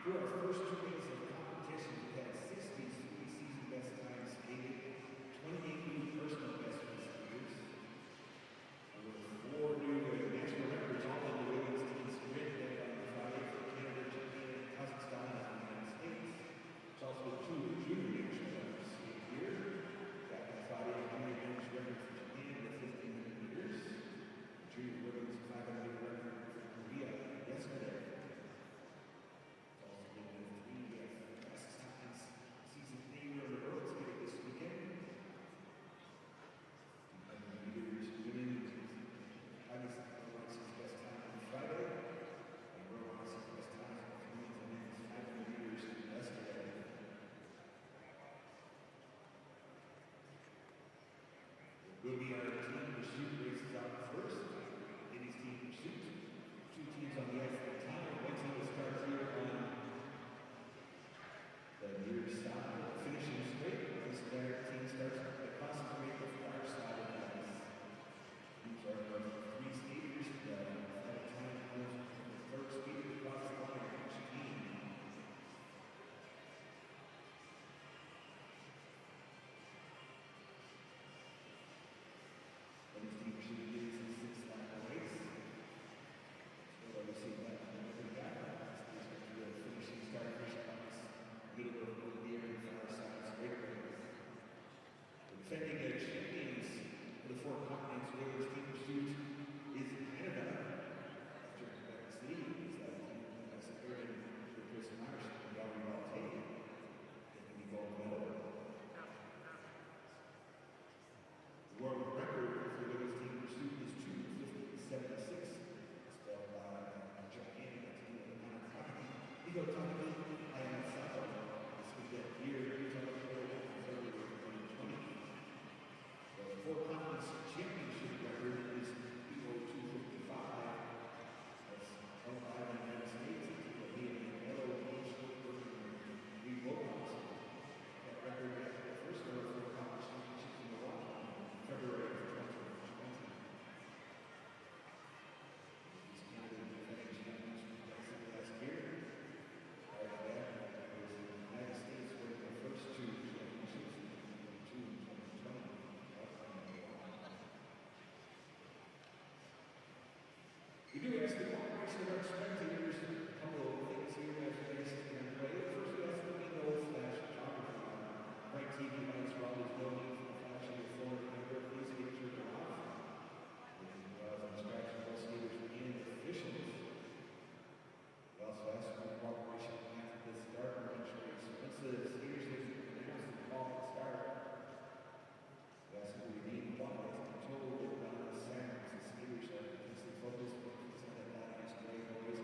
For our first 2 days of competition, we had 60 season best times skated, 28 new personal best skaters, with 4 new national records, all in the women's team sprint led on Friday for Canada, Japan, Kazakhstan, and the United States. There's also 2 junior national records skated here. Got on Friday, junior men's record for Japan with 1,500 meters. Junior women's 500 record for Korea yesterday. Season 3 of the world skating this weekend. 100 meters women, Ivy Sacrifice's best time on Friday, and Rowan's best time on women's and men's 500 meters yesterday. It will be our team pursuit races out first. Ladies team pursuit. 2 teams on the ice at a time. One team will start here on the near side, finishing straight. This team starts the crossing rate of far side of the ice. These are the 3 skaters at a time. The 3rd skater across the line, each team. Ladies team shooting is in 6 lap race. So we see that in the back. This is going to be a finishing start middle of the area for our side skaters. Defending their champions for the 4 continents, Whalers team pursuit is Canada. After Quebec City, is that team that's earning for Chris Marsh and Gary Valté. Getting the gold medal. The world record for the Whalers team pursuit is 2:50.76. Spelled by a gigantic team of Manhattan. Ego Tanaka, I am Sato. That year, February 2020. The 4 continents championship record is equal to 2:55. That's held by the United States. It will be in yellow, and globals. That record at the first ever 4 continents championship in Milwaukee in February of 2020. These Canada defending champions last year. Prior to that, United States winning the first 2 championships in 2020. We do ask the cooperation of our spectators a couple of things here as we sit and play. First, we ask that we know flash photography. Right TV lights while there's no need for flashing your phone or camera. Please make sure they're off. As instructions, all skaters and officials. We also ask for cooperation after the start of each race. Once the skaters have announced the call to start, we ask that we remain quiet until we're done with the sounds. The skaters are intensely focused on that display, always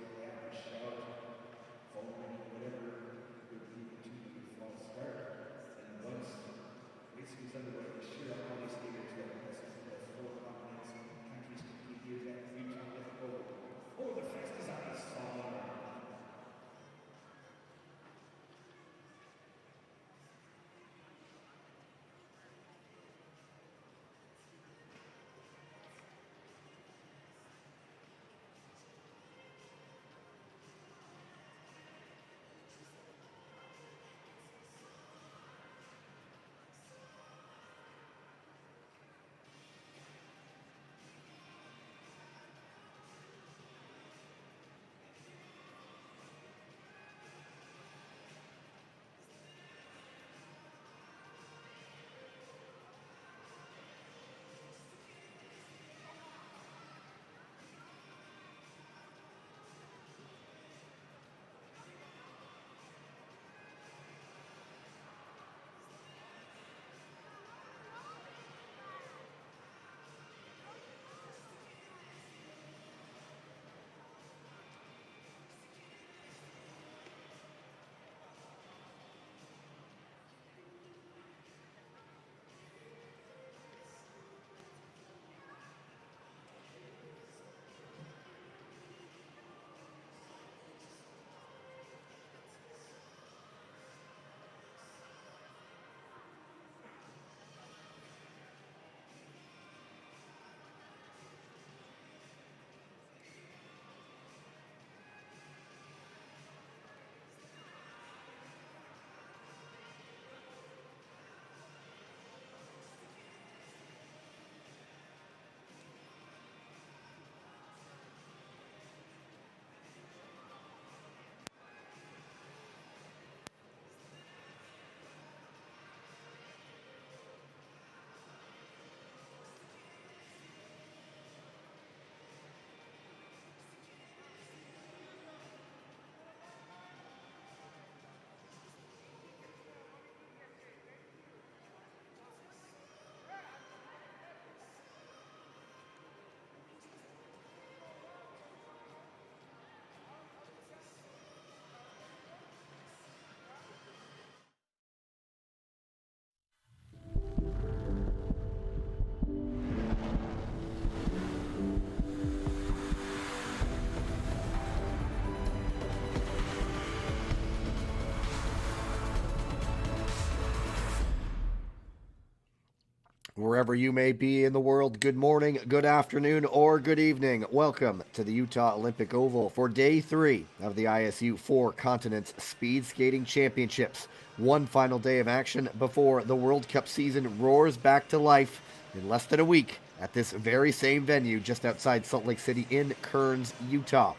Wherever you may be in the world, good morning, good afternoon, or good evening. Welcome to the Utah Olympic Oval for Day 3 of the ISU Four Continents Speed Skating Championships. One final day of action before the World Cup season roars back to life in less than a week at this very same venue just outside Salt Lake City in Kearns, Utah.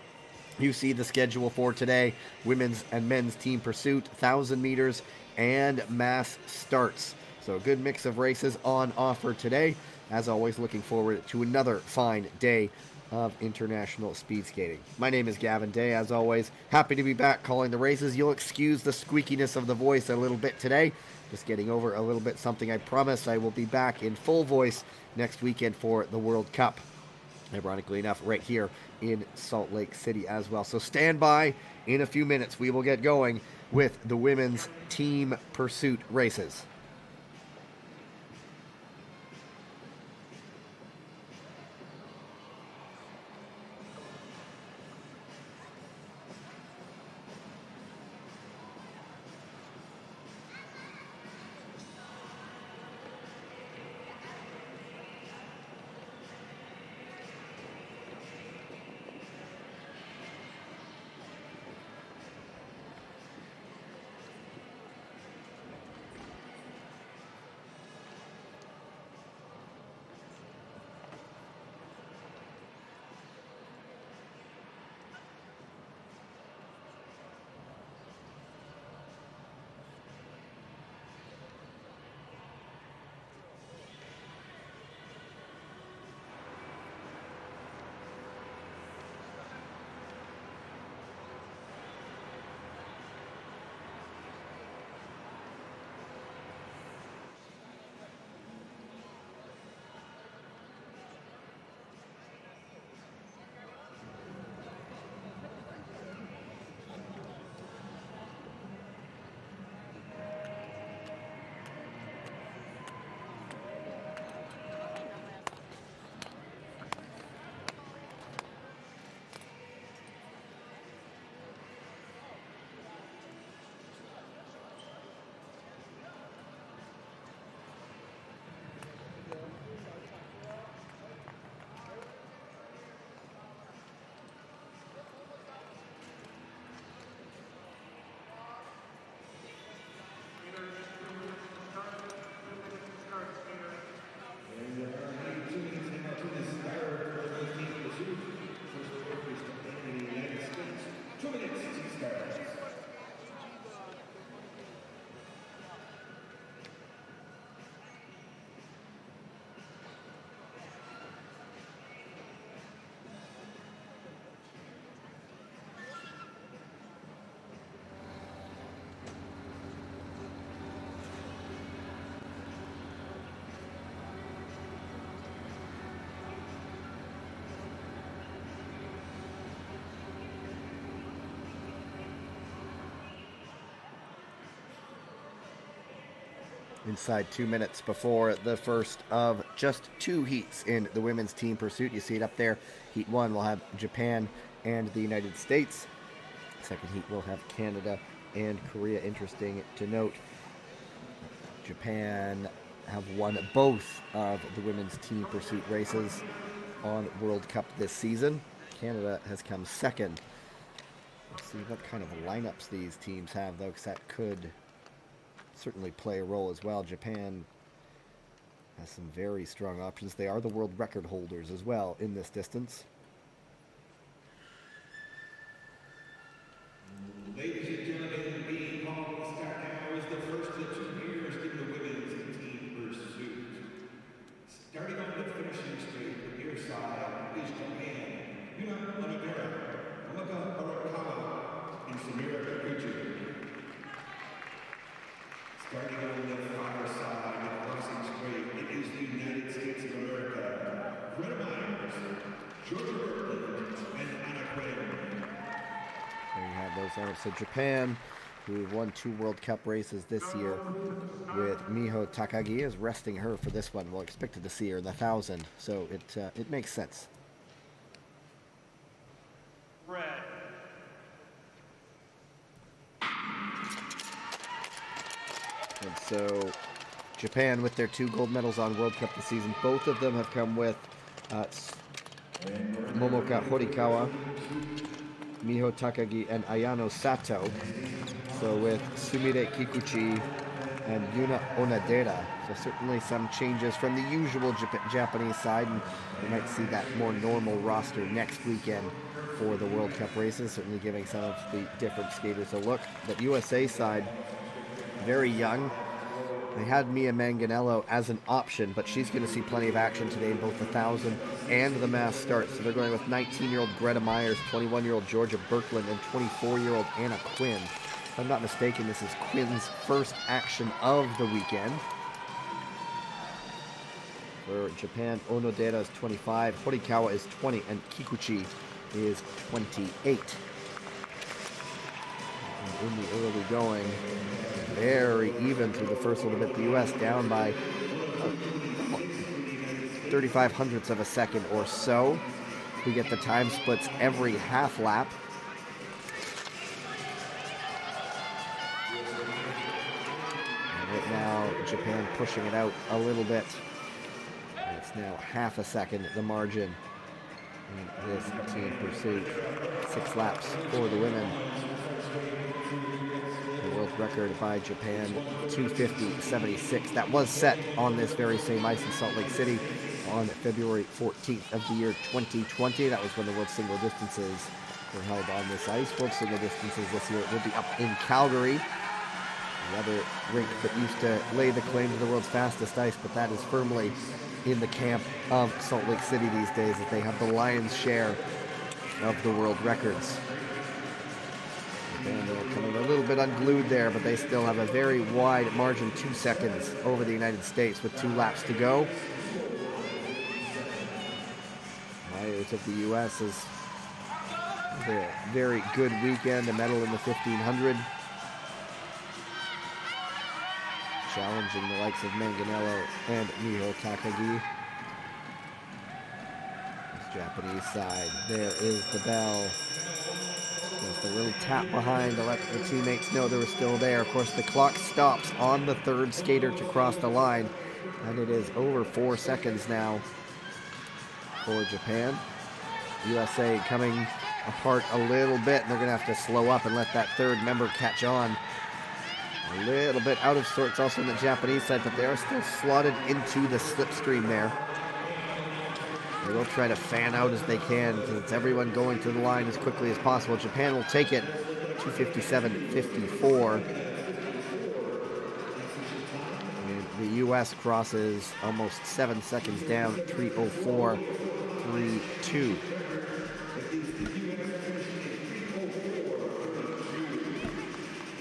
You see the schedule for today: women's and men's team pursuit, 1,000 meters, and mass starts. So a good mix of races on offer today. As always, looking forward to another fine day of international speed skating. My name is Gavin Day, as always. Happy to be back calling the races. You'll excuse the squeakiness of the voice a little bit today. Just getting over a little bit something. I promise I will be back in full voice next weekend for the World Cup. Ironically enough, right here in Salt Lake City as well. So stand by. In a few minutes, we will get going with the women's team pursuit races. Inside 2 minutes before the first of just two heats in the women's team pursuit. You see it up there. Heat 1 will have Japan and the United States. Second heat will have Canada and Korea. Interesting to note, Japan have won both of the women's team pursuit races on World Cup this season. Canada has come second. Let's see what kind of lineups these teams have, though, because that could certainly play a role as well. Japan has some very strong options. They are the world record holders as well in this distance. Ladies and gentlemen, being called to the start now is the first of the 2 years in the women's team pursuit. Starting on the finishing straight, the near side is Japan, Yuna Onagara, Amaka Arakawa, and Samira Kuju. Starting on the far side, crossing straight, it is the United States of America, Greta Myers, Georgia Bertland, and Anna Quinn. There you have those lineups. So Japan, who won 2 World Cup races this year, with Miho Takagi, is resting her for this one. We'll expect to see her in the 1,000, so it makes sense. Red. And so Japan with their 2 gold medals on World Cup this season. Both of them have come with Momoka Horikawa, Miho Takagi, and Ayano Sato. So with Sumire Kikuchi and Yuna Onodera. So certainly some changes from the usual Japanese side, and we might see that more normal roster next weekend for the World Cup races, certainly giving some of the different skaters a look. But USA side, very young. They had Mia Manganello as an option, but she's going to see plenty of action today in both the 1,000 and the mass start. So they're going with 19-year-old Greta Myers, 21-year-old Georgia Birkeland, and 24-year-old Anna Quinn. If I'm not mistaken, this is Quinn's first action of the weekend. For Japan, Onodera is 25, Horikawa is 20, and Kikuchi is 28. And in the early going, very even through the first little bit. The U.S. down by 35 hundredths of a second or so. We get the time splits every half lap. And right now, Japan pushing it out a little bit. And it's now half a second, the margin in this team pursuit. 6 laps for the women. World record by Japan, 2:50.76. That was set on this very same ice in Salt Lake City on February 14th of the year 2020. That was when the World Single Distances were held on this ice. World Single Distances this year will be up in Calgary, the other rink that used to lay the claim to the world's fastest ice, but that is firmly in the camp of Salt Lake City these days, as they have the lion's share of the world records. And they're coming a little bit unglued there, but they still have a very wide margin, 2 seconds over the United States with 2 laps to go. Myers of the U.S. has had a very good weekend, a medal in the 1500. Challenging the likes of Manganello and Miho Takagi. This Japanese side, there is the bell. Just a little tap behind to let the teammates know they were still there. Of course, the clock stops on the 3rd skater to cross the line, and it is over 4 seconds now for Japan. USA coming apart a little bit, and they're going to have to slow up and let that 3rd member catch on. A little bit out of sorts also on the Japanese side, but they are still slotted into the slipstream there. They will try to fan out as they can, because it's everyone going to the line as quickly as possible. Japan will take it, 2:57.54. And the U.S. crosses almost 7 seconds down, 3:04.32.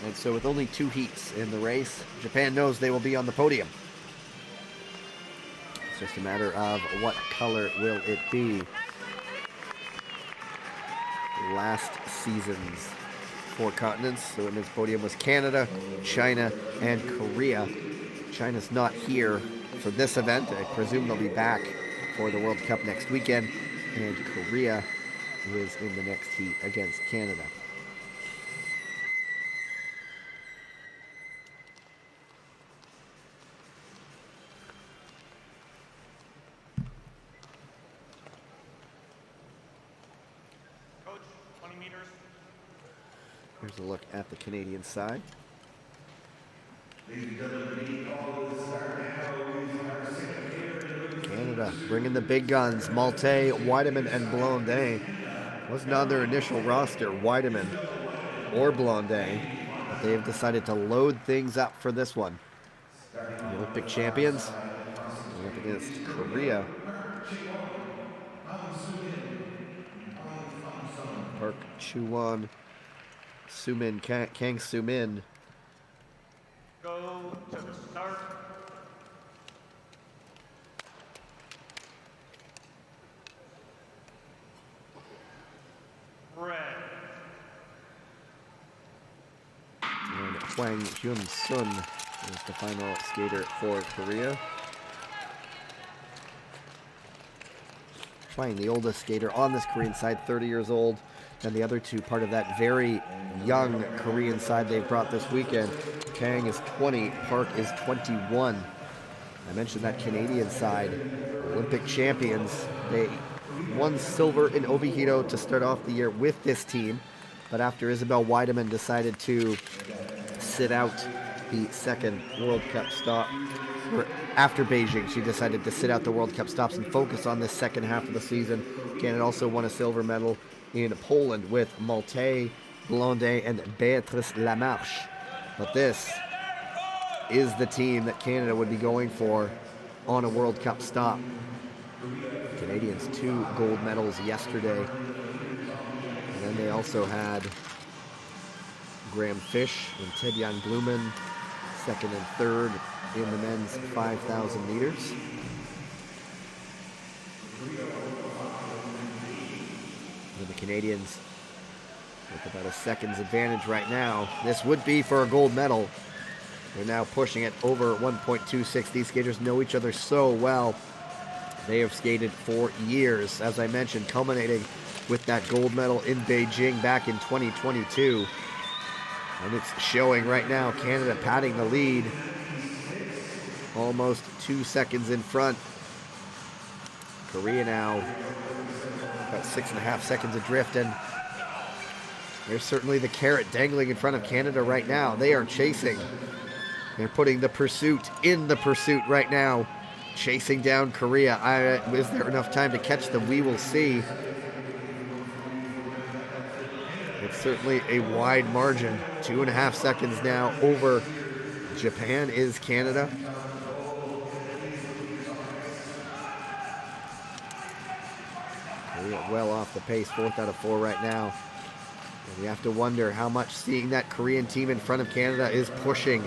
And so with only 2 heats in the race, Japan knows they will be on the podium. It's just a matter of what color will it be. Last season's 4 continents, the women's podium was Canada, China, and Korea. China's not here for this event. I presume they'll be back for the World Cup next weekend. And Korea is in the next heat against Canada. Here's a look at the Canadian side. Canada bringing the big guns. Malte, Wiedemann, and Blondet. Wasn't on their initial roster, Wiedemann or Blondet, but they have decided to load things up for this one. The Olympic champions up against Korea. Park Chuwon, Sumin, Kang Sumin. Go to start. Red. And Hwang Hyun-sun is the final skater for Korea. Hwang, the oldest skater on this Korean side, 30 years old. And the other 2 part of that very young Korean side they've brought this weekend. Kang is 20, Park is 21. I mentioned that Canadian side, Olympic champions. They won silver in Oviedo to start off the year with this team, but after Isabel Weideman decided to sit out the second World Cup stop, or after Beijing, she decided to sit out the World Cup stops and focus on this second half of the season. Canada also won a silver medal in Poland with Malte Blondet and Beatrice Lamarche. But this is the team that Canada would be going for on a World Cup stop. Canadians 2 gold medals yesterday. And then they also had Graham Fish and Tedjan Blumen, second and third in the men's 5,000 meters. And the Canadians with about a second's advantage right now. This would be for a gold medal. They're now pushing it over 1.26. These skaters know each other so well. They have skated for years, as I mentioned, culminating with that gold medal in Beijing back in 2022. And it's showing right now. Canada patting the lead, almost 2 seconds in front. Korea now about 6.5 seconds adrift, and there's certainly the carrot dangling in front of Canada right now. They are chasing. They're putting the pursuit in the pursuit right now, chasing down Korea. Is there enough time to catch them? We will see. It's certainly a wide margin. 2.5 seconds now over Japan is Canada. Korea well off the pace, 4th out of 4 right now. And you have to wonder how much seeing that Korean team in front of Canada is pushing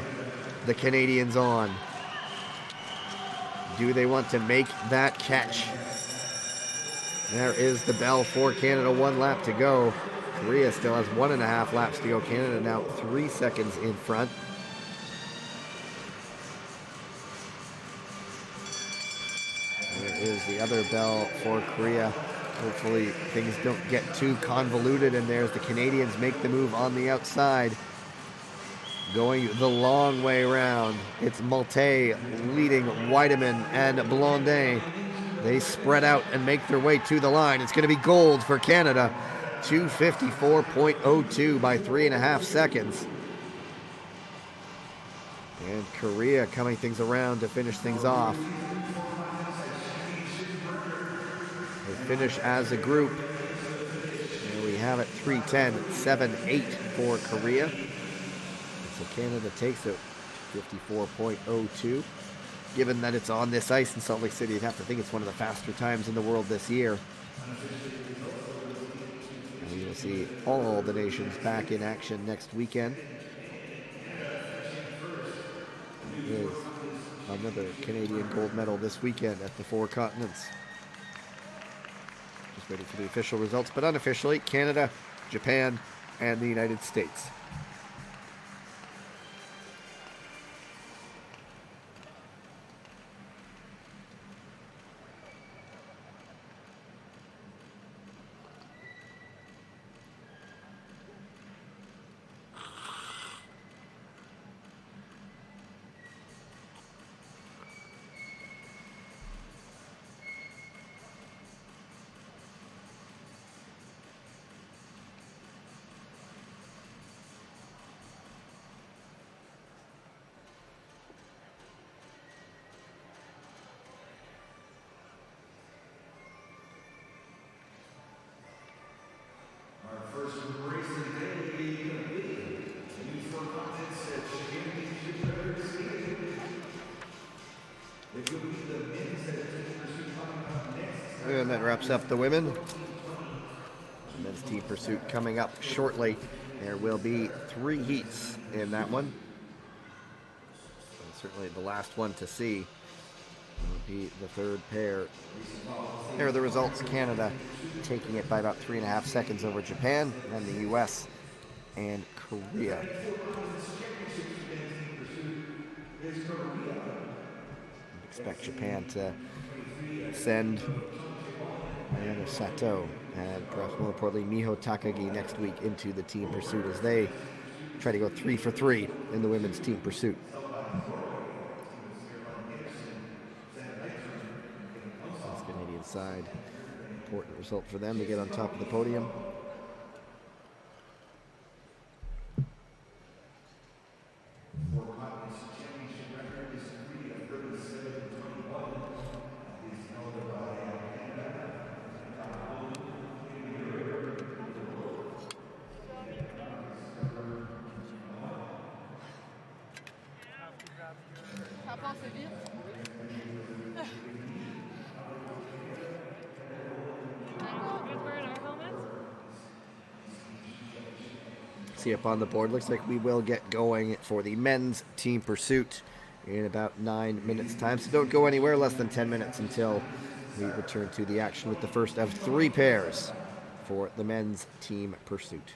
the Canadians on. Do they want to make that catch? There is the bell for Canada. 1 lap to go. Korea still has 1.5 laps to go. Canada now 3 seconds in front. There is the other bell for Korea. Hopefully things don't get too convoluted, and there's the Canadians make the move on the outside, going the long way around. It's Malte leading Weideman and Blondet. They spread out and make their way to the line. It's going to be gold for Canada. 2:54.02 by 3.5 seconds. And Korea coming things around to finish things off. They finish as a group. And we have it 3:10.78 for Korea. So Canada takes it 54.02. Given that it's on this ice in Salt Lake City, you'd have to think it's one of the faster times in the world this year. And we will see all the nations back in action next weekend. There is another Canadian gold medal this weekend at the 4 continents. Just waiting for the official results, but unofficially, Canada, Japan, and the United States. And that wraps up the women. The men's team pursuit coming up shortly. There will be 3 heats in that one. And certainly the last one to see will be the 3rd pair. There are the results. Canada taking it by about 3.5 seconds over Japan, and the US and Korea. Expect Japan to send Ayano Sato and perhaps more importantly Miho Takagi next week into the team pursuit as they try to go 3 for 3 in the women's team pursuit. side. Important result for them to get on top of the podium. Ça passe vite. See up on the board, looks like we will get going for the men's team pursuit in about 9 minutes time. So don't go anywhere, less than 10 minutes until we return to the action with the first of 3 pairs for the men's team pursuit.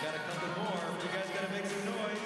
Got a couple more. You guys gotta make some noise.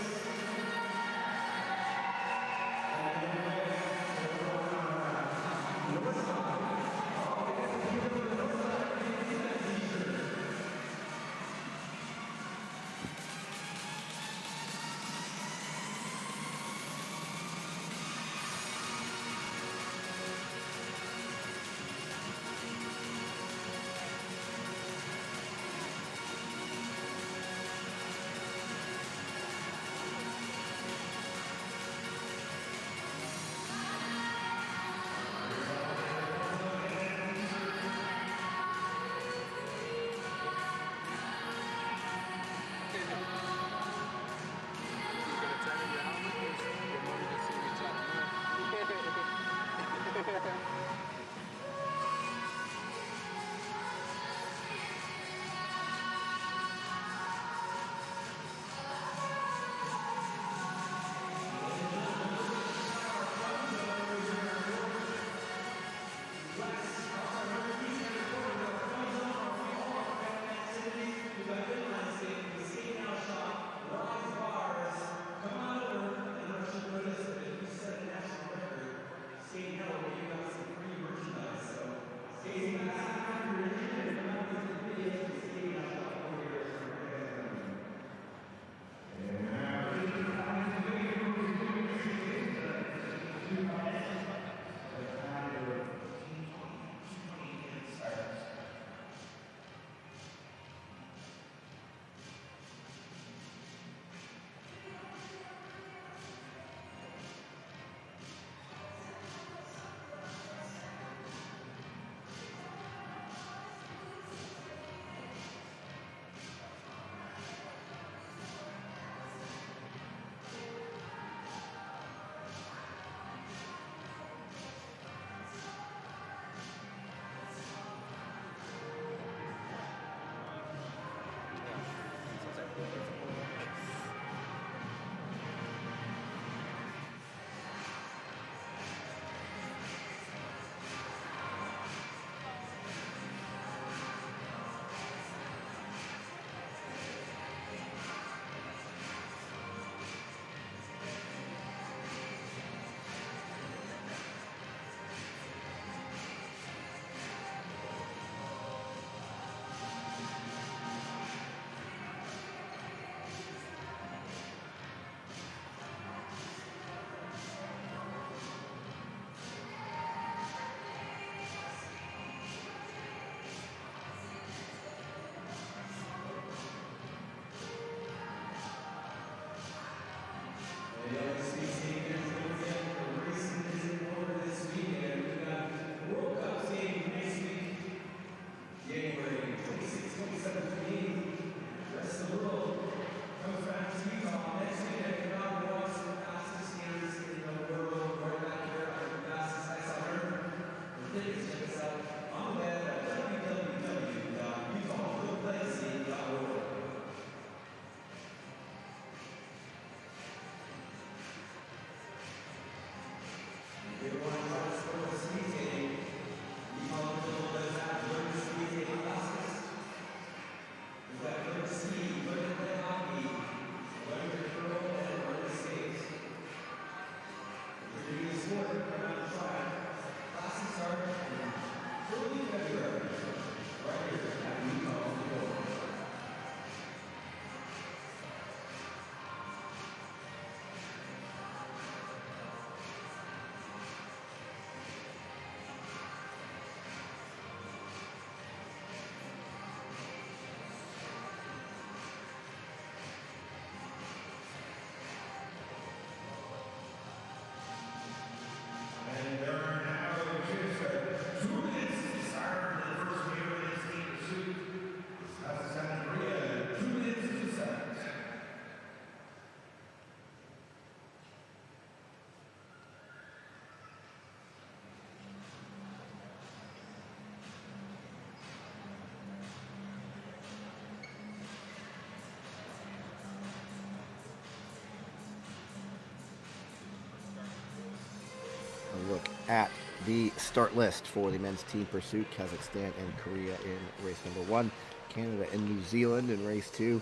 at the start list for the men's team pursuit. Kazakhstan and Korea in race number 1. Canada and New Zealand in race 2.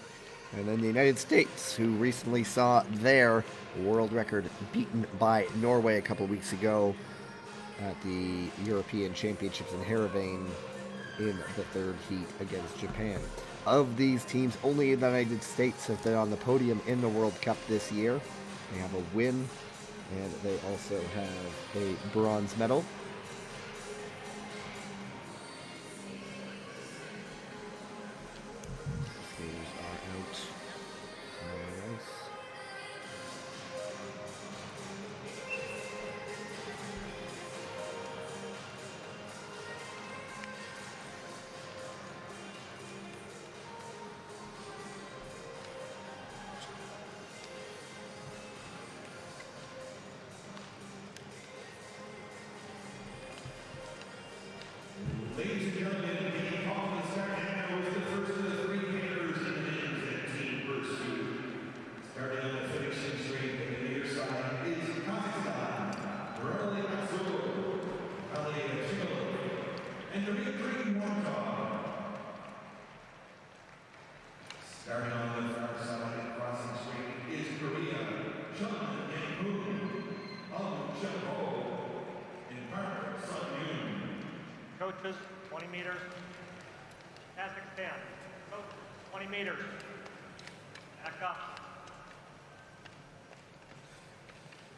And then the United States, who recently saw their world record beaten by Norway a couple weeks ago at the European Championships in Heerenveen in the third heat against Japan. Of these teams, only the United States have been on the podium in the World Cup this year. They have a win, and they also have a bronze medal. Skaters are out on the ice. Ladies and gentlemen, the call the second was the first of the 3 painters in the men's and team pursuit. Starting on the finishing straight at the near side is Kazakhstan, Burali Axel, Ali Chigalo, and the recruiting Morkov. Starting on the far side, crossing straight is Korea, Chung Yang-hoon, Chung-ho, and Park Sun-yoon. Coaches, 20 meters. Kazakhstan. Coaches, 20 meters. Back up.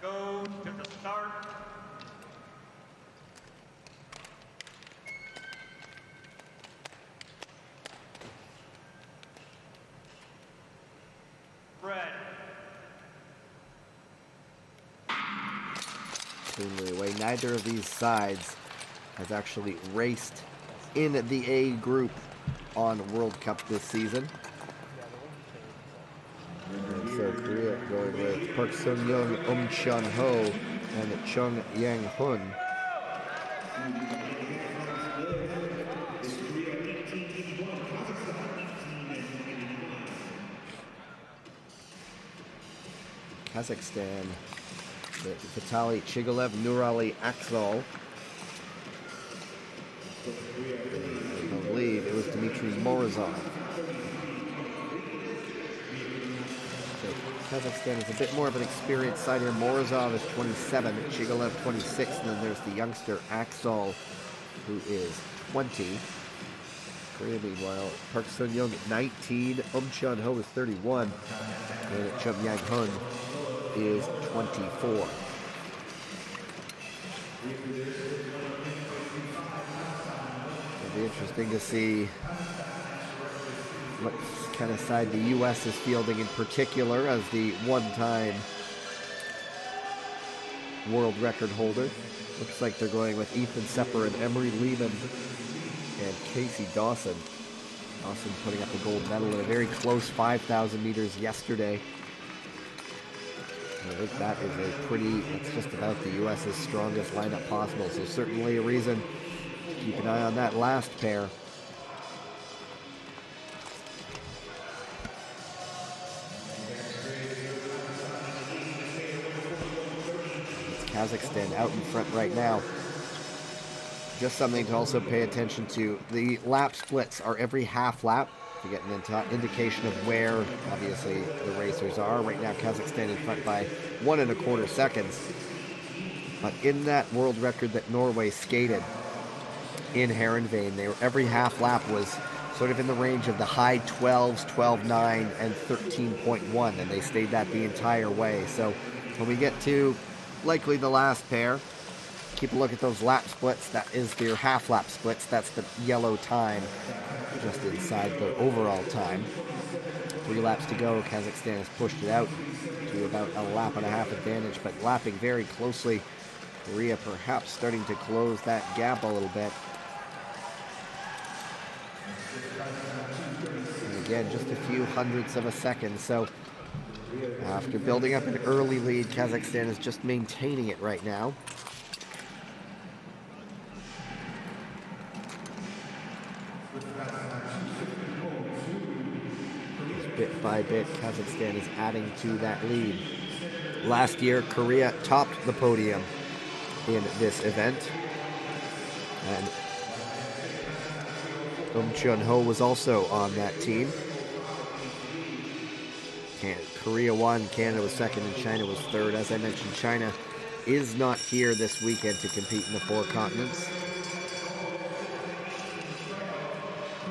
Go to the start. Red. Cleanly away. Neither of these sides has actually raced in the A group on World Cup this season. And so Korea going with Park Sun-young, Chun-ho, and Chung Yang-hoon. Kazakhstan, Vitaly Chigalev, Nurali Aksal. I believe it was Dmitry Morozov. So Kazakhstan is a bit more of an experienced side here. Morozov is 27, Chigalev 26, and then there's the youngster Aksal, who is 20. Korea, meanwhile, Park Sun-young at 19, Chun-ho is 31, and Chung Yang-hoon is 24. It'll be interesting to see what kind of side the U.S. is fielding in particular as the one-time world record holder. Looks like they're going with Ethan Sepper and Emery Lehman and Casey Dawson. Dawson putting up a gold medal in a very close 5,000 meters yesterday. I think that is that's just about the U.S.'s strongest lineup possible. So certainly a reason to keep an eye on that last pair. It's Kazakhstan out in front right now. Just something to also pay attention to. The lap splits are every half lap to get an indication of where, obviously, the racers are. Right now, Kazakhstan in front by 1 1/4 seconds. But in that world record that Norway skated in Heerenveen, every half lap was sort of in the range of the high 12s, 12.9, and 13.1, and they stayed that the entire way. So when we get to likely the last pair, keep a look at those lap splits. That is their half lap splits. That's the yellow time just inside the overall time. 3 laps to go. Kazakhstan has pushed it out to about a lap and a half advantage, but lapping very closely. Korea perhaps starting to close that gap a little bit. And again, just a few hundredths of a second. So after building up an early lead, Kazakhstan is just maintaining it right now. Bit by bit, Kazakhstan is adding to that lead. Last year, Korea topped the podium in this event. And Chun-ho was also on that team. Korea won, Canada was second, and China was third. As I mentioned, China is not here this weekend to compete in the four continents.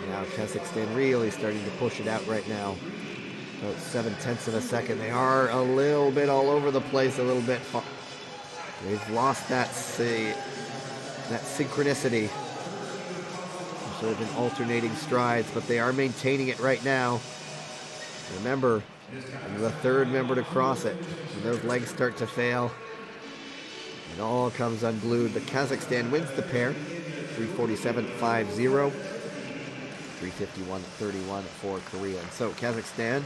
Now Kazakhstan really starting to push it out right now. About 7/10 of a second. They are a little bit all over the place, a little bit. They've lost that synchronicity. Sort of in alternating strides, but they are maintaining it right now. Remember, the third member to cross it. When those legs start to fail, it all comes unglued. But Kazakhstan wins the pair, 347.50, 351.31 for Korea. And so Kazakhstan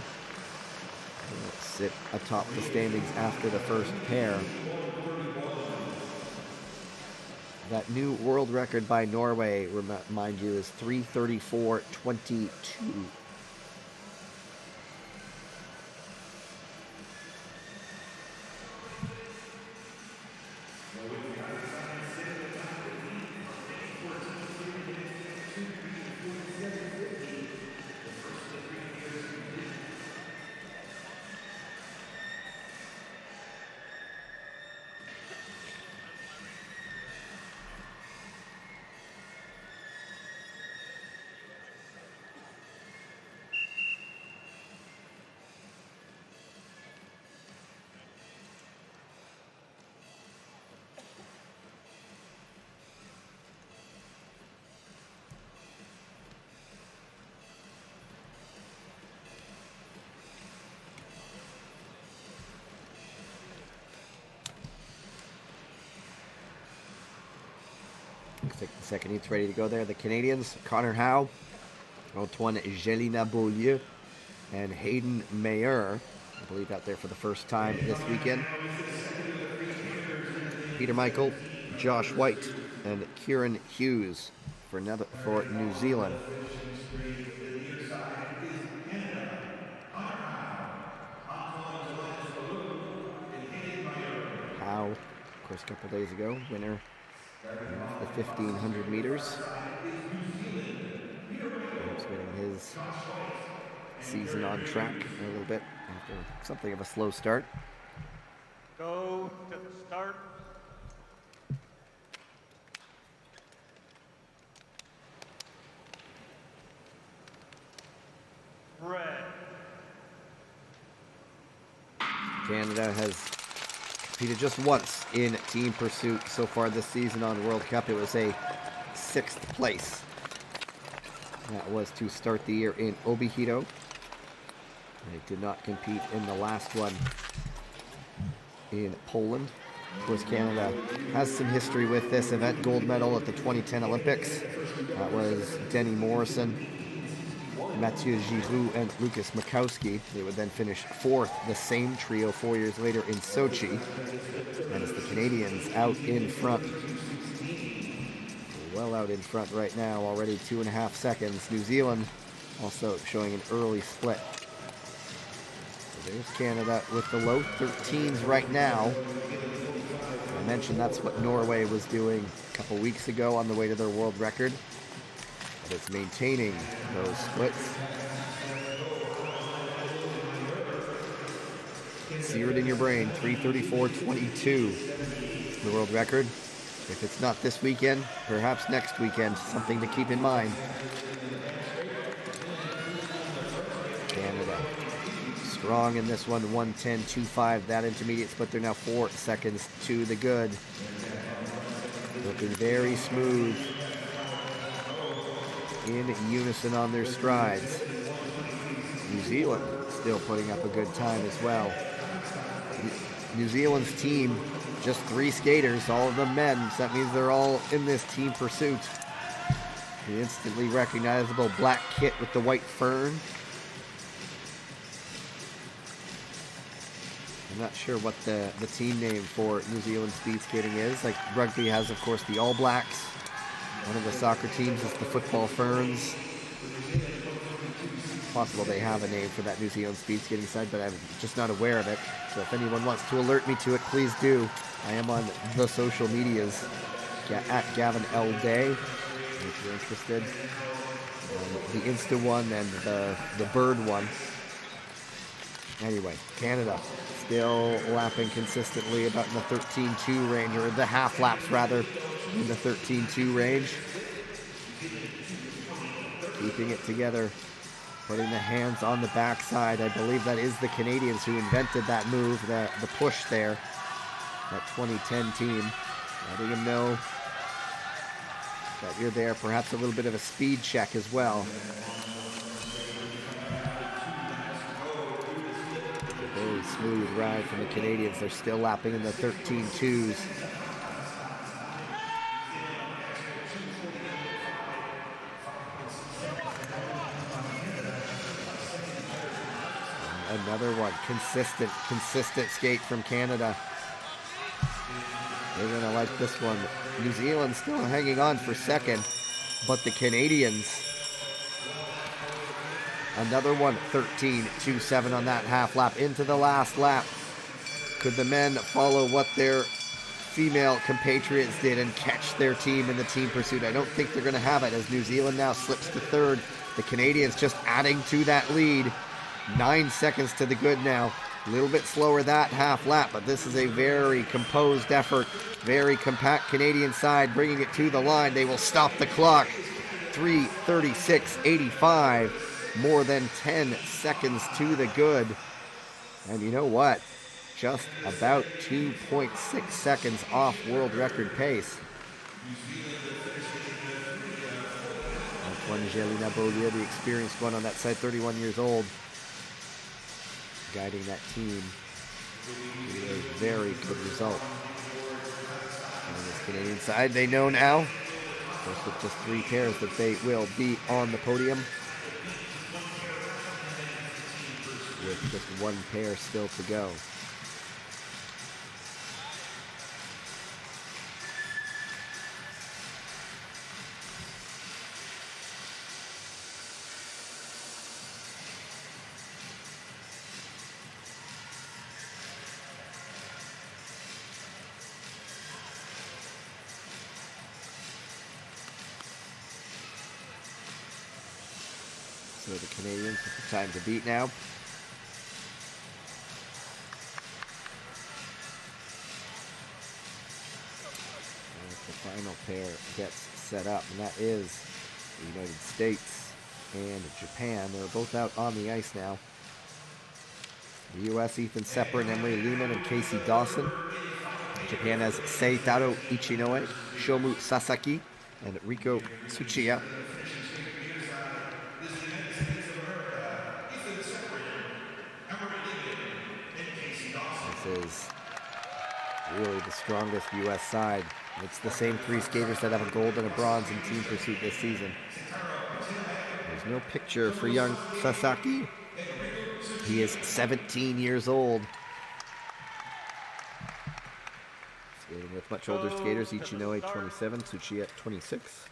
sit atop the standings after the first pair. That new world record by Norway, remind you, is 334.22. The second heat's ready to go there. The Canadians, Connor Howe, Antoine Gelina-Beaulieu, and Hayden Mayer, I believe, out there for the first time this weekend. Peter Michael, Josh White, and Kieran Hughes for New Zealand. Howe, of course, a couple days ago, winner the 1,500 meters. He's getting his season on track a little bit after something of a slow start. Go to the start. Red. Canada has competed just once in team pursuit so far this season on World Cup. It was a 6th place. That was to start the year in Obihito. They did not compete in the last one in Poland. Of course, Canada has some history with this event. Gold medal at the 2010 Olympics. That was Denny Morrison, Mathieu Giroux, and Lucas Makowski. They would then finish 4th, the same trio 4 years later in Sochi. And it's the Canadians out in front. Well out in front right now, already 2.5 seconds. New Zealand also showing an early split. So there's Canada with the low 13s right now. I mentioned that's what Norway was doing a couple weeks ago on the way to their world record. But it's maintaining those splits. Sear it in your brain, 334.22, the world record. If it's not this weekend, perhaps next weekend, something to keep in mind. Canada strong in this one, 1:10.25, that intermediate split. They're now 4 seconds to the good. Looking very smooth, in unison on their strides. New Zealand still putting up a good time as well. New Zealand's team, just 3 skaters, all of them men, so that means they're all in this team pursuit. The instantly recognizable black kit with the white fern. I'm not sure what the team name for New Zealand speed skating is. Like rugby has, of course, the All Blacks. One of the soccer teams is the Football Ferns. possible they have a name for that New Zealand speed skating side, but I'm just not aware of it. So if anyone wants to alert me to it, please do. I am on the social medias at Gavin L. Day, if you're interested. The Insta one and the Bird one. Anyway, Canada still lapping consistently about in the 13.2 range, or the half laps rather, in the 13.2 range. Keeping it together, putting the hands on the backside. I believe that is the Canadians who invented that move, the push there, that 2010 team. Letting them know that you're there, perhaps a little bit of a speed check as well. Very smooth ride from the Canadians. They're still lapping in the 13.2s. Another one, consistent skate from Canada. They're gonna like this one. New Zealand still hanging on for second, but the Canadians, another one, 13.27 on that half lap into the last lap. Could the men follow what their female compatriots did and catch their team in the team pursuit? I don't think they're gonna have it, as New Zealand now slips to third. The Canadians just adding to that lead. 9 seconds to the good now. A little bit slower that half lap, but this is a very composed effort. Very compact Canadian side bringing it to the line. They will stop the clock. 3:36.85. More than 10 seconds to the good. And you know what? Just about 2.6 seconds off world record pace. Antoine Beaulieu, the experienced one on that side, 31 years old, guiding that team to a very good result. On this Canadian side, they know now, just with just 3 pairs, that they will be on the podium, with just 1 pair still to go. So the Canadians with the time to beat now. As the final pair gets set up, and that is the United States and Japan. They're both out on the ice now. The U.S., Ethan Sepper and Emery Lehman and Casey Dawson. Japan has Seitaro Ichinoe, Shomu Sasaki, and Riko Tsuchiya. Is really the strongest U.S. side. It's the same 3 skaters that have a gold and a bronze in team pursuit this season. There's no picture for young Sasaki. He is 17 years old. Skating with much older skaters, Ichinoe 27, Tsuchiya 26.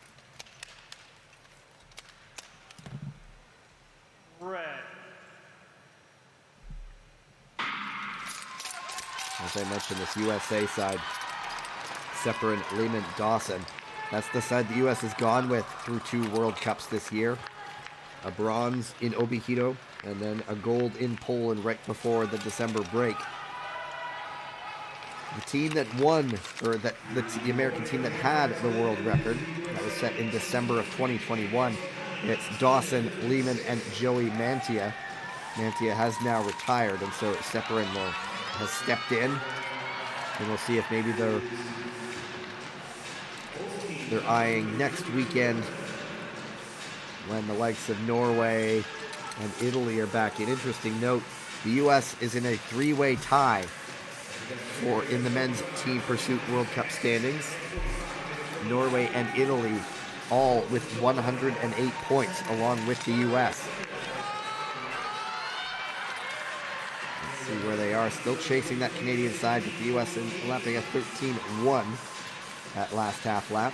As I mentioned, this USA side, Sepper and Lehman Dawson. That's the side the U.S. has gone with through 2 World Cups this year. A bronze in Obihiro, and then a gold in Poland right before the December break. The team that won, or the American team that had the world record, that was set in December of 2021, it's Dawson, Lehman, and Joey Mantia. Mantia has now retired, and so Sepper has stepped in, and we'll see if maybe they're eyeing next weekend when the likes of Norway and Italy are back. An interesting note, the U.S. is in a 3-way tie in the men's team pursuit World Cup standings. Norway and Italy all with 108 points along with the U.S. See where they are, still chasing that Canadian side, with the U.S. lapping a 13.1 that last half lap.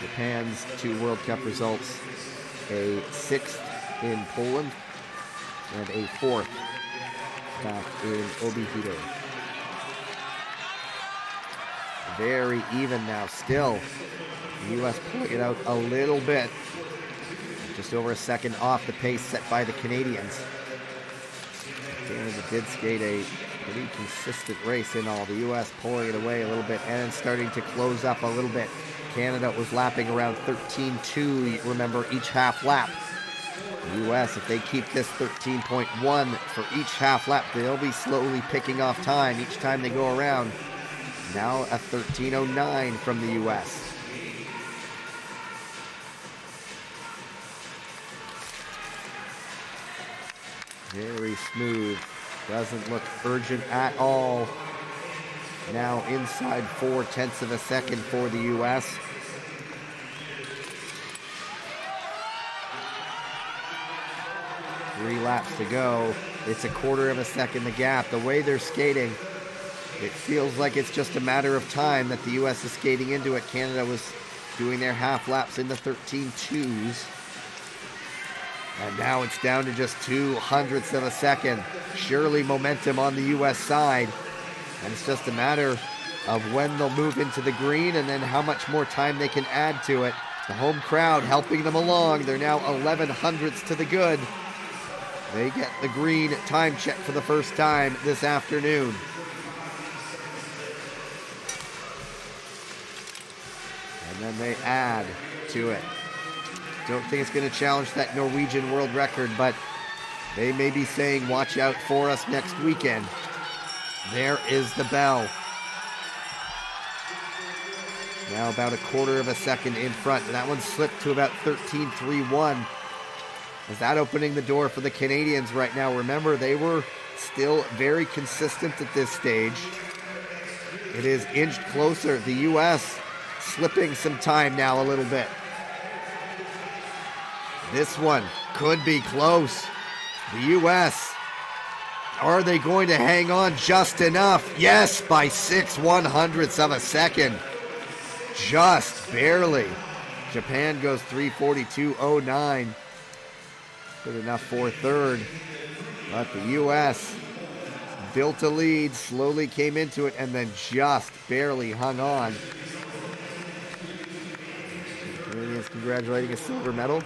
Japan's 2 World Cup results, a 6th in Poland and a 4th back in Obihiro. Very even now still. The U.S. pulling it out a little bit. Just over a second off the pace set by the Canadians. Canada did skate a pretty consistent race in all. The U.S. pulling it away a little bit and starting to close up a little bit. Canada was lapping around 13.2, remember, each half lap. The U.S., if they keep this 13.1 for each half lap, they'll be slowly picking off time each time they go around. Now a 13.09 from the U.S. Very smooth. Doesn't look urgent at all. Now inside 0.4 of a second for the U.S. Three laps to go. It's a 1/4 of a second the gap. The way they're skating, it feels like it's just a matter of time that the U.S. is skating into it. Canada was doing their half laps in the 13.2s. And now it's down to just 0.02 of a second. Surely momentum on the U.S. side. And it's just a matter of when they'll move into the green and then how much more time they can add to it. The home crowd helping them along. They're now 0.11 to the good. They get the green time check for the first time this afternoon. And then they add to it. Don't think it's going to challenge that Norwegian world record, but they may be saying, watch out for us next weekend. There is the bell. Now about a 1/4 of a second in front. That one slipped to about 13.31. Is that opening the door for the Canadians right now? Remember, they were still very consistent at this stage. It is inched closer. The U.S. slipping some time now a little bit. This one could be close. The U.S., are they going to hang on just enough? Yes, by 6/100ths of a second. Just barely. Japan goes 3:42.09. Good enough for third. But the U.S. built a lead, slowly came into it, and then just barely hung on. Canadians congratulating a silver medal.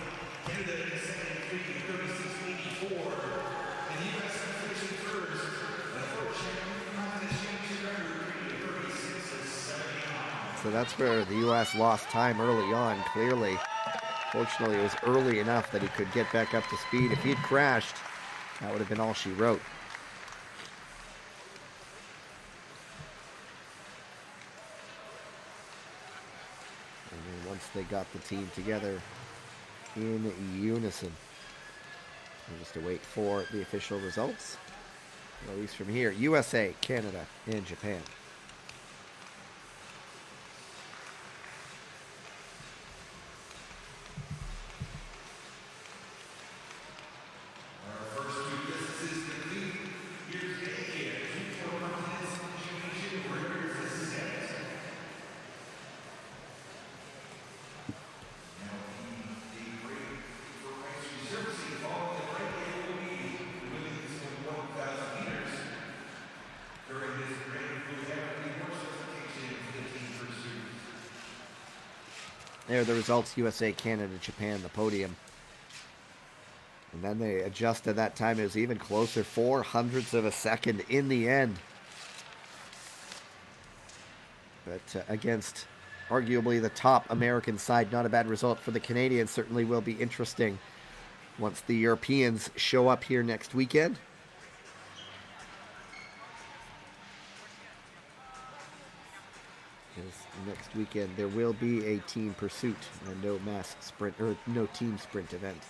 So that's where the U.S. lost time early on, clearly. Fortunately, it was early enough that he could get back up to speed. If he'd crashed, that would have been all she wrote. And then once they got the team together in unison, we'll just wait for the official results. At least from here, USA, Canada, and Japan. There are the results, USA, Canada, Japan, the podium. And then they adjusted that time. It was even closer, 0.04 of a second in the end. But against arguably the top American side, not a bad result for the Canadians. Certainly will be interesting once the Europeans show up here next weekend. Next weekend there will be a team pursuit and no mass sprint or no team sprint event.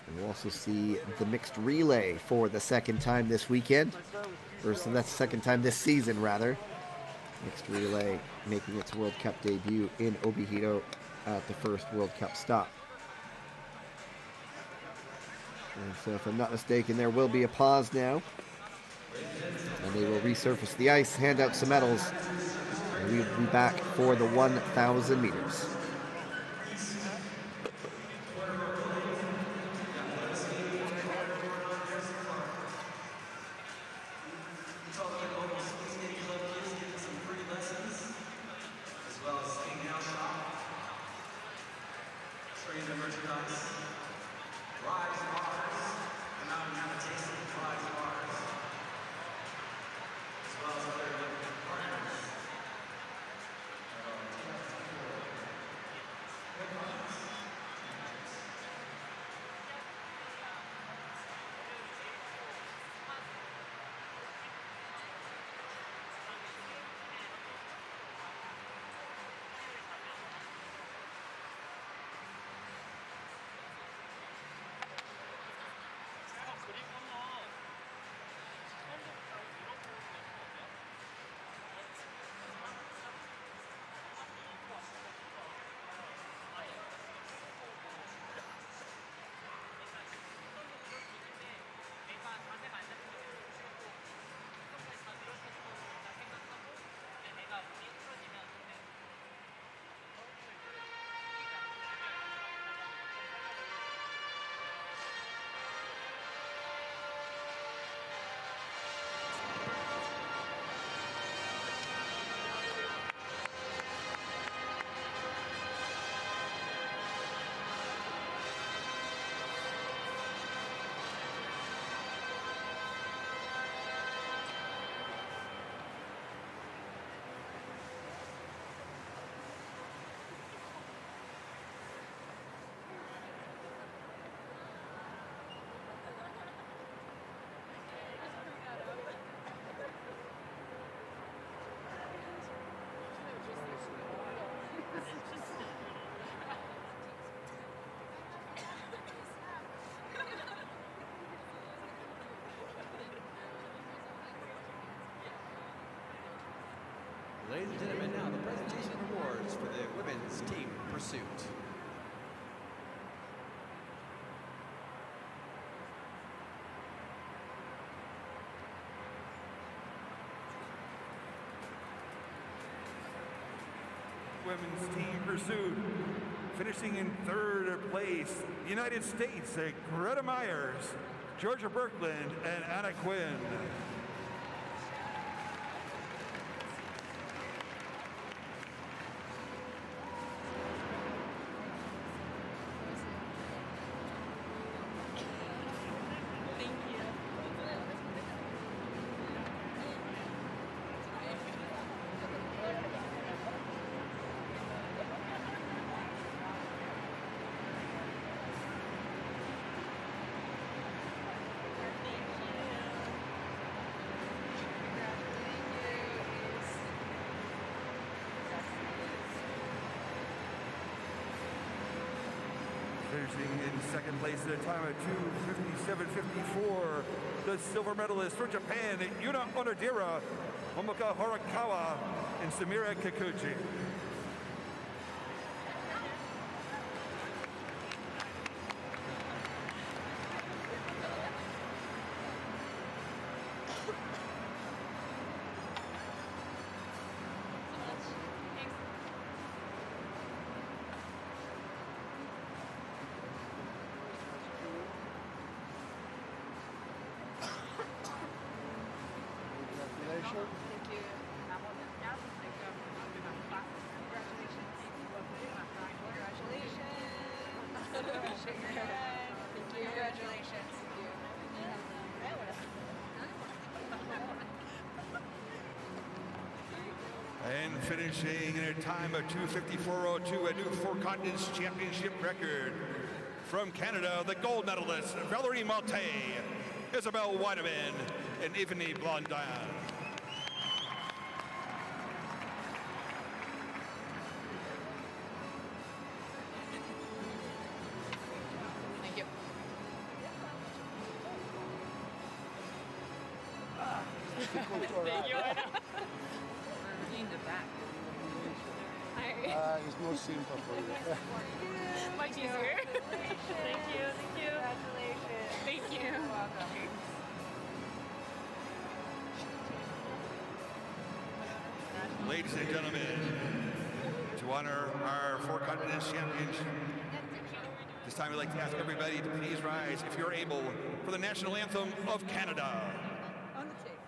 And we'll also see the mixed relay for the second time this weekend, or so that's the second time this season rather. Mixed relay making its World Cup debut in Obihiro at the first World Cup stop. And so if I'm not mistaken, there will be a pause now, and they will resurface the ice, hand out some medals. We'll be back for the 1,000 meters. Displaying the merchandise. Rise bars. Come out and have a taste of the rise bars. As well as other partners. Ladies and gentlemen, now the presentation of awards for the women's team pursuit. Women's team pursuit. Finishing in third place, United States, Greta Myers, Georgia Birkland, and Anna Quinn. Finishing in second place at a time of 2:57.54, the silver medalist from Japan, Yuna Onodera, Momoka Horikawa, and Samira Kikuchi. And finishing in a time of 2:54.02, a new Four Continents Championship record. From Canada, the gold medalists, Valerie Malte, Isabel Weideman, and Evany Blondin. Thank you. Thank you. I know. We're in the back. It's more simple for you. Much easier. Thank you. Thank you. Congratulations. Thank you. You're welcome. Ladies and gentlemen, to honor our Four Continents Championship, this time we'd like to ask everybody to please rise, if you're able, for the national anthem of Canada. On the tape.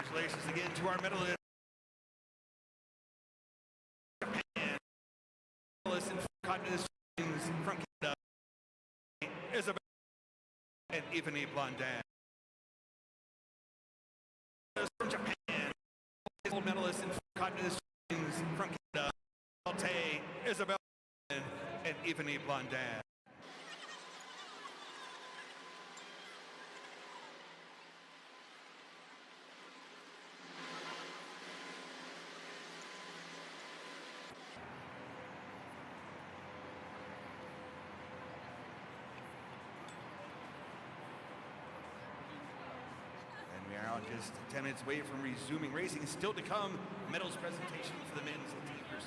Congratulations again to our medalists. Japan, medalists in continental games from Canada, Isabel and Evany Blondin. From Japan, gold medalists in continental games from Canada, Isabel and Evany Blondin. We are now just 10 minutes away from resuming racing. Still to come, medals presentation for the men's team pursuit.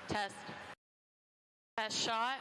Test. Test shot.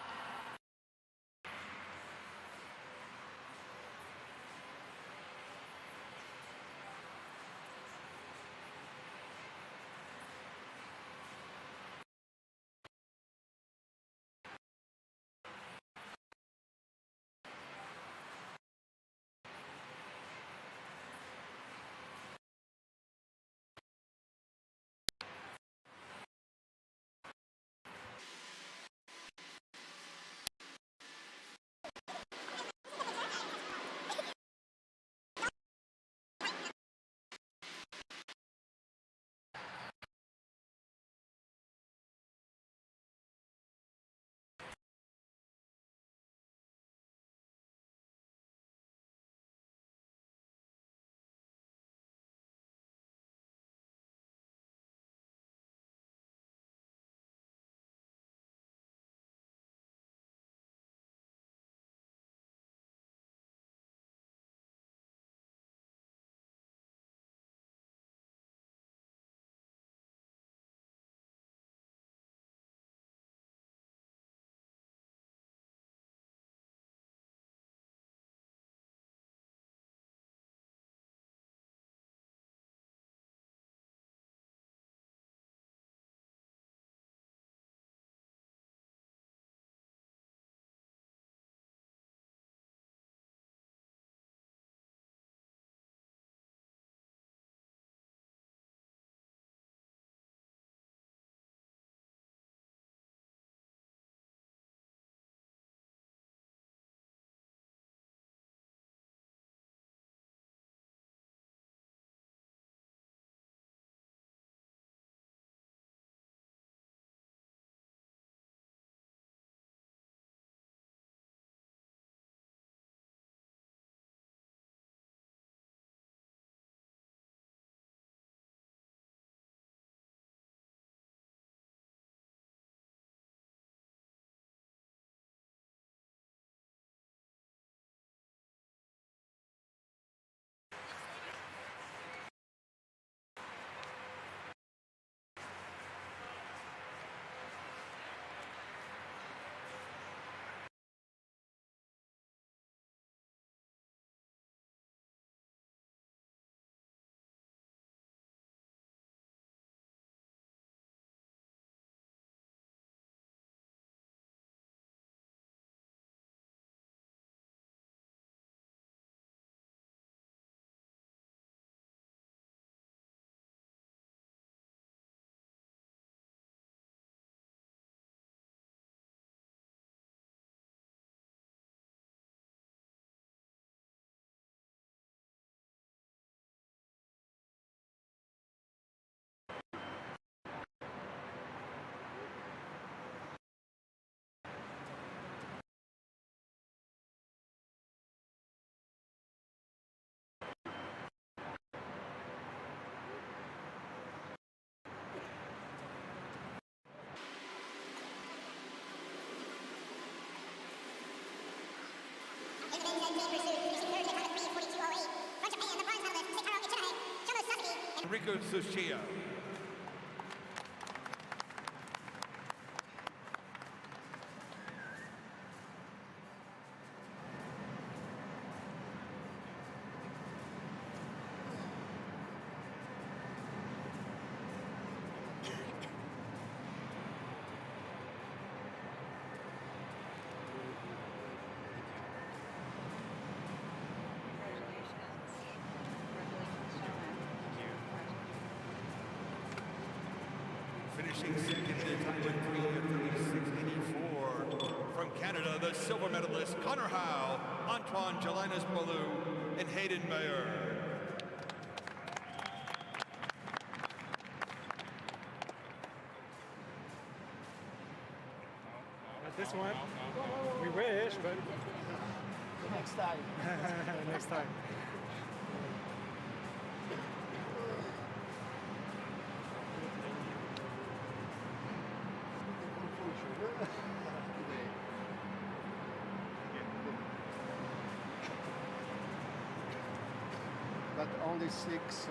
Rico Sushia. Finishing second in the time with 3:36.84 from Canada, the silver medalist Connor Howe, Antoine Jelinas Balou, and Hayden Mayer. Not this one. We wish, but Next time. next time. But only 6 centimeters.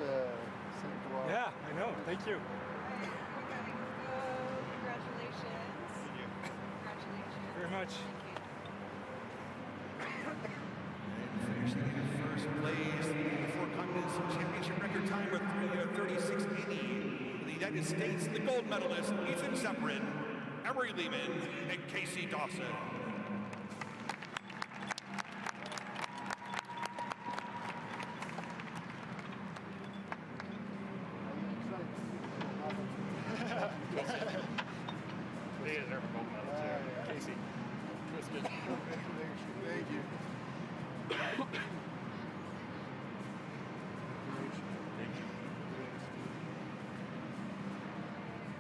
Yeah, I know. Thank you. Congratulations. Congratulations. Very much. Finishing in first place, the Four Continents Championship record time with 3:36.80. For the United States, the gold medalist Ethan Seprin, Emery Lehman, and Casey Dawson. They deserve a gold medal too. Casey. Twisted. Thank you.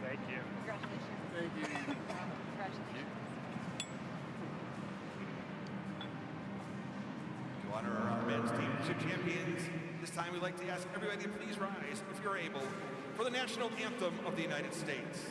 Thank you. Congratulations. Thank you. Congratulations. To honor our men's team champions, this time we'd like to ask everybody to please rise, if you're able, for the national anthem of the United States.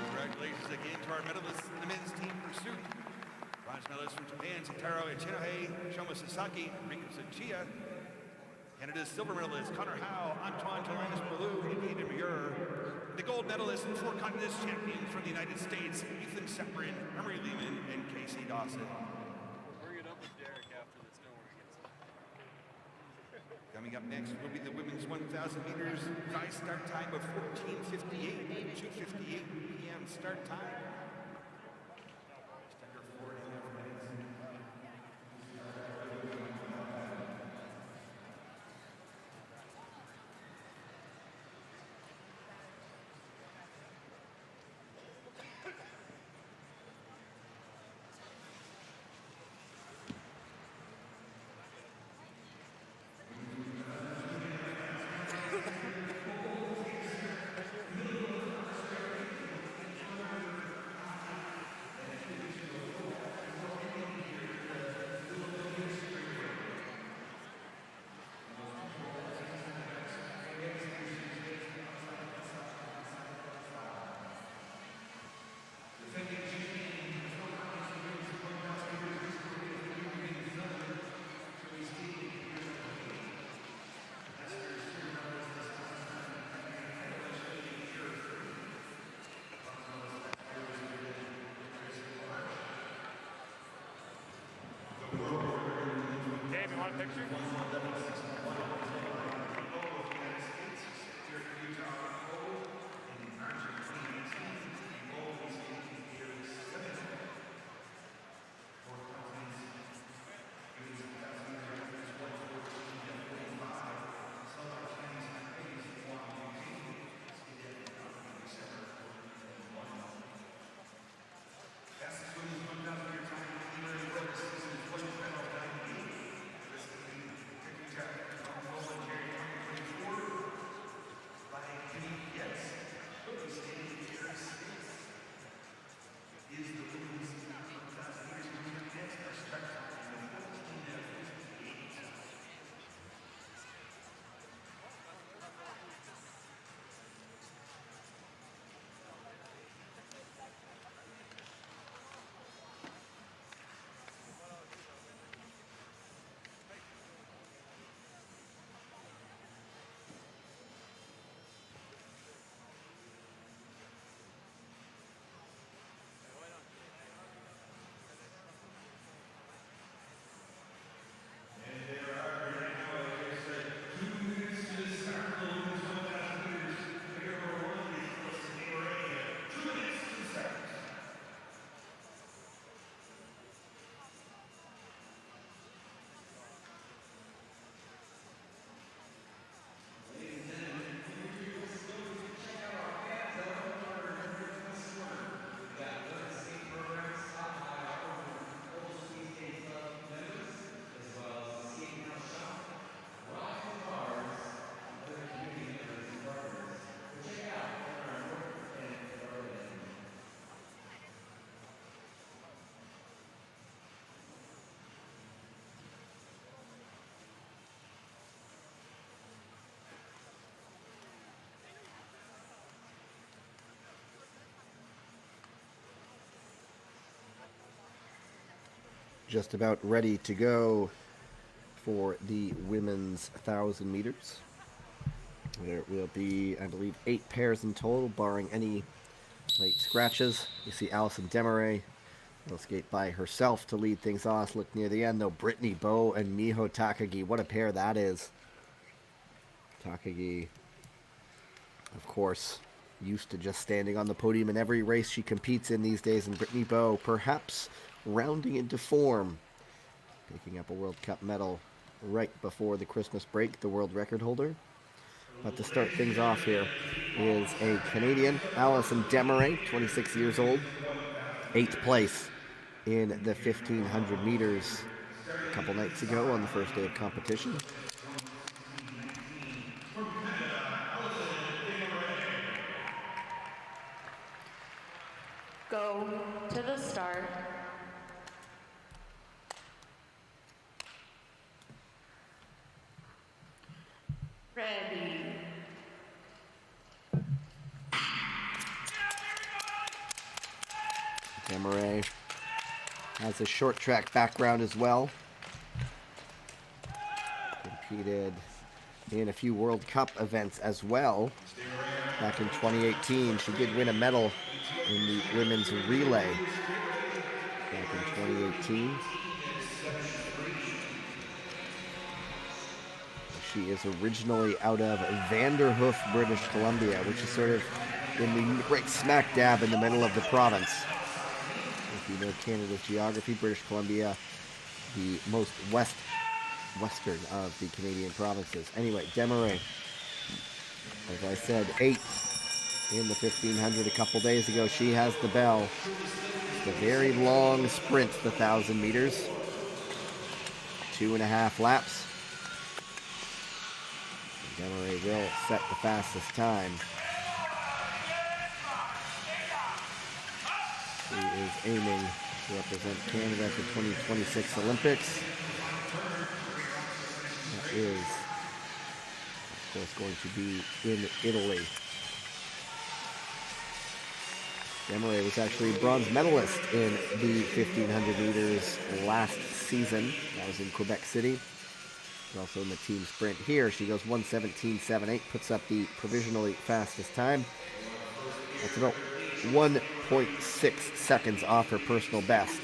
Congratulations again to our medalists in the men's team pursuit. Bronze medalists from Japan, Sitaro Ichinohe, Shoma Sasaki, and Rika Tsuchiya. Canada's silver medalist, Connor Howe, Antoine Jelinas Balou, and Hayden Mayer. The gold medalists and Four Continents champions from the United States, Ethan Seprin, Emery Lehman, and Casey Dawson. Bring it up with Derek after the snowboard gets Coming up next will be the women's 1,000 meters dry start time of 14:58, 2:58 p.m. start time. Just under 4.5 minutes. Just about ready to go for the women's 1,000 meters. There will be, I believe, 8 pairs in total, barring any late scratches. You see Allison Demaray will skate by herself to lead things off. Look near the end, though. Brittany Bowe and Miho Takagi. What a pair that is. Takagi, of course, used to just standing on the podium in every race she competes in these days. And Brittany Bowe, perhaps rounding into form, picking up a World Cup medal right before the Christmas break, the world record holder. But to start things off here is a Canadian, Allison Demaray, 26 years old, 8th place in the 1,500 meters a couple nights ago on the first day of competition. Go to the start. Ready. Demaray has a short track background as well. Competed in a few World Cup events as well. Back in 2018, she did win a medal in the women's relay back in 2018. She is originally out of Vanderhoof, British Columbia, which is sort of in the right smack dab in the middle of the province. If you know Canada's geography, British Columbia, the most western of the Canadian provinces. Anyway, Demaray, as I said, 8th in the 1,500 a couple days ago. She has the bell. It's a very long sprint, the 1,000 meters. 2.5 laps. Demaray will set the fastest time. She is aiming to represent Canada at the 2026 Olympics. That is, of course, going to be in Italy. Demaray was actually a bronze medalist in the 1,500 meters last season. That was in Quebec City. Also in the team sprint here. She goes 1:17.78, puts up the provisionally fastest time. That's about 1.6 seconds off her personal best.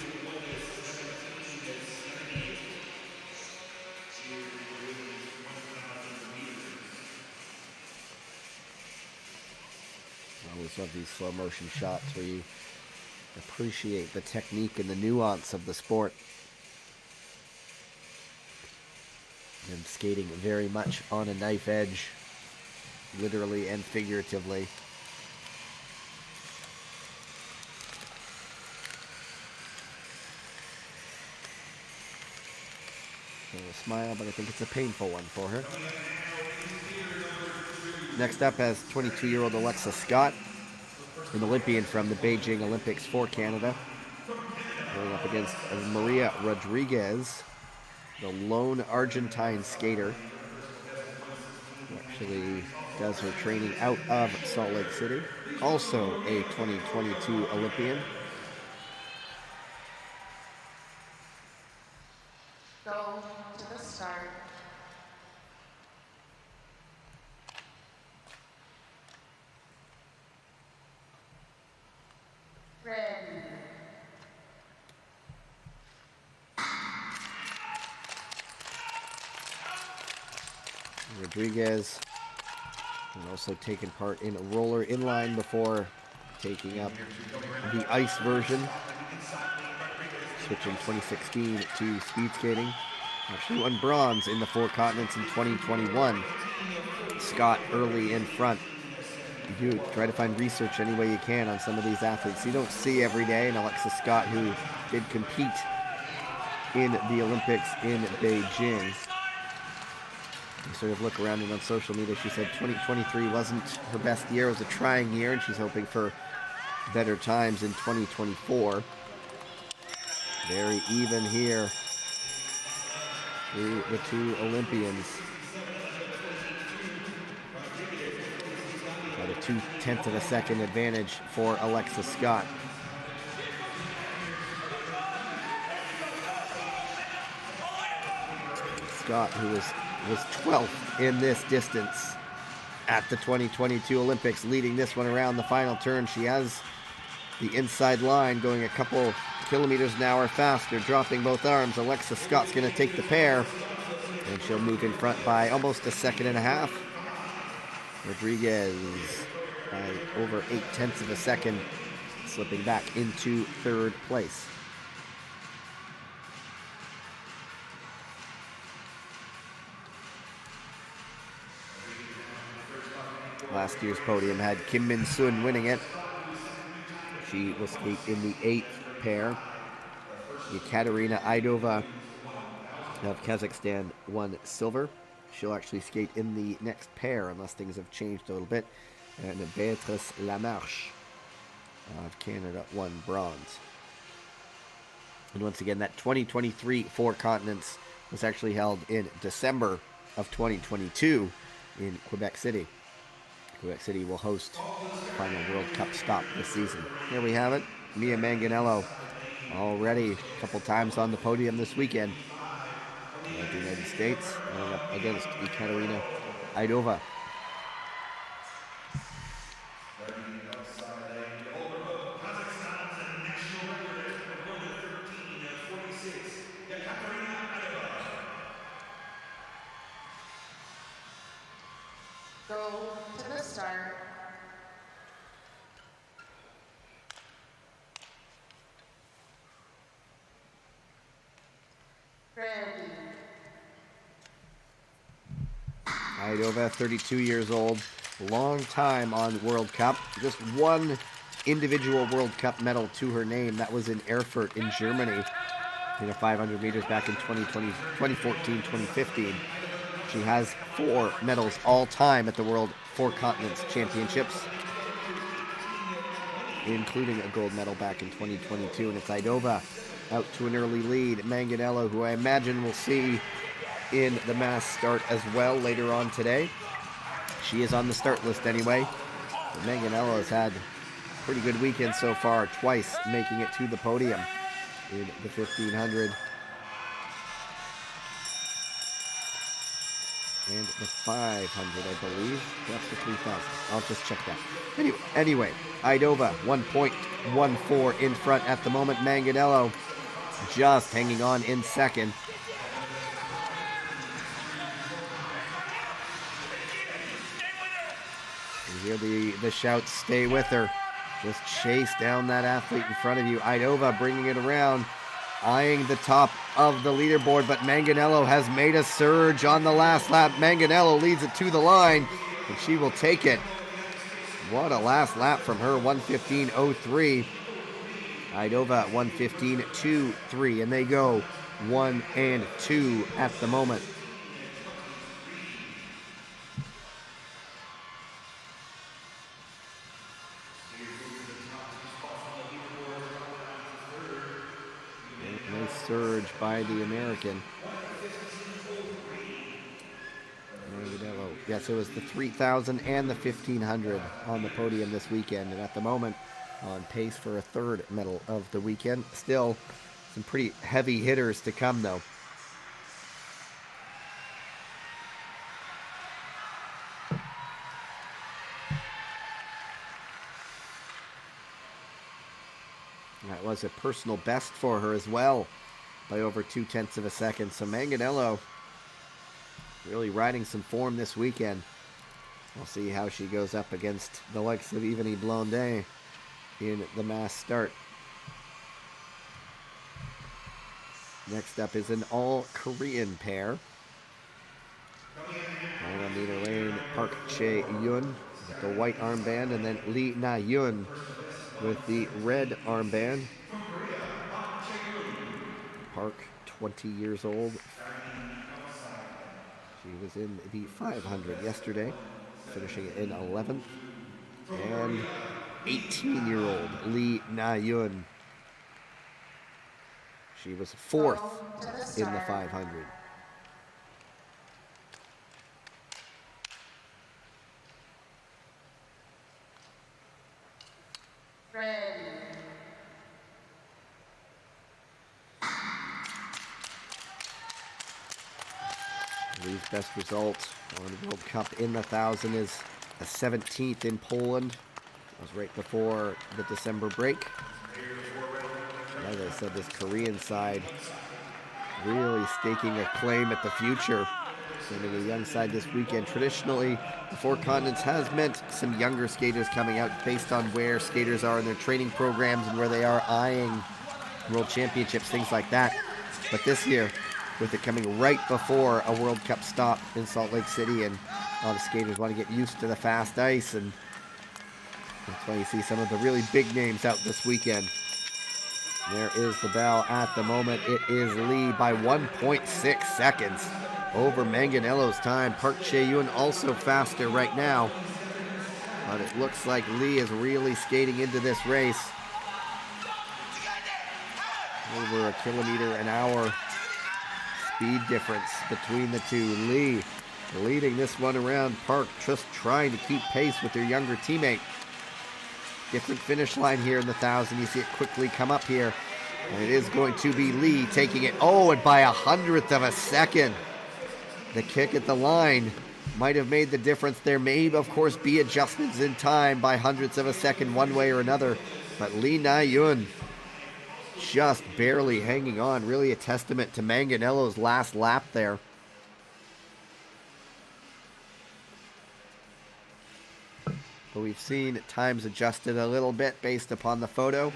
just love these slow motion shots where you appreciate the technique and the nuance of the sport. And skating very much on a knife edge, literally and figuratively. A smile, but I think it's a painful one for her. Next up has 22-year-old Alexa Scott, an Olympian from the Beijing Olympics for Canada, going up against Maria Rodriguez, the lone Argentine skater, who actually does her training out of Salt Lake City, also a 2022 Olympian. Go to the start. Ready. Rodriguez and also taken part in a roller inline before taking up the ice version, switching 2016 to speed skating. Actually won bronze in the four continents in 2021. Scott early in front. You do try to find research any way you can on some of these athletes you don't see every day, and Alexa Scott, who did compete in the Olympics in Beijing. You sort of look around and on social media, she said 2023 wasn't her best year. It was a trying year, and she's hoping for better times in 2024. Very even here through the two Olympians. At a 0.2 of a second advantage for Alexa Scott. Scott, who was 12th in this distance at the 2022 Olympics, leading this one around the final turn. She has the inside line going a couple kilometers an hour faster, dropping both arms. Alexa Scott's going to take the pair, and she'll move in front by almost a second and a half. Rodriguez by over 0.8 of a second, slipping back into third place. Last year's podium had Kim Min-sun winning it. She will skate in the 8th pair. Ekaterina Aidova of Kazakhstan won silver. She'll actually skate in the next pair unless things have changed a little bit. And Beatrice Lamarche of Canada won bronze. And once again, that 2023 Four Continents was actually held in December of 2022 in Quebec City. Quebec City will host the final World Cup stop this season. Here we have it. Mia Manganello already a couple times on the podium this weekend. The United States going up against Ekaterina Aidova. Go to the start. Ready. Aidova, 32 years old, long time on World Cup. Just one individual World Cup medal to her name. That was in Erfurt in Germany in a 500 meters back in 2014, 2015. She has 4 medals all time at the World Four Continents Championships, including a gold medal back in 2022. And it's Aidova out to an early lead. Manganello, who I imagine we'll see in the mass start as well later on today. She is on the start list anyway. But Manganello has had a pretty good weekend so far, twice making it to the podium in the 1500 and the 500, I believe. That's the 3000. I'll just check that. Anyway, Aidova 1.14 in front at the moment. Manganello just hanging on in second. hear the shouts, stay with her. Just chase down that athlete in front of you. Idova bringing it around, eyeing the top of the leaderboard, but Manganello has made a surge on the last lap. Manganello leads it to the line, and she will take it. What a last lap from her, 1:15.03. Idova at 1:15.23, and they go 1 and 2 at the moment. Nice surge by the American. Yes, it was the 3,000 and the 1,500 on the podium this weekend, and at the moment on pace for a third medal of the weekend. Still some pretty heavy hitters to come, though. That was a personal best for her as well by over 0.2 of a second. So Manganello really riding some form this weekend. We'll see how she goes up against the likes of Evany Blondet in the mass start. Next up is an all-Korean pair. 900-meter lane, Park Chae-yoon with the white armband, and then Lee Na-yoon with the red armband. Park, 20 years old. She was in the 500 yesterday, finishing in 11th. And 18-year-old Lee Na-yoon. She was 4th in the 500. Lee's best result on the World Cup in the 1,000 is a 17th in Poland. That was right before the December break. As I said, this Korean side really staking a claim at the future. Sending a young side this weekend. Traditionally, the Four Continents has meant some younger skaters coming out based on where skaters are in their training programs and where they are eyeing World Championships, things like that. But this year, with it coming right before a World Cup stop in Salt Lake City, and a lot of skaters want to get used to the fast ice, and that's why you see some of the really big names out this weekend. There is the bell at the moment. It is Lee by 1.6 seconds over Manganello's time. Park Chae-yoon also faster right now, but it looks like Lee is really skating into this race. Over a kilometer an hour speed difference between the two. Lee leading this one around. Park just trying to keep pace with their younger teammate. Different finish line here in the 1,000. You see it quickly come up here, and it is going to be Lee taking it. Oh, and by 100th of a second. The kick at the line might have made the difference. There may, of course, be adjustments in time by hundredths of a second one way or another, but Lee Na-yoon just barely hanging on. Really a testament to Manganello's last lap there. But we've seen times adjusted a little bit based upon the photo.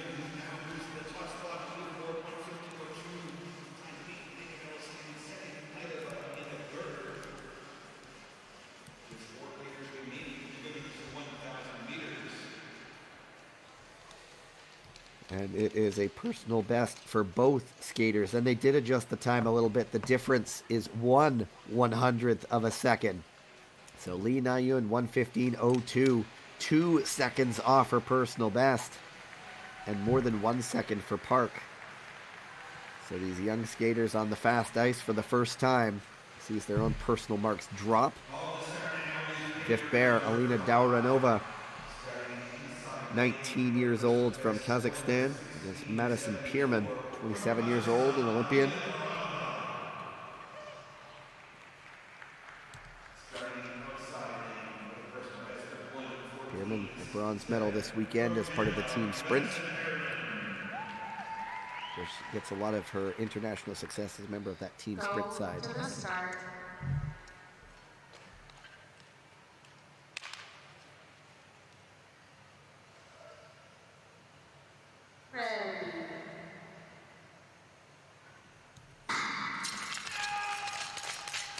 And it is a personal best for both skaters. And they did adjust the time a little bit. The difference is 1/100th of a second. So Lee Na-yoon, 1:15.02. 2 seconds off her personal best. And more than 1 second for Park. So these young skaters on the fast ice for the first time sees their own personal marks drop. Fifth bear, Alina Dauranova, 19 years old from Kazakhstan, against Madison Pierman, 27 years old, an Olympian. Pierman, a bronze medal this weekend as part of the team sprint. She gets a lot of her international success as a member of that team sprint side.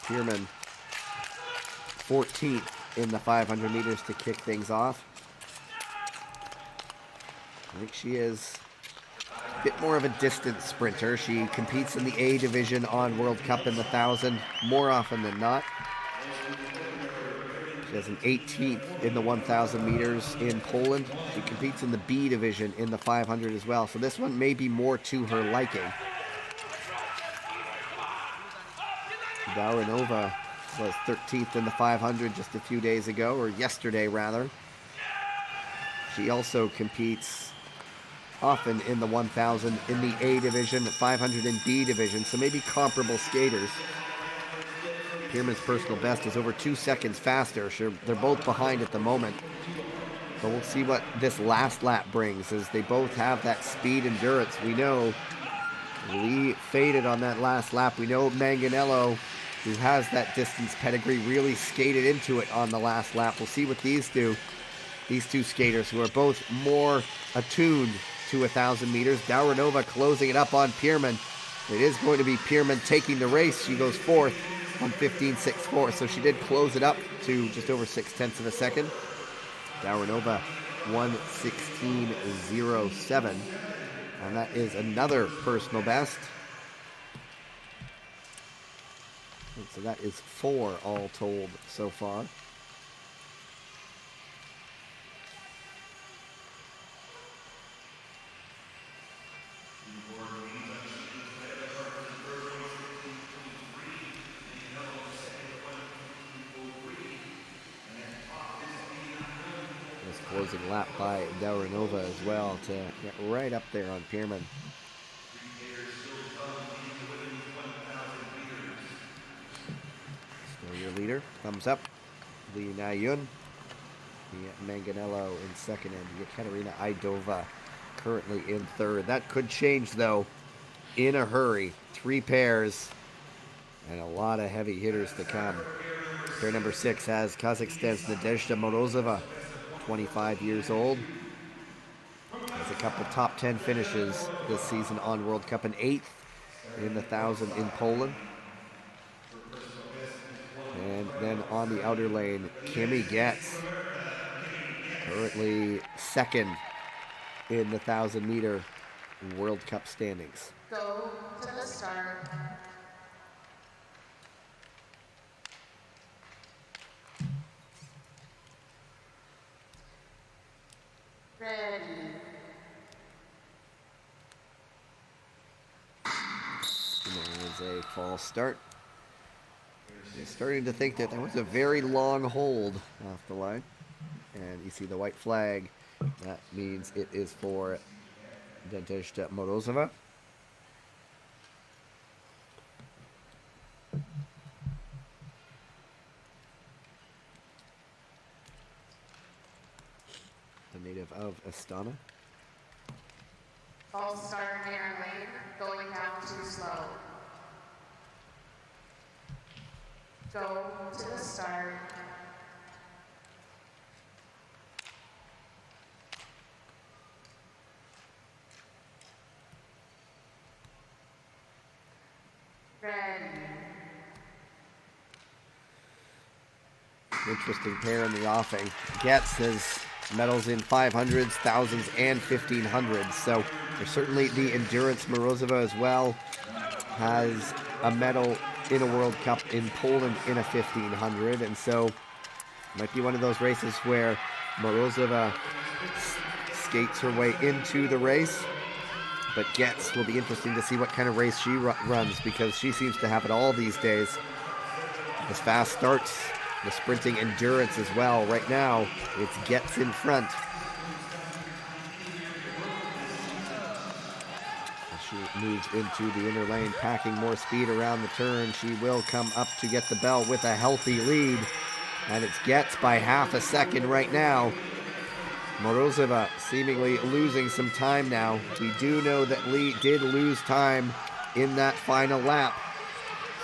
Pierman 14th in the 500 meters to kick things off. I think she is a bit more of a distance sprinter. She competes in the A division on World Cup in the 1,000 more often than not. She has an 18th in the 1,000 meters in Poland. She competes in the B division in the 500 as well. So this one may be more to her liking. Daurinova was 13th in the 500 just a few days ago, or yesterday rather. She also competes often in the 1,000 in the A division, the 500 in B division, so maybe comparable skaters. Pierman's personal best is over 2 seconds faster. Sure, they're both behind at the moment, but we'll see what this last lap brings, as they both have that speed endurance. We know Lee faded on that last lap. We know Manganello, who has that distance pedigree, really skated into it on the last lap. We'll see what these do. These two skaters who are both more attuned to 1,000 meters. Daurinova closing it up on Pierman. It is going to be Pierman taking the race. She goes fourth on 15.64, so she did close it up to just over 0.6 of a second. Daurinova 1:16.07, and that is another personal best. And so that is 4 all told so far. Closing lap by Daurinova as well to get right up there on Pierman. Still your leader. Thumbs up. Lee Na-yun. Manganello in second, and Yekaterina Idova currently in third. That could change, though, in a hurry. 3 pairs and a lot of heavy hitters to come. Pair number 6 has Kazakhstan's Nadezhda Morozova, 25 years old. Has a couple top 10 finishes this season on World Cup, an 8th in the 1,000 in Poland. And then on the outer lane, Kimi Getz, currently 2nd in the 1,000 meter World Cup standings. Go to the start. Ready. There is a false start. They're starting to think that was a very long hold off the line. And you see the white flag. That means it is for Nadezhda Morozova. The native of Astana. False start in inner lane, going down too slow. Go to the start. Ready. Interesting pair in the offing. Getz has medals in 500s, 1000s, and 1500s. So there's certainly the endurance. Morozova as well has a medal in a World Cup in Poland in a 1500. And so it might be one of those races where Morozova skates her way into the race. But Getz will be interesting to see what kind of race she runs, because she seems to have it all these days. As fast starts, the sprinting endurance as well. Right now, it's Getz in front. As she moves into the inner lane, packing more speed around the turn, she will come up to get the bell with a healthy lead. And it's Getz by half a second right now. Morozova seemingly losing some time now. We do know that Lee did lose time in that final lap.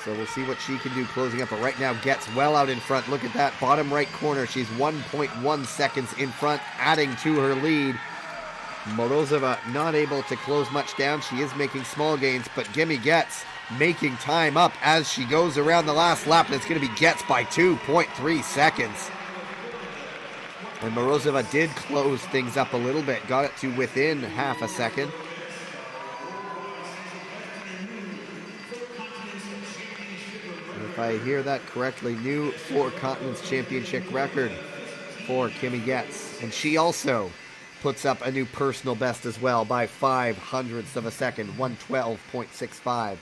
So we'll see what she can do closing up. But right now, Getz well out in front. Look at that bottom right corner. She's 1.1 seconds in front, adding to her lead. Morozova not able to close much down. She is making small gains, but Kimi Getz making time up as she goes around the last lap. And it's going to be Getz by 2.3 seconds. And Morozova did close things up a little bit, got it to within half a second. And if I hear that correctly, new Four Continents Championship record for Kimi Getz. And she also puts up a new personal best as well by 0.05 of a second, 1:12.65.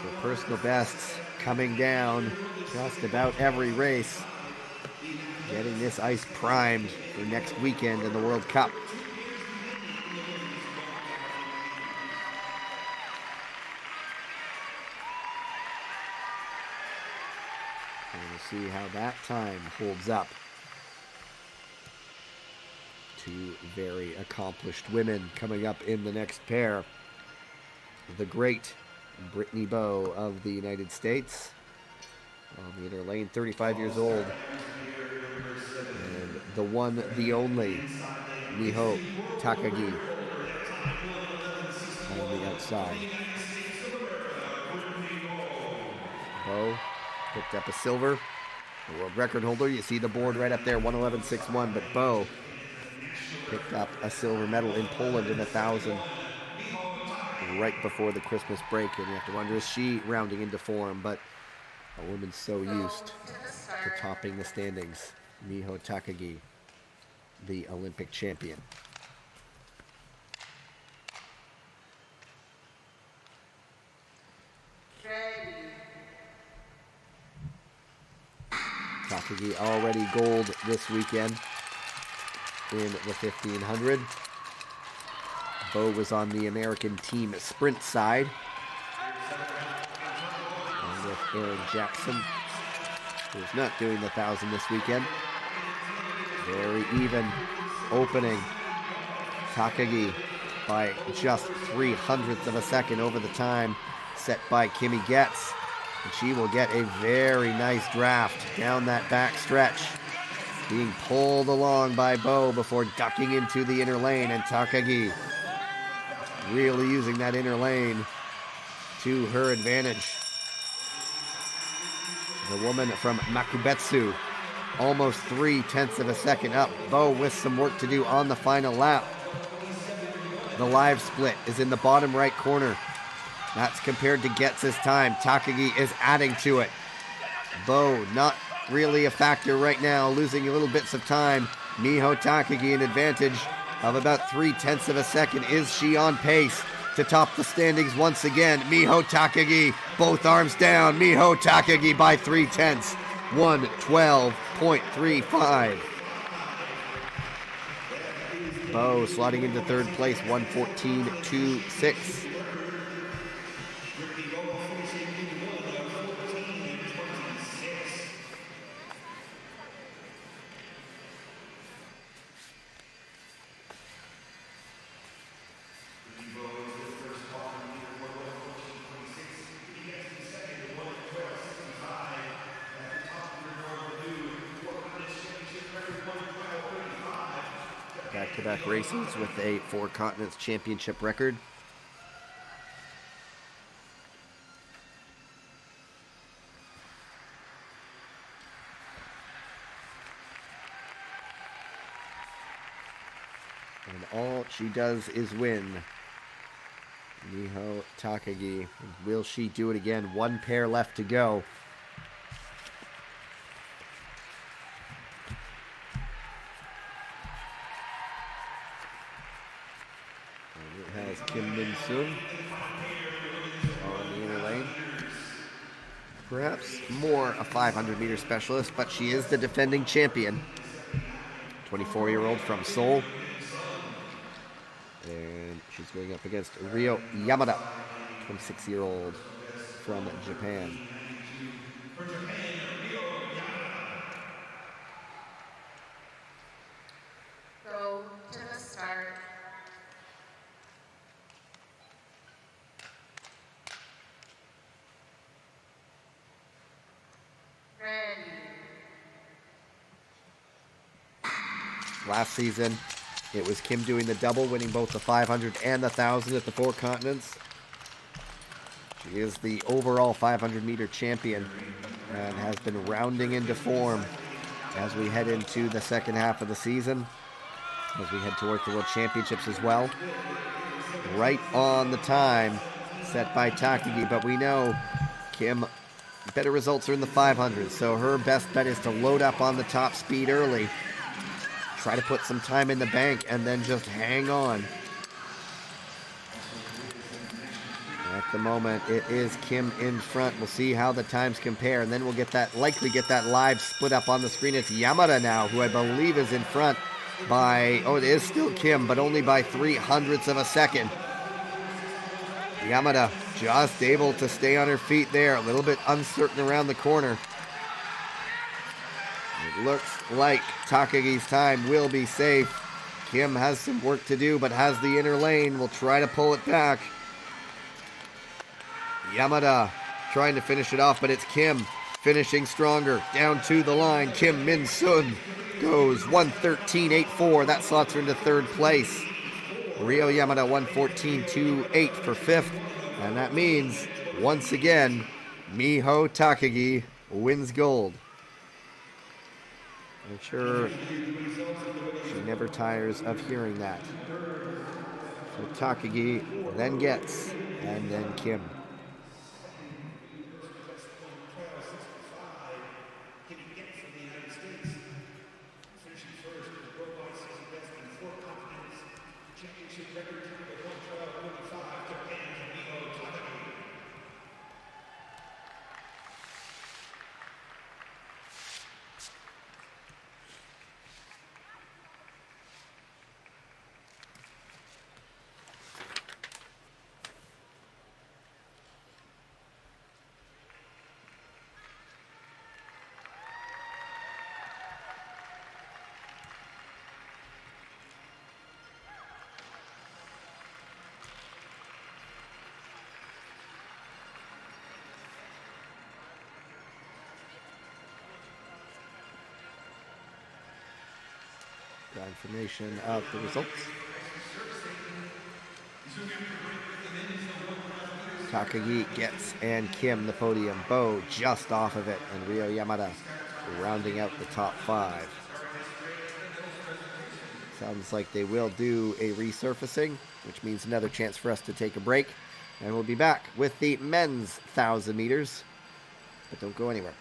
The personal bests coming down just about every race, getting this ice primed for next weekend in the World Cup. And we'll see how that time holds up. Two very accomplished women coming up in the next pair. The great Brittany Bowe of the United States on the inner lane, 35 years old. And the one, the only, Miho Takagi on the outside. Bowe picked up a silver. The world record holder, you see the board right up there, 1:11.61, but Bowe picked up a silver medal in Poland in 1,000 right before the Christmas break, and you have to wonder, is she rounding into form? But a woman so used to topping the standings, Miho Takagi, the Olympic champion. Takagi already gold this weekend in the 1500. Bowe was on the American team sprint side. And with Aaron Jackson, who's not doing the 1,000 this weekend. Very even opening. Takagi by just 0.03 of a second over the time set by Kimi Getz. And she will get a very nice draft down that back stretch, being pulled along by Bowe before ducking into the inner lane, and Takagi really using that inner lane to her advantage. The woman from Makubetsu, almost 0.3 of a second up. Bowe with some work to do on the final lap. The live split is in the bottom right corner. That's compared to Getz's time. Takagi is adding to it. Bowe not really a factor right now, losing a little bits of time. Miho Takagi an advantage of about 0.3 of a second. Is she on pace to top the standings once again? Miho Takagi, both arms down. Miho Takagi by 0.3, 1:12.35. Bowe slotting into third place, 1:14.26. Back-to-back races with a Four Continents Championship record. And all she does is win. Miho Takagi. Will she do it again? One pair left to go. Kim Min-sung on the inner lane. Perhaps more a 500-meter specialist, but she is the defending champion. 24-year-old from Seoul. And she's going up against Ryo Yamada, 26-year-old from Japan. Go to the start. Last season, It was Kim doing the double, winning both the 500 and the 1,000 at the Four Continents. She is the overall 500-meter champion and has been rounding into form as we head into the second half of the season, as we head towards the World Championships as well. Right on the time set by Takagi, but we know Kim, better results are in the 500, so her best bet is to load up on the top speed early, try to put some time in the bank, and then just hang on. At the moment, it is Kim in front. We'll see how the times compare, and then we'll likely get that live split up on the screen. It's Yamada now, who I believe is in front by, it is still Kim, but only by 0.03 of a second. Yamada just able to stay on her feet there, a little bit uncertain around the corner. It looks like Takagi's time will be safe. Kim has some work to do, but has the inner lane. Will try to pull it back. Yamada trying to finish it off, but it's Kim finishing stronger. Down to the line, Kim Min-sun goes 1:13.84. That slots her into third place. Ryo Yamada 1:14.28 for fifth. And that means, once again, Miho Takagi wins gold. I'm sure she never tires of hearing that. So Takagi then gets, and then Kim. Confirmation of the results. Takagi gets and Kim the podium. Bo just off of it, and Ryo Yamada rounding out the top 5. Sounds like they will do a resurfacing, which means another chance for us to take a break. And we'll be back with the men's 1,000 meters. But don't go anywhere.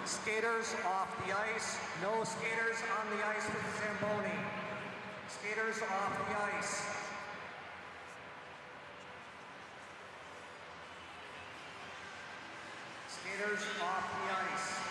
Skaters off the ice. No skaters on the ice for the Zamboni. Skaters off the ice. Skaters off the ice.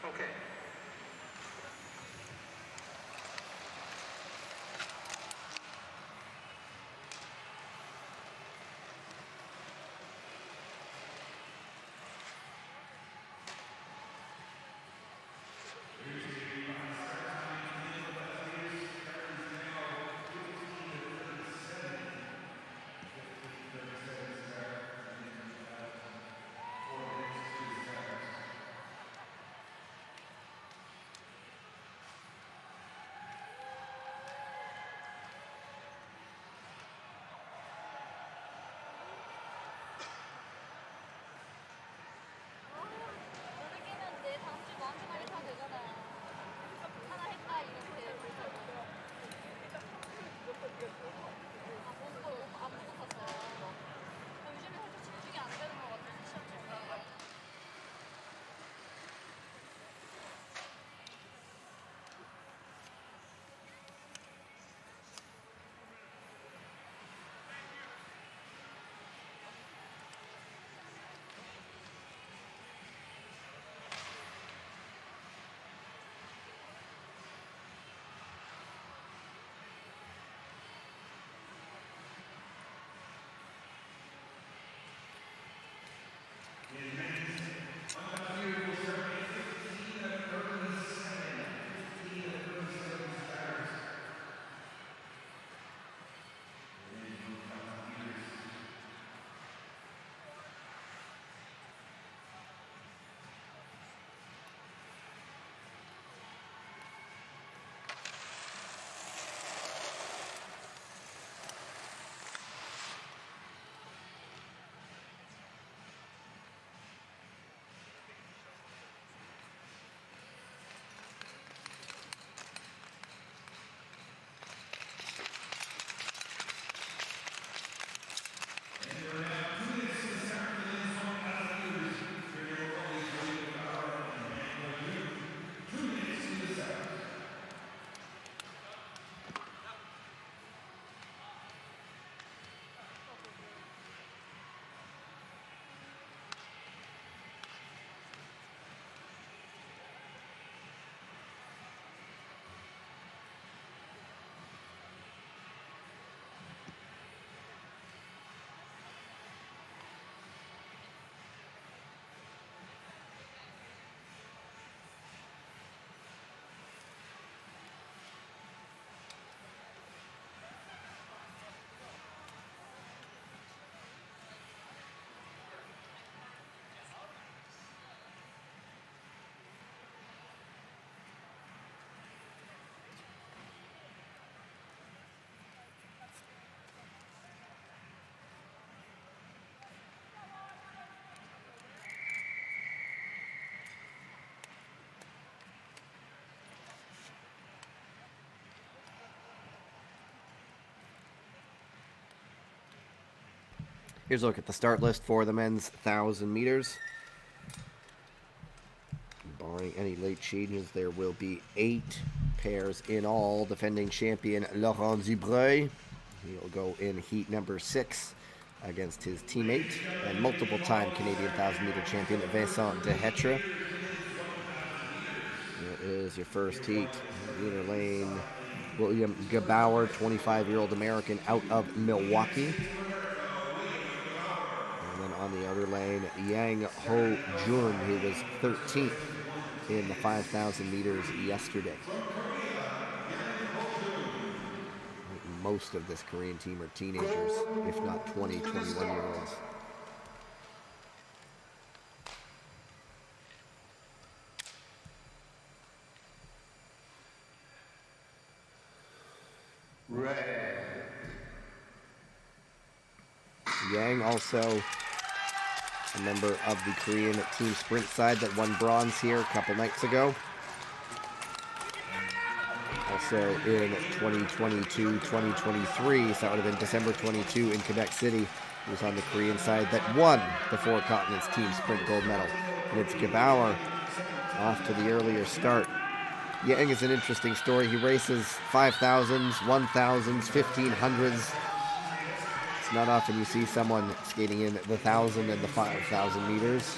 Okay. Here's a look at the start list for the men's 1,000 meters. Barring any late changes, there will be 8 pairs in all. Defending champion Laurent Dubreuil. He'll go in heat number 6 against his teammate and multiple-time Canadian 1,000-meter champion Vincent Dehetre. Here is your first heat. Leader lane, William Gebauer, 25-year-old American out of Milwaukee. And then on the outer lane, Yang Ho Jun, who was 13th in the 5,000 meters yesterday. Most of this Korean team are teenagers, if not 20, 21-year-olds. Yang also a member of the Korean team sprint side that won bronze here a couple nights ago. Also in 2022-2023, so that would have been December 22 in Quebec City. He was on the Korean side that won the Four Continents team sprint gold medal. And it's Gebauer off to the earlier start. Yang is an interesting story. He races 5,000s, 1,000s, 1,500s. It's not often you see someone skating in the 1,000 and the 5,000 meters.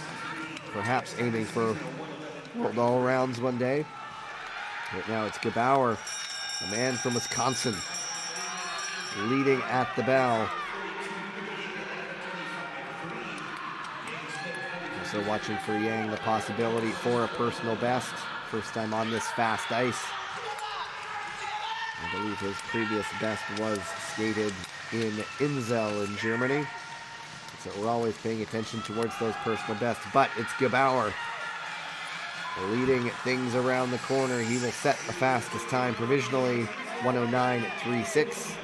Perhaps aiming for world all-rounds one day. But now it's Gebauer, a man from Wisconsin, leading at the bell. Also watching for Yang the possibility for a personal best. First time on this fast ice. I believe his previous best was skated in Insel in Germany. So we're always paying attention towards those personal bests. But it's Gebauer leading things around the corner. He will set the fastest time provisionally, 109.36.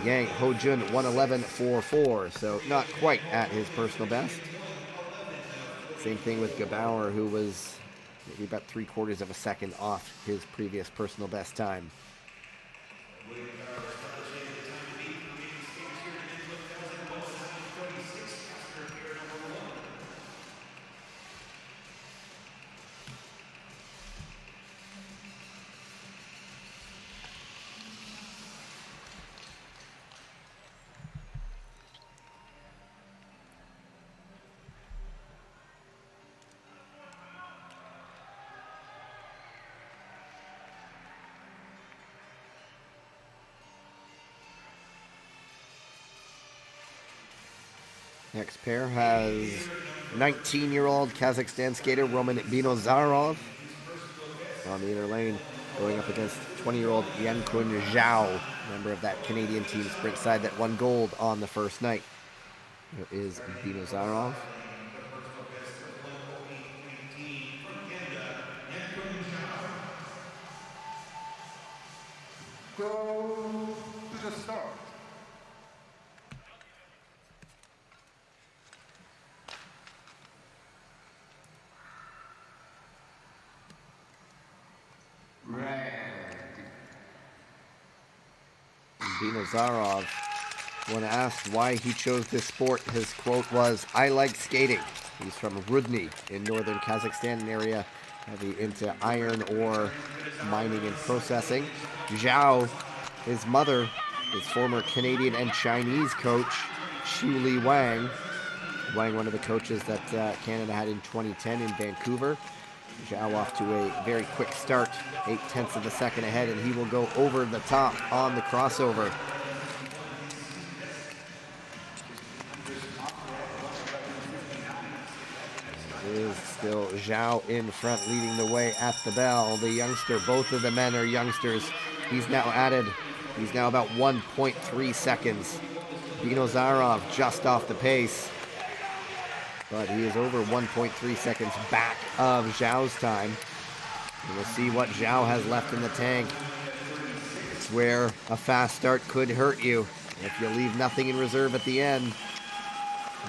Yang Ho-jun, 111.44. So not quite at his personal best. Same thing with Gebauer, who was maybe about 3/4 of a second off his previous personal best time. Next pair has 19-year-old Kazakhstan skater Roman Binozarov on the inner lane, going up against 20-year-old Yankun Zhao, member of that Canadian team sprint side that won gold on the first night. Here is Binozarov. Go to the start. Binozarov, when asked why he chose this sport, his quote was, "I like skating." He's from Rudny in northern Kazakhstan, an area heavy into iron ore mining and processing. Zhao, his mother, is former Canadian and Chinese coach Xu Li Wang. Wang, one of the coaches that Canada had in 2010 in Vancouver. Zhao off to a very quick start, 0.8 of a second ahead, and he will go over the top on the crossover. It is still Zhao in front, leading the way at the bell. The youngster, both of the men are youngsters. He's now about 1.3 seconds. Binozarov just off the pace. But he is over 1.3 seconds back of Zhao's time. And we'll see what Zhao has left in the tank. It's where a fast start could hurt you. If you leave nothing in reserve at the end,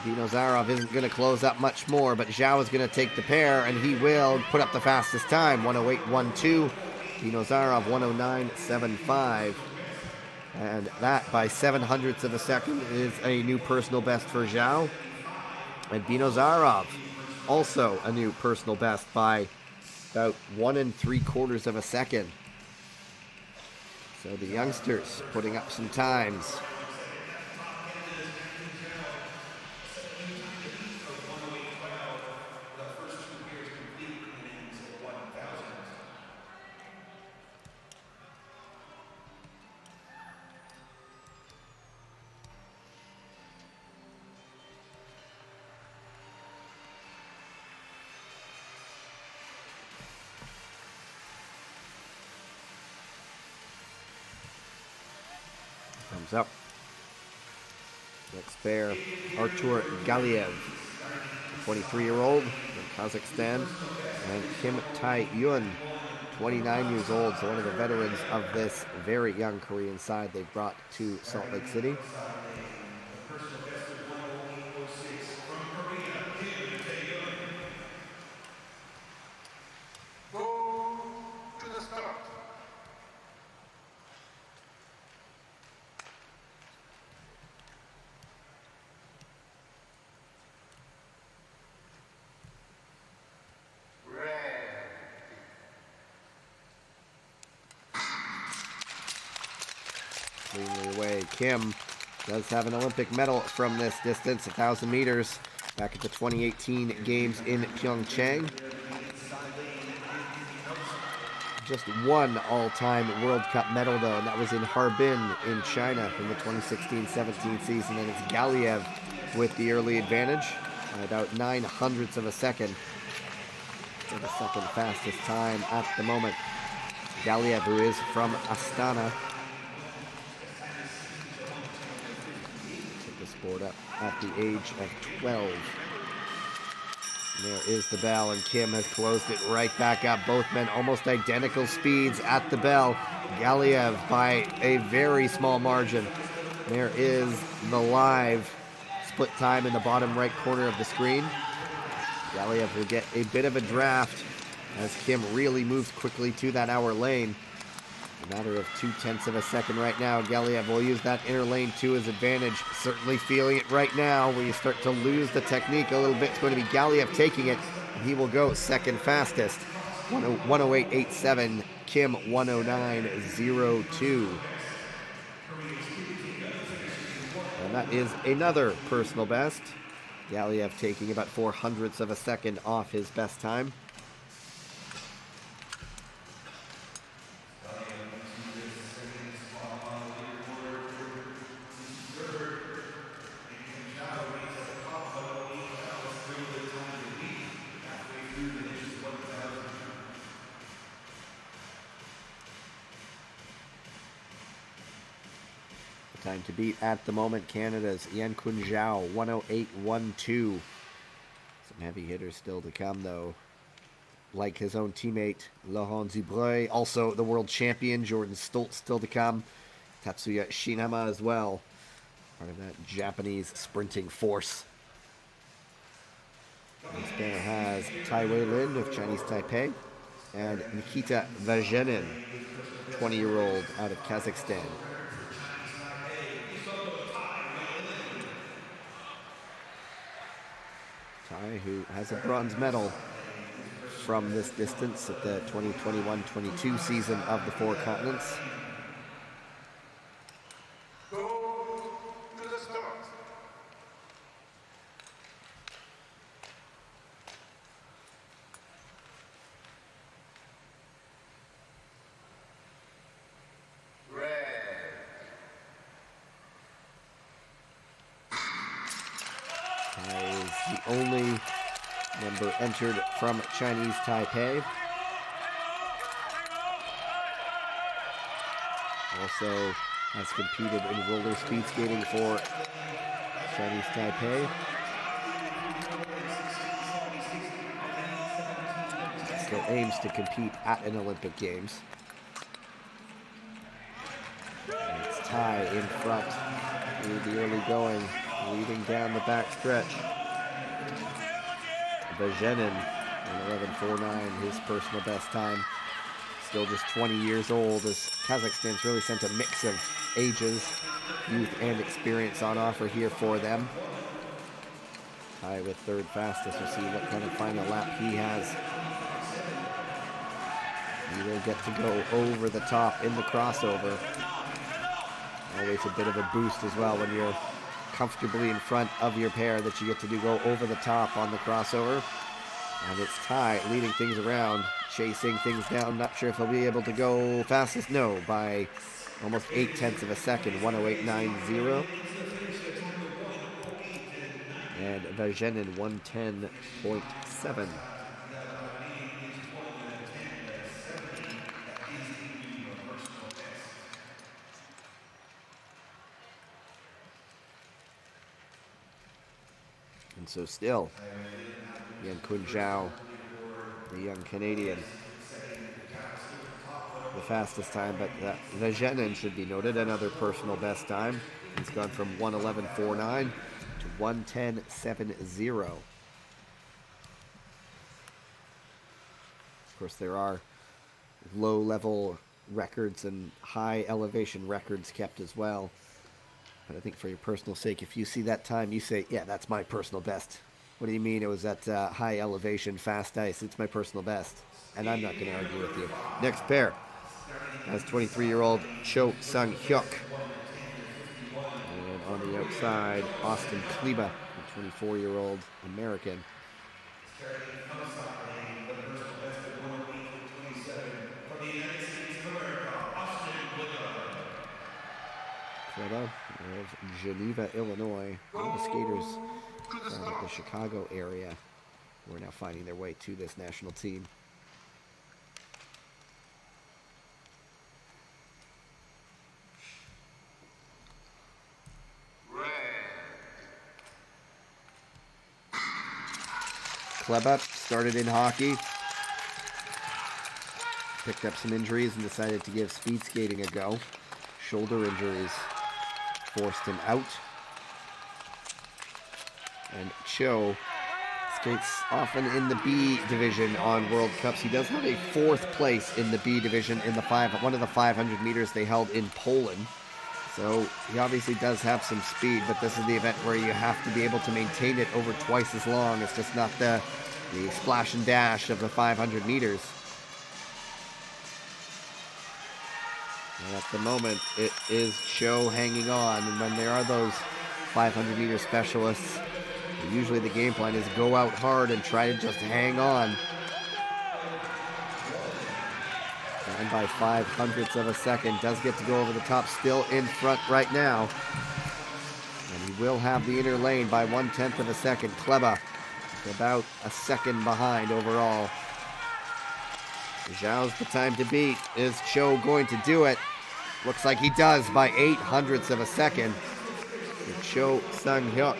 Binozarov isn't going to close up much more, but Zhao is going to take the pair, and he will put up the fastest time, 108.12. Binozarov, 109.75. And that, by 7/100ths of a second, is a new personal best for Zhao. And Binozarov, also a new personal best by about 1 3/4 of a second. So the youngsters putting up some times. Comes up. Next pair, Artur Galiev, 23-year-old from Kazakhstan, and Kim Tae-yun, 29 years old, so one of the veterans of this very young Korean side they brought to Salt Lake City. Cleanly away. Kim does have an Olympic medal from this distance, 1,000 meters, back at the 2018 games in Pyeongchang. Just one all-time World Cup medal, though, and that was in Harbin in China in the 2016-17 season. And it's Galiev with the early advantage by about 9/100ths of a second. For the second fastest time at the moment. Galiev, who is from Astana, took the sport up at the age of 12. And there is the bell, and Kim has closed it right back up. Both men almost identical speeds at the bell. Galiev by a very small margin. There is the live split time in the bottom right corner of the screen. Galiev will get a bit of a draft as Kim really moves quickly to that hour lane. A matter of 0.2 of a second right now. Galiev will use that inner lane to his advantage. Certainly feeling it right now where you start to lose the technique a little bit. It's going to be Galiev taking it, and he will go second fastest. 108.87, Kim 109.02. And that is another personal best. Galiev taking about 0.04 of a second off his best time. Time to beat at the moment, Canada's Yan Kun Zhao, 108.12. Some heavy hitters still to come, though. Like his own teammate, Laurent Dubreuil. Also, the world champion, Jordan Stoltz, still to come. Tatsuya Shinama as well. Part of that Japanese sprinting force. This pair has Tai Wei Lin of Chinese Taipei and Nikita Vajenin, 20-year-old out of Kazakhstan. Tai, who has a bronze medal from this distance at the 2021-22 season of the Four Continents. Go to the start. Tai is the only member entered from Chinese Taipei. Also has competed in roller speed skating for Chinese Taipei. Still aims to compete at an Olympic Games. And it's Tai in front through the early going, leading down the back stretch. Vajenin, 11.49, his personal best time. Still just 20 years old, as Kazakhstan's really sent a mix of ages, youth, and experience on offer here for them. Tie with third fastest. We'll see what kind of final lap he has. He will get to go over the top in the crossover. Always a bit of a boost as well when you're comfortably in front of your pair, that you get to go over the top on the crossover. And it's Ty leading things around, chasing things down. Not sure if he'll be able to go fastest. No, by almost 0.8 of a second, 1:08.90. And Vajenin 1:10.7. And so still, Yan Kun Zhao, the young Canadian, the fastest time, but Vajenin should be noted, another personal best time. He's gone from 1:11.49 to 1:10.70. Of course, there are low-level records and high elevation records kept as well. But I think for your personal sake, if you see that time, you say, yeah, that's my personal best. What do you mean it was at high elevation, fast ice? It's my personal best. And I'm not going to argue with you. Next pair has 23-year-old Cho Sung-hyuk. And on the outside, Austin Kleba, the 24-year-old American. Kleba of Geneva, Illinois. All the skaters from the Chicago area who are now finding their way to this national team. Kleba started in hockey, picked up some injuries and decided to give speed skating a go. Shoulder injuries forced him out. And Cho skates often in the B division on World Cups. He does have a 4th place in the B division in one of the 500 meters they held in Poland. So he obviously does have some speed, but this is the event where you have to be able to maintain it over twice as long. It's just not the splash and dash of the 500 meters. And at the moment, it is Cho hanging on. And when there are those 500 meter specialists, usually the game plan is go out hard and try to just hang on. And by 0.05 of a second, does get to go over the top, still in front right now. And he will have the inner lane by 0.1 of a second. Kleba, about a second behind overall. Zhao's the time to beat. Is Cho going to do it? Looks like he does by 0.08 of a second. For Cho Sung-hyuk.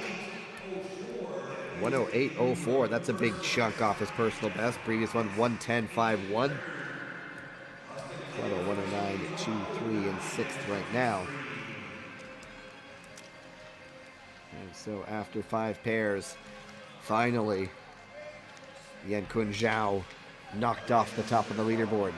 1:08.04. That's a big chunk off his personal best. Previous one, 1:10.51. 1:09.23 in 6th right now. And so after 5 pairs, finally, Yan Kun Zhao knocked off the top of the leaderboard.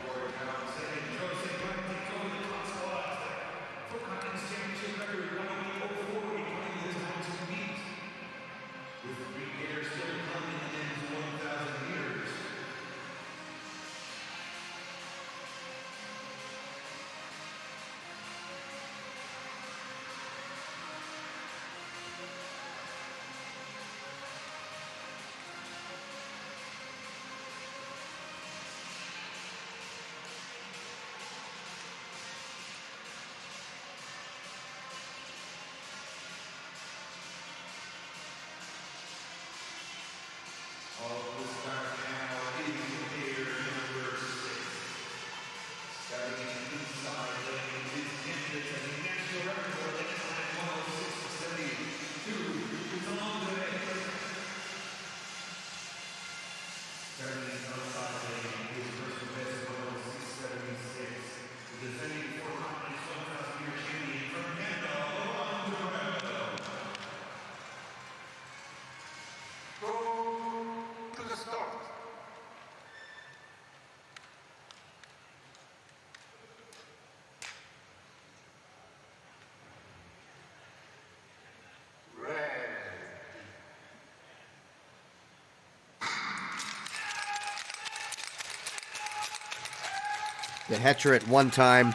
The Hetra at one time,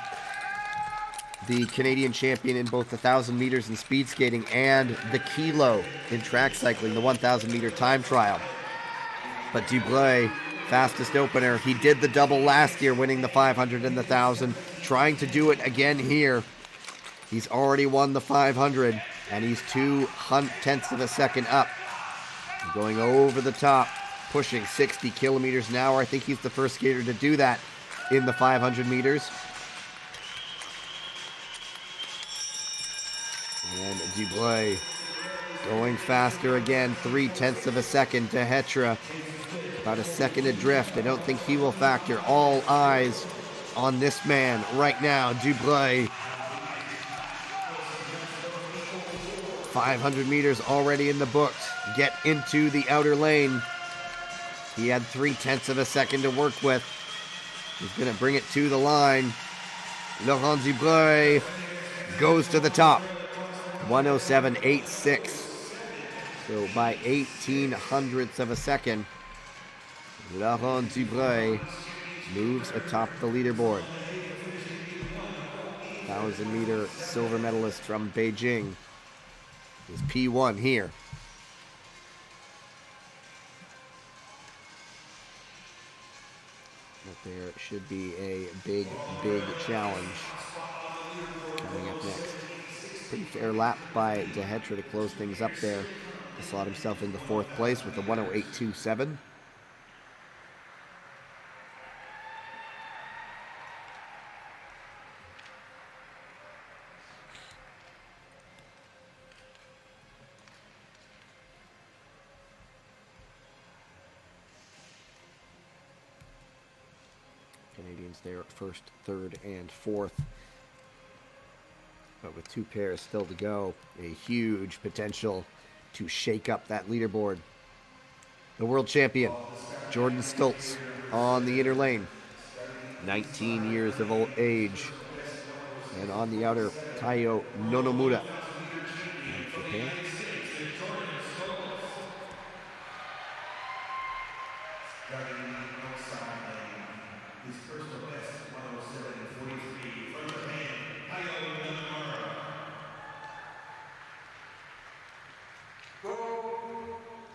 the Canadian champion in both the 1,000 meters in speed skating and the kilo in track cycling, the 1,000 meter time trial. But Dubreuil, fastest opener. He did the double last year, winning the 500 and the 1,000. Trying to do it again here. He's already won the 500, and he's 0.2 of a second up. Going over the top, pushing 60 kilometers an hour. I think he's the first skater to do that in the 500 meters. And Dubreuil going faster again, 0.3 of a second to Hetra. About a second adrift. I don't think he will factor. All eyes on this man right now, Dubreuil. 500 meters already in the books. Get into the outer lane. He had 0.3 of a second to work with. He's going to bring it to the line. Laurent Dubreuil goes to the top. 107.86. So by 0.18 of a second, Laurent Dubreuil moves atop the leaderboard. 1,000 meter silver medalist from Beijing is P1 here. But there should be a big, big challenge coming up next. Pretty fair lap by De Hetra to close things up there. To slot himself into fourth place with a 108.27. Canadians there at first, third, and fourth. But with two pairs still to go, a huge potential to shake up that leaderboard. The world champion, Jordan Stultz, on the inner lane. 19 years of old age. And on the outer, Taiyo Nonomura. Japan. His personal best, 107.43 from Japan, Taiyo Nonomura. Go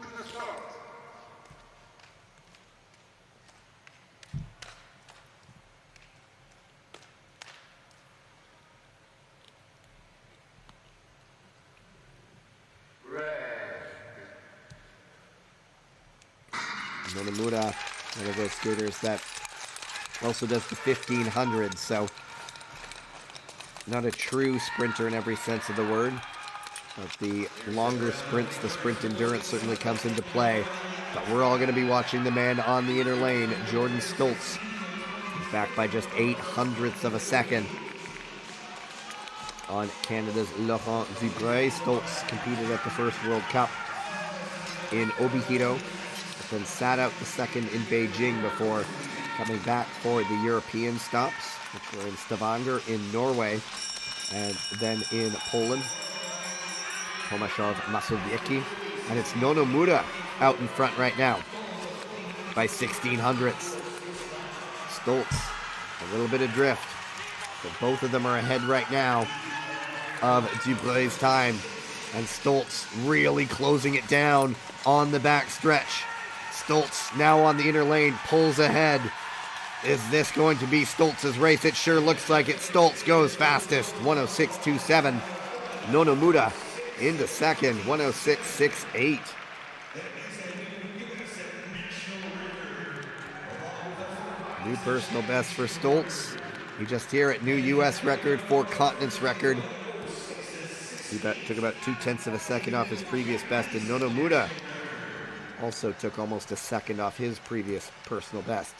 to the start. Nonomura, one of those skaters that also does the 1,500, so not a true sprinter in every sense of the word. But the longer sprints, the sprint endurance certainly comes into play. But we're all going to be watching the man on the inner lane, Jordan Stultz. He's back by just 0.08 of a second on Canada's Laurent Dubreuil. Stultz competed at the first World Cup in Obihiro, but then sat out the second in Beijing before coming back for the European stops, which were in Stavanger in Norway, and then in Poland, Tomaszów Mazowiecki. And it's Nonomura out in front right now by 0.16. Stultz, a little bit adrift, but both of them are ahead right now of Dubreuil's time. And Stultz really closing it down on the back stretch. Stultz now on the inner lane, pulls ahead. Is this going to be Stultz's race? It sure looks like it. Stultz goes fastest, 106.27. Nonomura into second, 106.68. New personal best for Stultz. He just here at new U.S. record, 4 continents record. He took about 0.2 of a second off his previous best, and Nonomura also took almost a second off his previous personal best.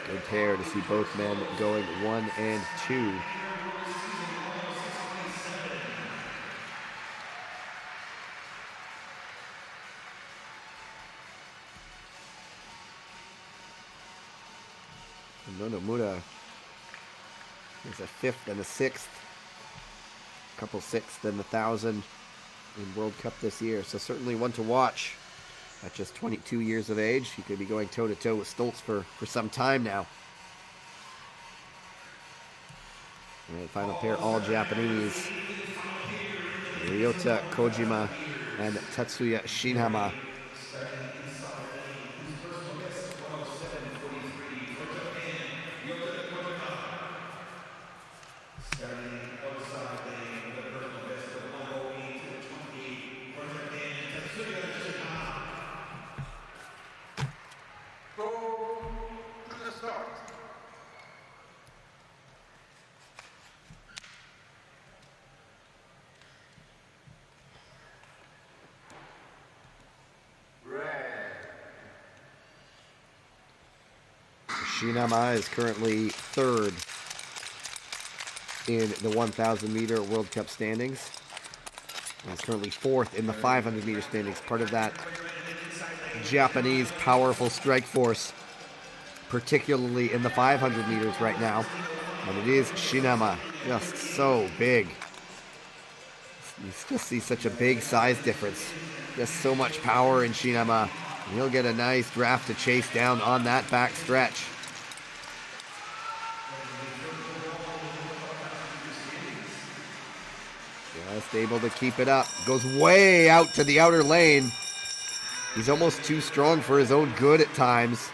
Good pair to see both men going 1 and 2. Nonomura There's a 5th and a 6th. A couple 6th in the 1,000 in World Cup this year. So certainly one to watch. At just 22 years of age, he could be going toe-to-toe with Stoltz for some time now. And final pair, all Japanese. Ryota Kojima and Tatsuya Shinhama. Shinama is currently 3rd in the 1,000 meter World Cup standings. He's currently 4th in the 500 meter standings. Part of that Japanese powerful strike force, particularly in the 500 meters right now. And it is Shinama, just so big. You still see such a big size difference. Just so much power in Shinama. And he'll get a nice draft to chase down on that back stretch. Just able to keep it up. Goes way out to the outer lane. He's almost too strong for his own good at times.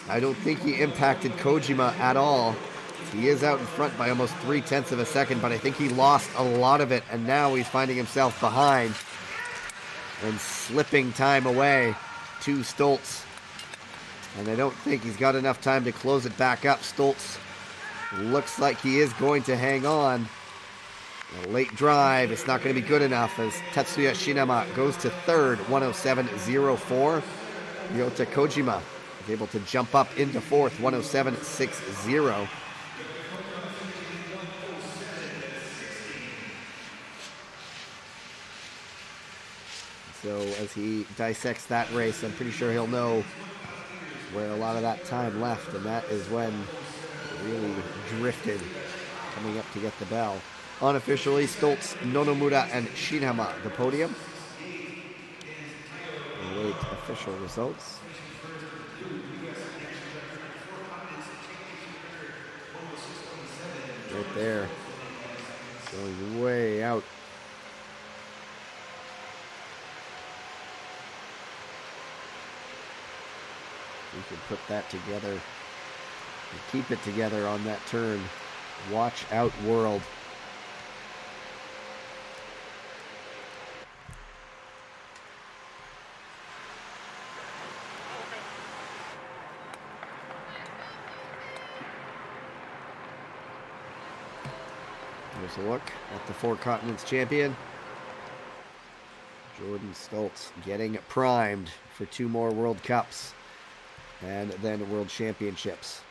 I don't think he impacted Kojima at all. He is out in front by almost 0.3 of a second, but I think he lost a lot of it, and now he's finding himself behind and slipping time away to Stoltz. And I don't think he's got enough time to close it back up. Stoltz looks like he is going to hang on. A late drive, it's not going to be good enough as Tatsuya Shinama goes to 3rd, 107.04. Ryota Kojima is able to jump up into 4th, 107.60. So as he dissects that race, I'm pretty sure he'll know where a lot of that time left, and that is when it really drifted coming up to get the bell. Unofficially, Stoltz, Nonomura, and Shinhama, the podium. Await official results. Right there. Going way out. We can put that together and keep it together on that turn. Watch out, world. There's a look at the Four Continents champion. Jordan Stoltz getting primed for 2 more World Cups and then World Championships.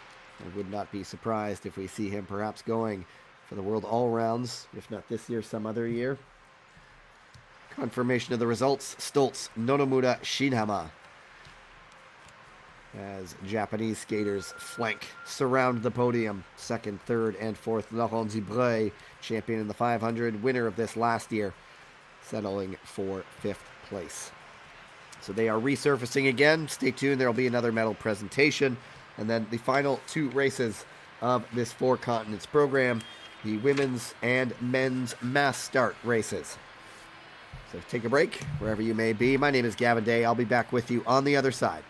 I would not be surprised if we see him perhaps going for the World All-Rounds, if not this year, some other year. Confirmation of the results, Stoltz, Nonomura, Shinhama. As Japanese skaters surround the podium. 2nd, 3rd, and 4th. Laurent Zibreuil, champion in the 500, winner of this last year, settling for 5th place. So they are resurfacing again. Stay tuned, there will be another medal presentation. And then the final 2 races of this Four Continents program, the women's and men's mass start races. So take a break, wherever you may be. My name is Gavin Day. I'll be back with you on the other side.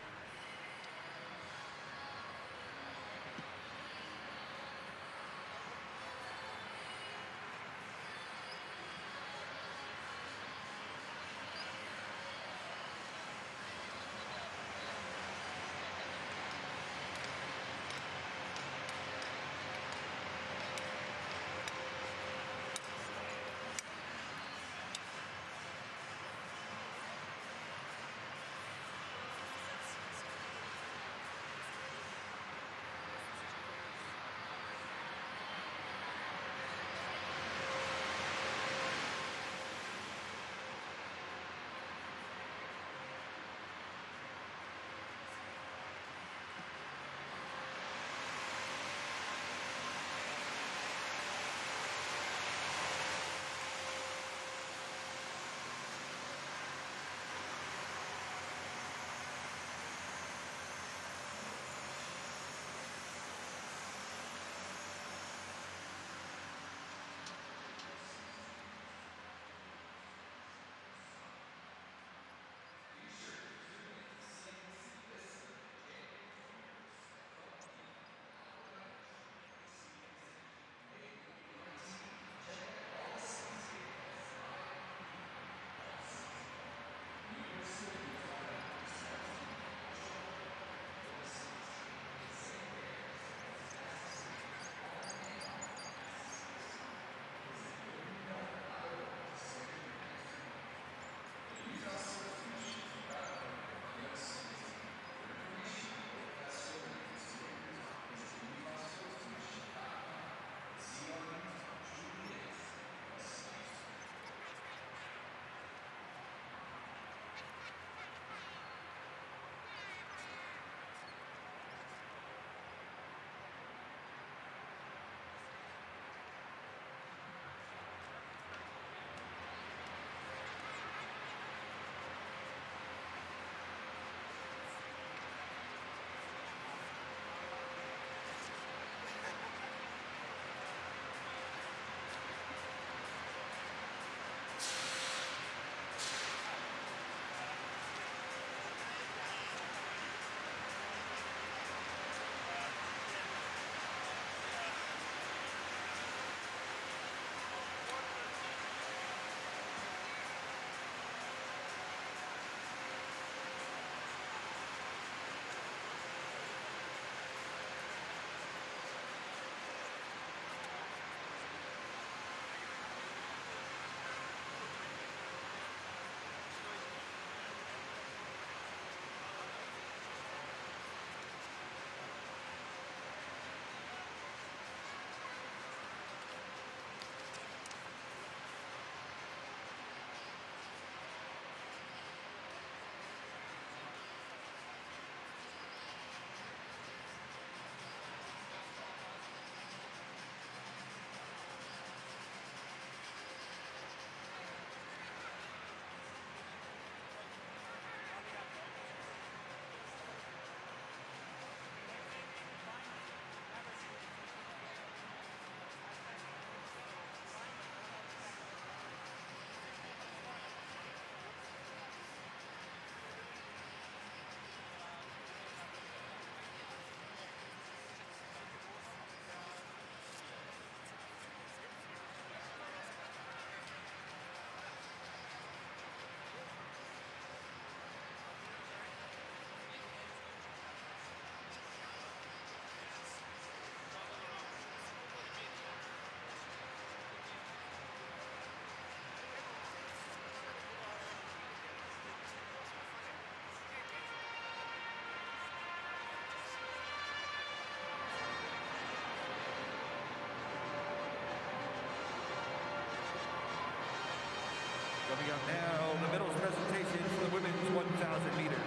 Coming up now, the medals presentation for the women's 1,000 meters.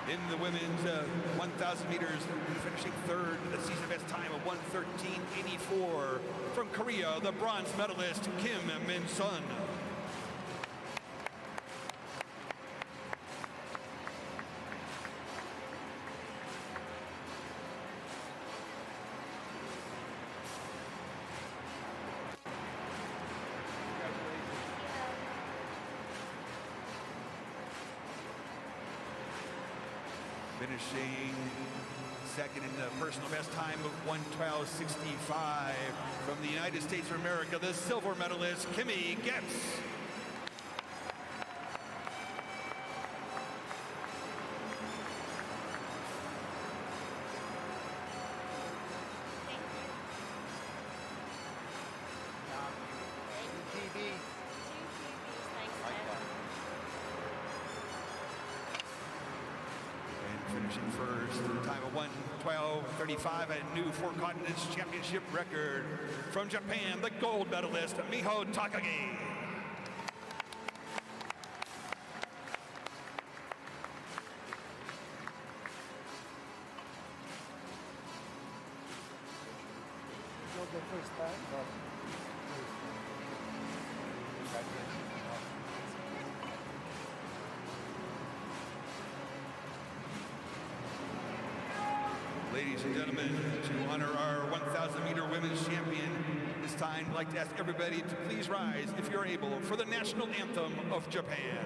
In the women's 1,000 meters, finishing third, the season best time of 1:13.84 from Korea, the bronze medalist Kim Min-sun. Finishing second in the personal best time of 1:12.65 from the United States of America, the silver medalist Kimmy Getz. Finishing first, time of 1:12.35, a new Four Continents Championship record from Japan, the gold medalist Miho Takagi. The first time, but Ladies and gentlemen, to honor our 1,000-meter women's champion, this time I'd like to ask everybody to please rise, if you're able, for the national anthem of Japan.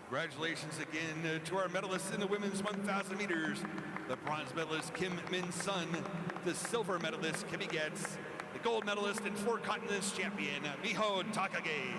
Congratulations again to our medalists in the women's 1,000 meters, the bronze medalist Kim Min-sun, the silver medalist Kimmy Getz, the gold medalist and Four Continents champion Miho Takagi.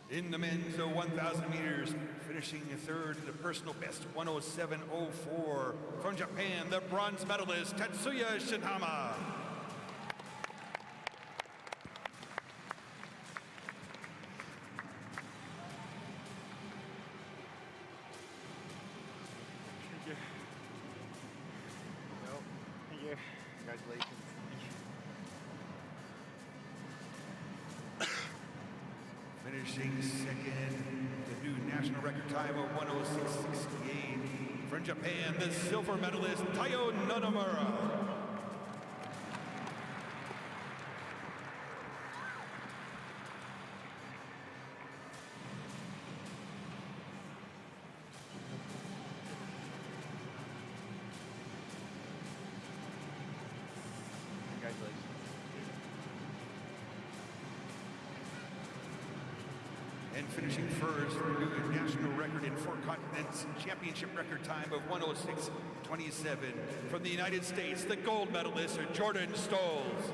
In the men's 1,000 meters, finishing third, the personal best 107.04 from Japan, the bronze medalist Tetsuya Shinhama. Thank you. Well, thank you. Congratulations. Finishing second, the new national record time of 106.68 from Japan, the silver medalist Taiyo Nonomura. Congratulations. And finishing first, the new national record in four continents, championship record time of 106.27 from the United States, the gold medalist Jordan Stolz.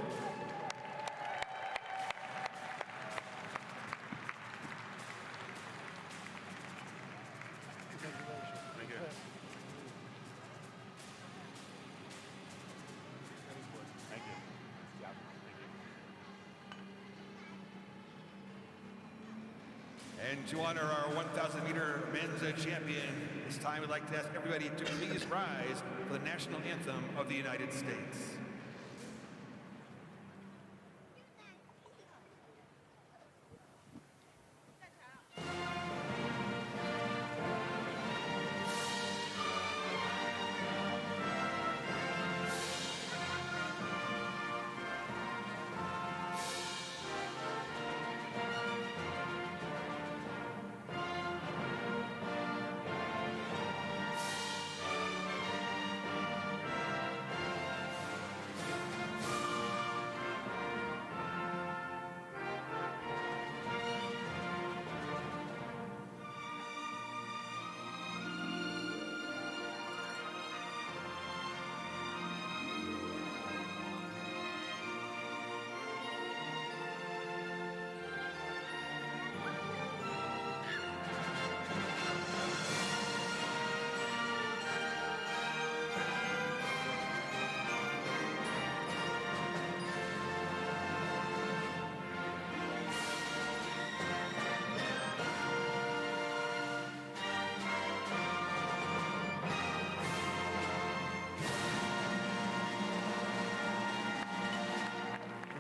And to honor our 1,000 meter men's champion, this time we'd like to ask everybody to please rise for the national anthem of the United States.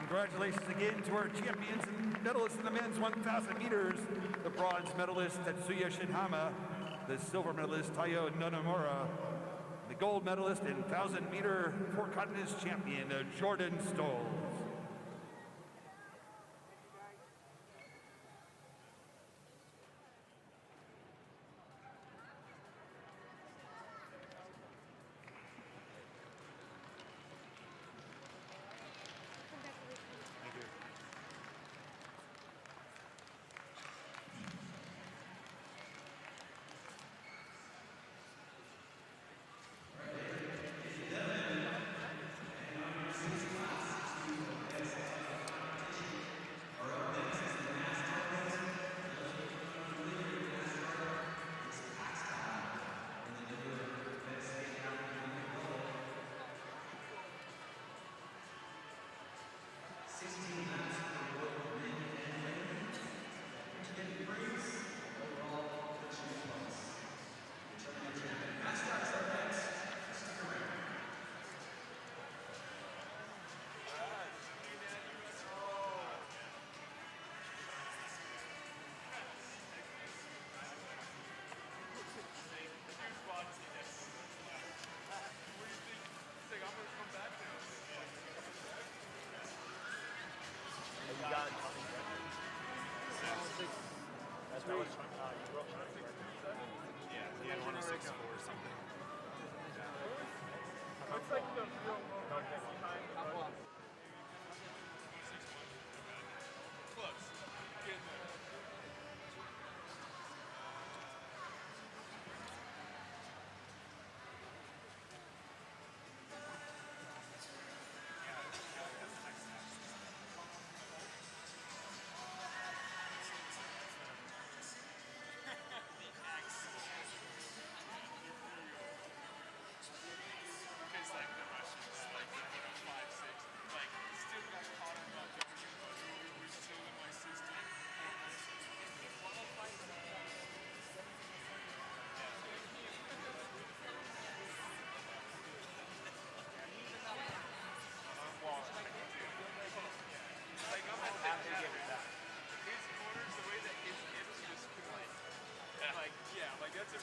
Congratulations again to our champions and medalists in the men's 1,000 meters. The bronze medalist, Tetsuya Shinhama. The silver medalist, Tayo Nonomura. The gold medalist and 1,000 meter four continents champion, Jordan Stolz.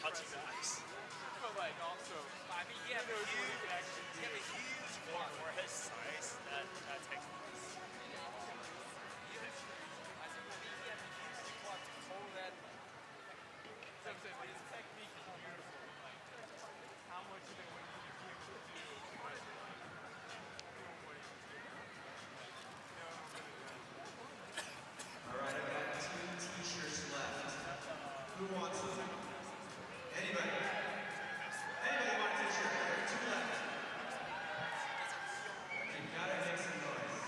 Touching the ice. But like also, I mean, he has a huge form for his size. That takes place. I think he has a huge clock to hold that. His technique is beautiful. Like, how much of it when you be able to do? All right, I've got 2 t-shirts left. Who wants them? Anybody? Anybody want a t-shirt? There are 2 left. You've got to make some noise.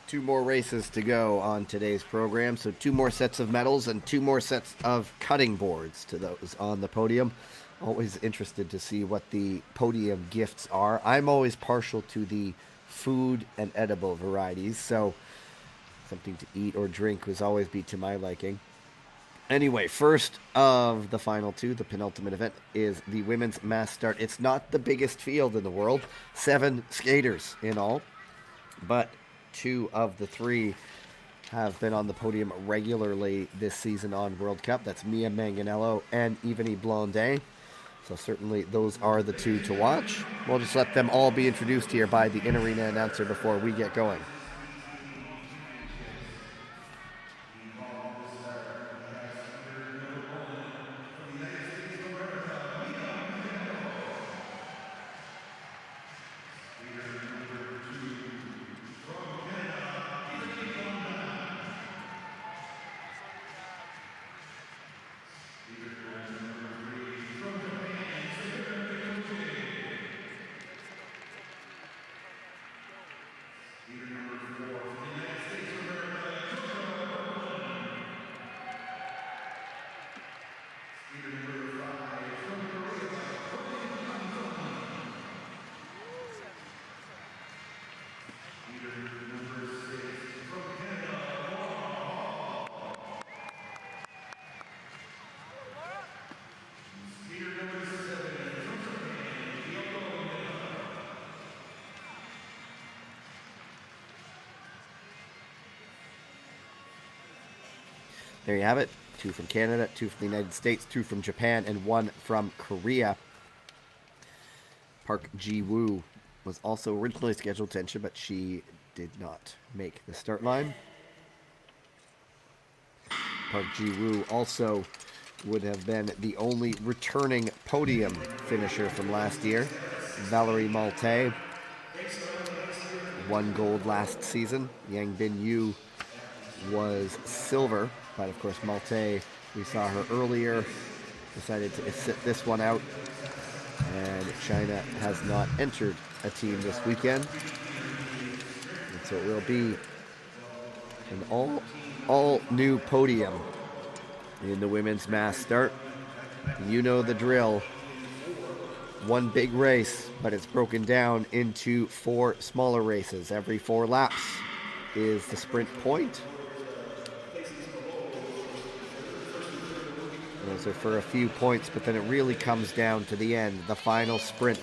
2 more races to go on today's program. So 2 more sets of medals and 2 more sets of cutting boards to those on the podium. Always interested to see what the podium gifts are. I'm always partial to the food and edible varieties, so something to eat or drink would always be to my liking. Anyway, first of the final 2, the penultimate event, is the women's mass start. It's not the biggest field in the world, 7 skaters in all, but 2 of the 3 have been on the podium regularly this season on World Cup. That's Mia Manganello and Evanie Blondet. So certainly those are the 2 to watch. We'll just let them all be introduced here by the in-arena announcer before we get going. there you have it. 2 from Canada, 2 from the United States, 2 from Japan, and 1 from Korea. Park Ji-woo was also originally scheduled to enter, but she did not make the start line. Park Ji-woo also would have been the only returning podium finisher from last year. Valerie Malte won gold last season. Yang Bin Yu was silver, but of course Malte, we saw her earlier, decided to sit this one out, and China has not entered a team this weekend, and so it will be an all new podium in the women's mass start. You know the drill. One big race, but it's broken down into 4 smaller races. Every 4 laps is the sprint point. Those are for a few points, but then it really comes down to the end, the final sprint,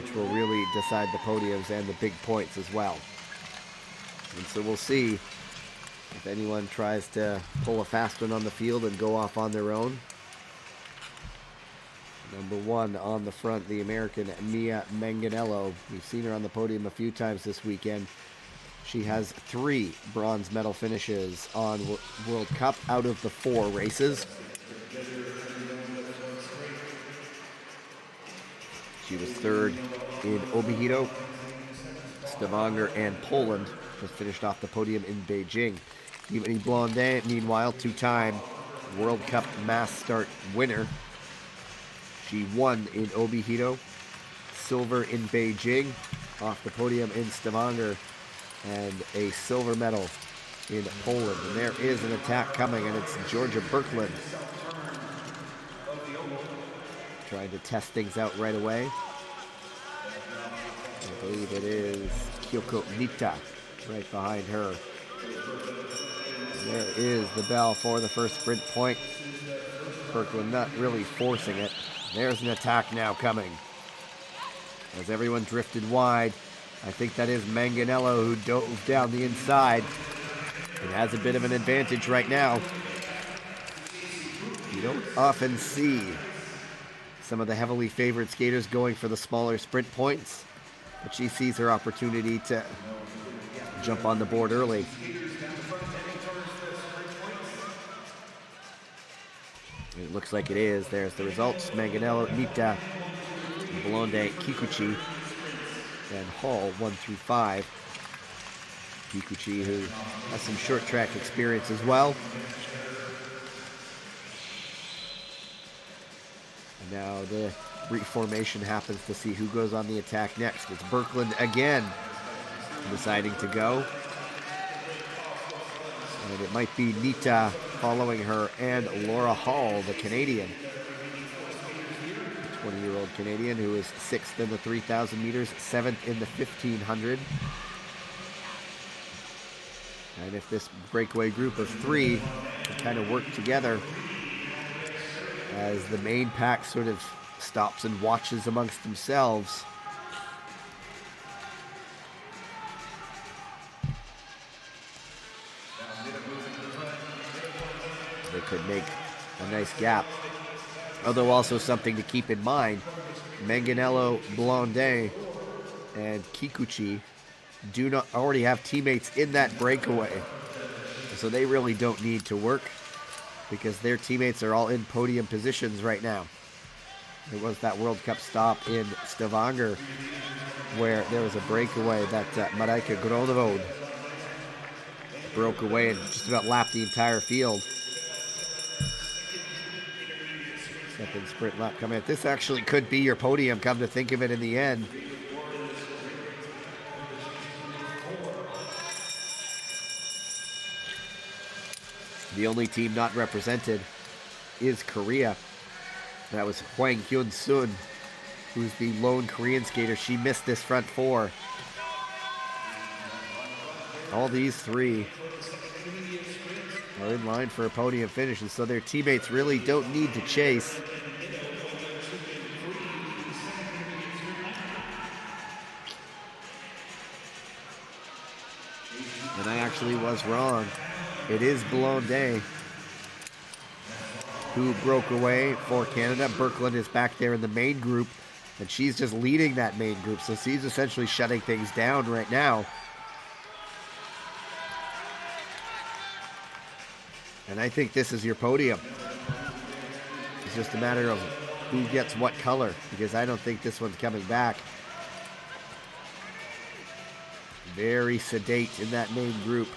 which will really decide the podiums and the big points as well. And so we'll see if anyone tries to pull a fast one on the field and go off on their own. Number 1 on the front, the American Mia Manganello. We've seen her on the podium a few times this weekend. She has 3 bronze medal finishes on World Cup out of the 4 races. She was 3rd in Obihiro, Stavanger, and Poland. Just finished off the podium in Beijing. Yvonne Blondin, meanwhile, 2-time World Cup mass start winner. She won in Obihiro, silver in Beijing, off the podium in Stavanger, and a silver medal in Poland. And there is an attack coming, and it's Georgia Birkeland trying to test things out right away. I believe it is Kyoko Nita right behind her. And there is the bell for the first sprint point. Birkeland not really forcing it. There's an attack now coming. As everyone drifted wide, I think that is Manganello who dove down the inside. It has a bit of an advantage right now. You don't often see some of the heavily favored skaters going for the smaller sprint points, but she sees her opportunity to jump on the board early. It looks like it is. There's the results. Manganello, Nita, Blonde, Kikuchi, and Hall 1 through 5. Kikuchi, who has some short track experience as well. And now the reformation happens to see who goes on the attack next. It's Birkeland again deciding to go. And it might be Nita following her, and Laura Hall, the Canadian. 20-year-old Canadian who is 6th in the 3,000 meters, 7th in the 1,500. And if this breakaway group of 3 can kind of work together as the main pack sort of stops and watches amongst themselves, they could make a nice gap. Although also something to keep in mind, Manganello, Blondet, and Kikuchi do not already have teammates in that breakaway. So they really don't need to work because their teammates are all in podium positions right now. There was that World Cup stop in Stavanger where there was a breakaway that Marijke Gronevode broke away and just about lapped the entire field. Second sprint lap coming up. This actually could be your podium, come to think of it, in the end. The only team not represented is Korea. That was Hwang Hyun-sun, who's the lone Korean skater. She missed this front 4. All these 3 are in line for a podium finish, and so their teammates really don't need to chase. And I actually was wrong. It is Blondet who broke away for Canada. Birkeland is back there in the main group, and she's just leading that main group, so she's essentially shutting things down right now. And I think this is your podium. It's just a matter of who gets what color, because I don't think this one's coming back. Very sedate in that main group.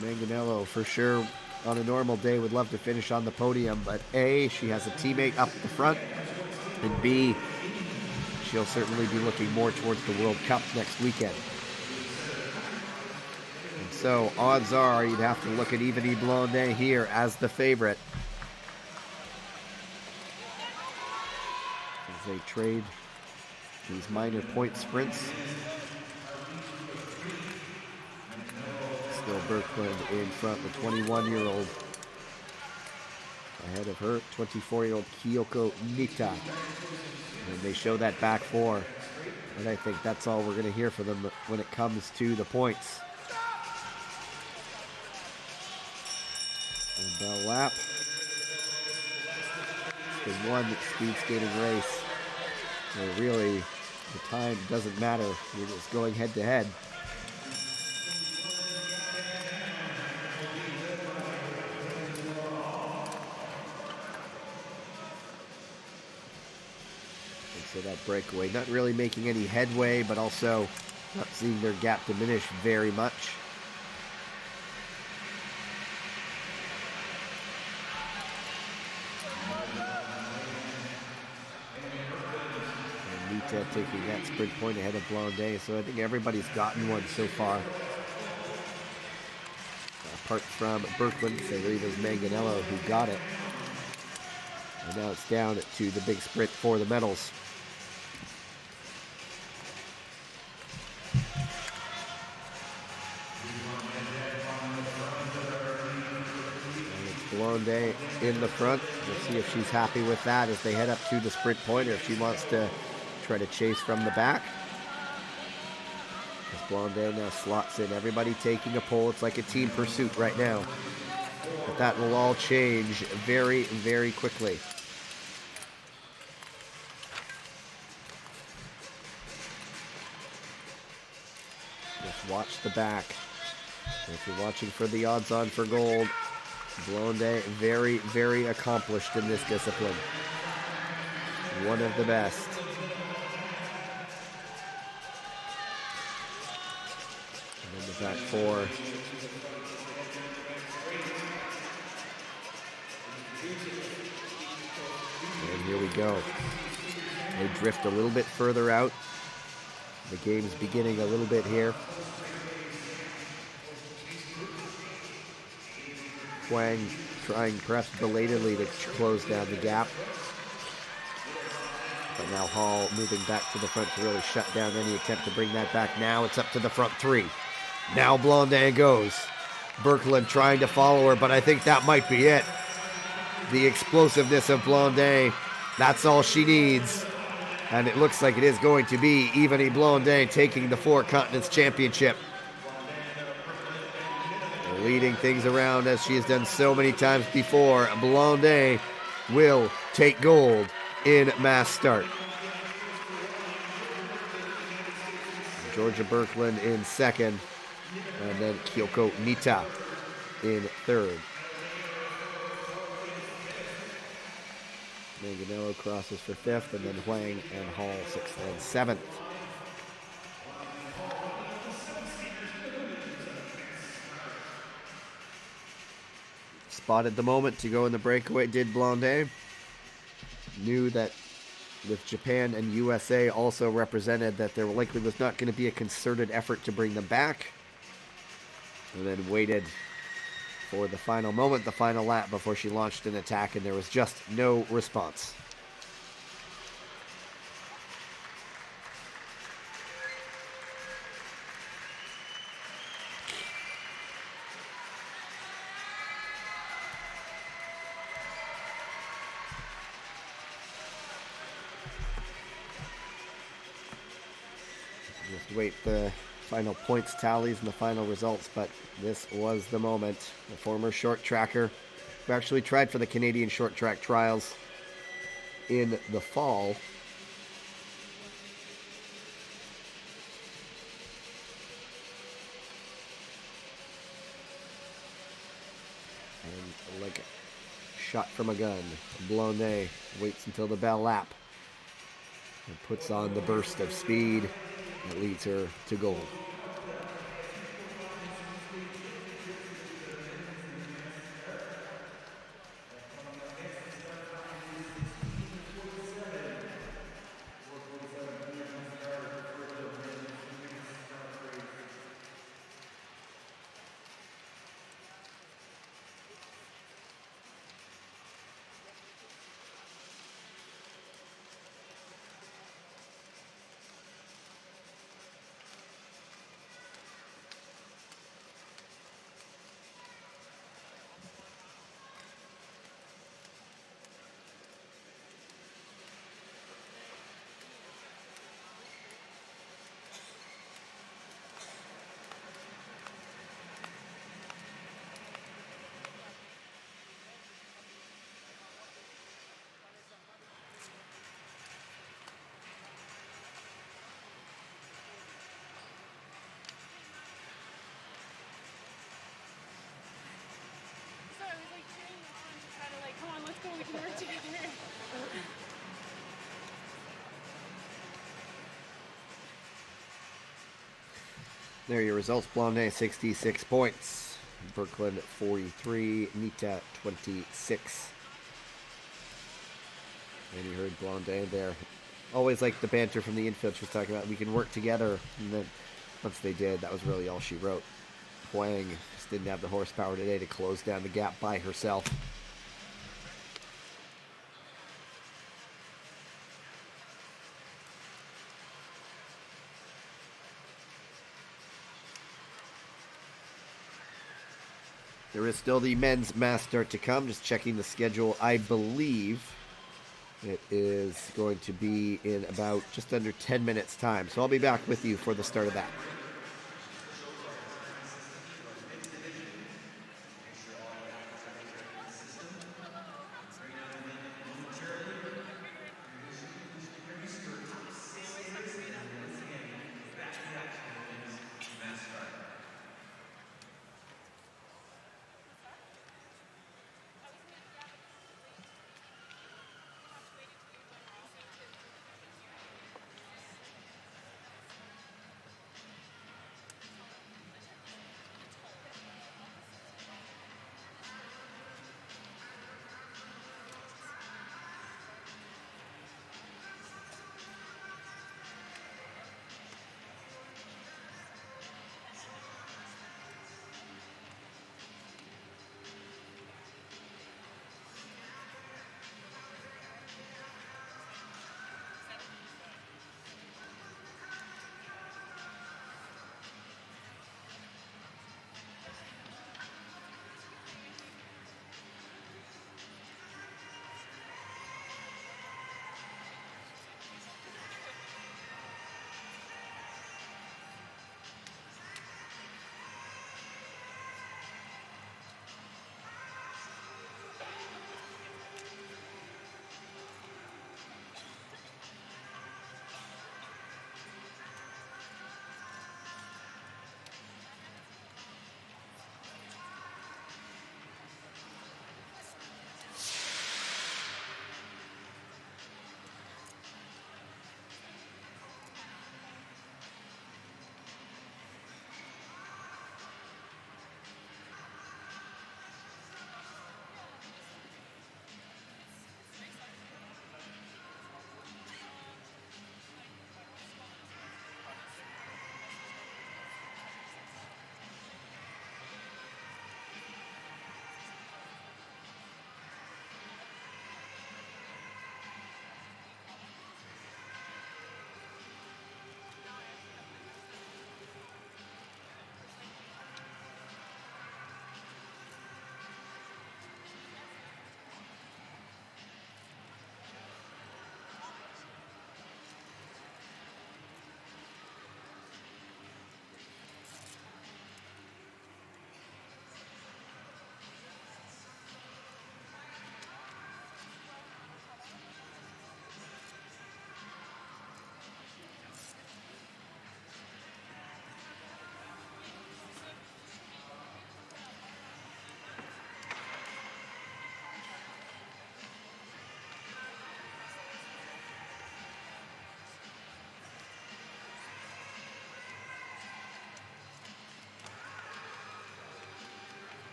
Manganello, for sure, on a normal day would love to finish on the podium, but A, she has a teammate up the front, and B, she'll certainly be looking more towards the World Cup next weekend. And so, odds are you'd have to look at Yvonne Blondet here as the favorite. As they trade these minor point sprints. Still Birkeland in front, the 21-year-old. Ahead of her, 24-year-old Kyoko Nita. And they show that back four. And I think that's all we're going to hear from them when it comes to the points. And bell lap. It's been one speed skating race where really the time doesn't matter. You're just going head to head. So that breakaway, not really making any headway, but also not seeing their gap diminish very much. And Nita taking that sprint point ahead of Blondet, so I think everybody's gotten one so far. Apart from Birkeland, I believe it was Manganello who got it. And now it's down to the big sprint for the medals. Blondet in the front. We'll see if she's happy with that as they head up to the sprint point, or if she wants to try to chase from the back. As Blondet now slots in, everybody taking a pole. It's like a team pursuit right now. But that will all change very, very quickly. Just watch the back. If you're watching for the odds on for gold, Blondet, very, very accomplished in this discipline. One of the best. And then the back four. And here we go. They drift a little bit further out. The game's beginning a little bit here. Huang trying perhaps belatedly to close down the gap. But now Hall moving back to the front to really shut down any attempt to bring that back. Now it's up to the front three. Now Blondet goes. Birkeland trying to follow her, but I think that might be it. The explosiveness of Blondet, that's all she needs. And it looks like it is going to be Yvonne Blondet taking the Four Continents Championship. Leading things around as she has done so many times before. Blondet will take gold in mass start. Georgia Birkeland in second, and then Kyoko Nita in third. Manganello crosses for fifth, and then Huang and Hall sixth and seventh. Spotted the moment to go in the breakaway, did Blondet. Knew that with Japan and USA also represented that there likely was not going to be a concerted effort to bring them back. And then waited for the final moment, the final lap before she launched an attack, and there was just no response. Just wait final points tallies and the final results, but this was the moment. The former short tracker who actually tried for the Canadian short track trials in the fall. And like a shot from a gun, Blondet waits until the bell lap and puts on the burst of speed that leads her to gold. Come on, let's go, we can work together. There are your results. Blondet 66 points. Brooklyn 43. Nita 26. And you heard Blondet there. Always like the banter from the infield. She was talking about we can work together. And then once they did, that was really all she wrote. Huang just didn't have the horsepower today to close down the gap by herself. There is still the men's mass start to come. Just checking the schedule. I believe it is going to be in about just under 10 minutes time. So I'll be back with you for the start of that.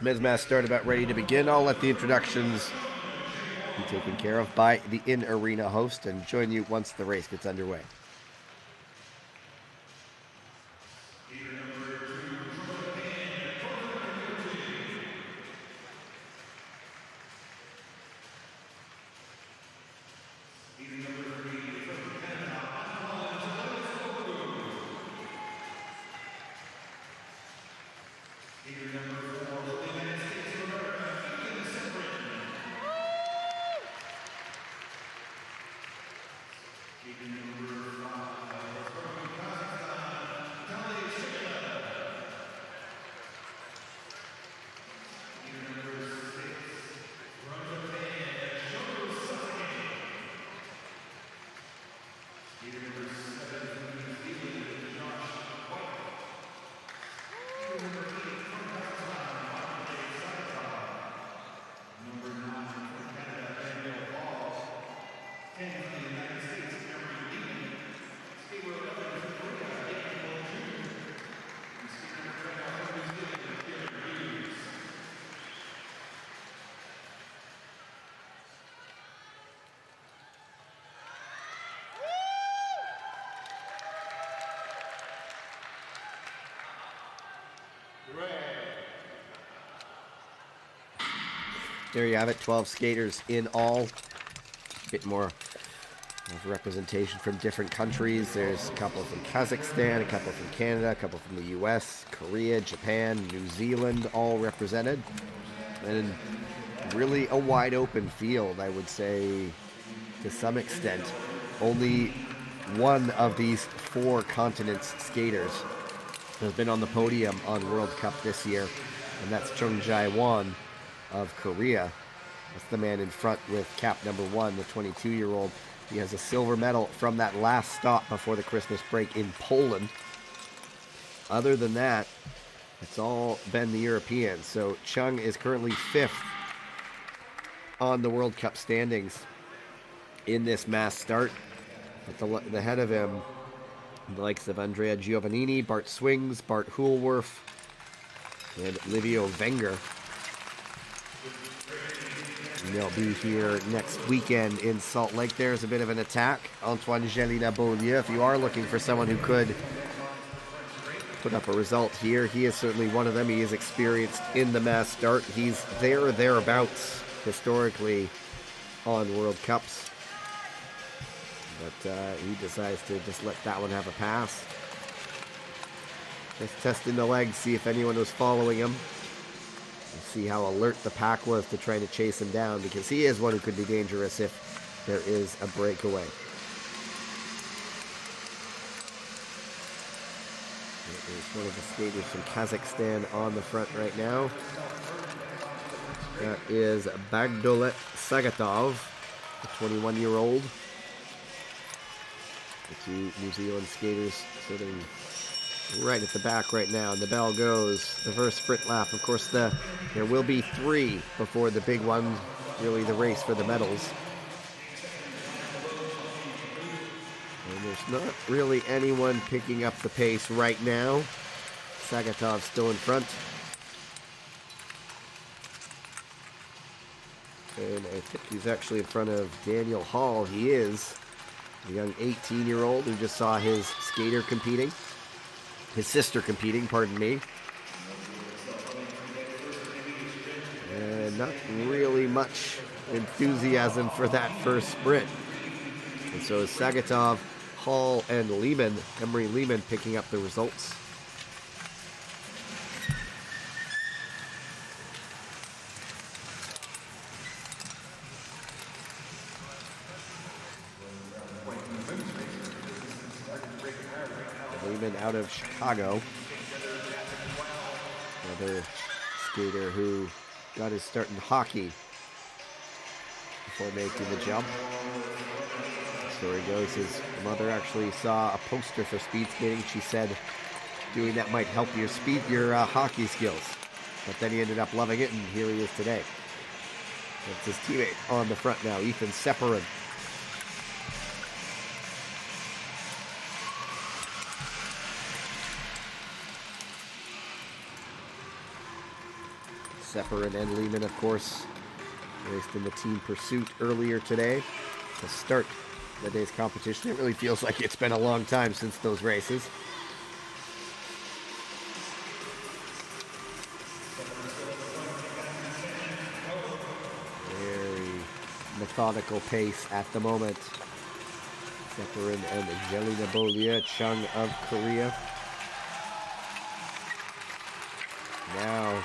Men's mass start about ready to begin. I'll let the introductions be taken care of by the in-arena host and join you once the race gets underway. There you have it, 12 skaters in all. A bit more of representation from different countries. There's a couple from Kazakhstan, a couple from Canada, a couple from the US, Korea, Japan, New Zealand, all represented. And really a wide open field, I would say, to some extent. Only one of these 4 continents skaters has been on the podium on World Cup this year, and that's Chung Jae-won of Korea. That's the man in front with cap number 1, the 22-year-old. He has a silver medal from that last stop before the Christmas break in Poland. Other than that, it's all been the Europeans. So Chung is currently 5th on the World Cup standings in this mass start. At the head of him, the likes of Andrea Giovannini, Bart Swings, Bart Houlworth, and Livio Wenger. They'll be here next weekend in Salt Lake. There's a bit of an attack. Antoine Gélina-Beaulieu, if you are looking for someone who could put up a result here, he is certainly one of them. He is experienced in the mass start. He's there or thereabouts historically on World Cups. But he decides to just let that one have a pass. Just testing the legs, see if anyone was following him. See how alert the pack was to try to chase him down, because he is one who could be dangerous if there is a breakaway. There's one of the skaters from Kazakhstan on the front right now. That is Bagdolet Sagatov, the 21-year-old. The 2 New Zealand skaters sitting right at the back right now, and the bell goes. The first sprint lap. Of course, there will be 3 before the big one, really the race for the medals. And there's not really anyone picking up the pace right now. Sagatov still in front. And I think he's actually in front of Daniel Hall. He is. The young 18-year-old who just saw his skater competing. His sister competing, pardon me. And not really much enthusiasm for that first sprint. And so Sagatov, Hall, and Lehman, Emery Lehman, picking up the results. Lehman out of Chicago. Another skater who got his start in hockey before making the jump. The story goes his mother actually saw a poster for speed skating. She said doing that might help your hockey skills. But then he ended up loving it, and here he is today. That's his teammate on the front now, Ethan Separin. Sepperin and Lehman, of course, raced in the team pursuit earlier today to start the day's competition. It really feels like it's been a long time since those races. Very methodical pace at the moment. Sepperin and Jelena Beaulieu, Chung of Korea. Now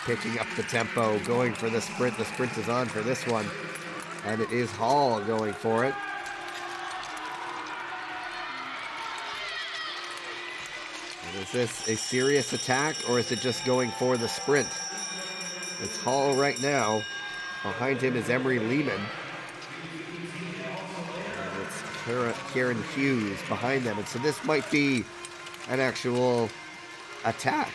picking up the tempo, going for the sprint. The sprint is on for this one. And it is Hall going for it. And is this a serious attack, or is it just going for the sprint? It's Hall right now. Behind him is Emery Lehman. And it's Karen Hughes behind them. And so this might be an actual attack.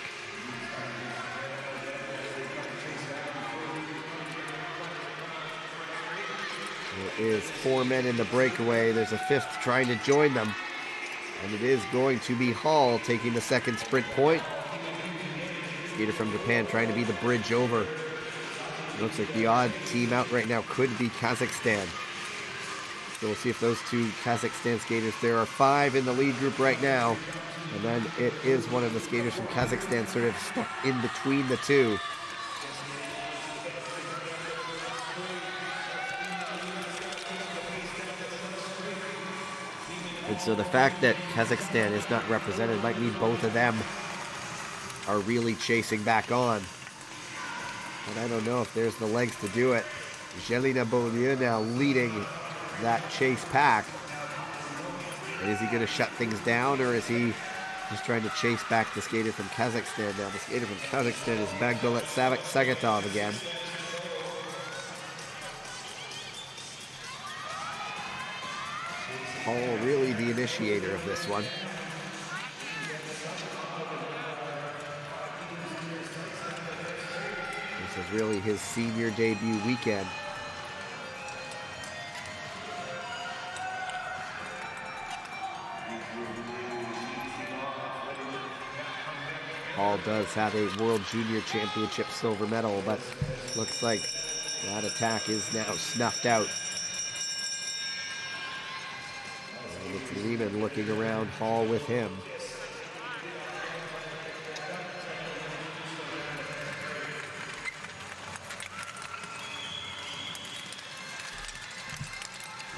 There is 4 men in the breakaway. There's a 5th trying to join them. And it is going to be Hall taking the second sprint point. Skater from Japan trying to be the bridge over. It looks like the odd team out right now could be Kazakhstan. So we'll see if those two Kazakhstan skaters, there are 5 in the lead group right now. And then it is one of the skaters from Kazakhstan sort of stuck in between the two. And so the fact that Kazakhstan is not represented might mean both of them are really chasing back on. But I don't know if there's the legs to do it. Jelena Beaulieu now leading that chase pack. And is he going to shut things down, or is he just trying to chase back the skater from Kazakhstan now? The skater from Kazakhstan is Bagdolet Sagatov again. Hall really the initiator of this one. This is really his senior debut weekend. Hall does have a World Junior Championship silver medal, but looks like that attack is now snuffed out. And it's Lehman looking around, Hall with him.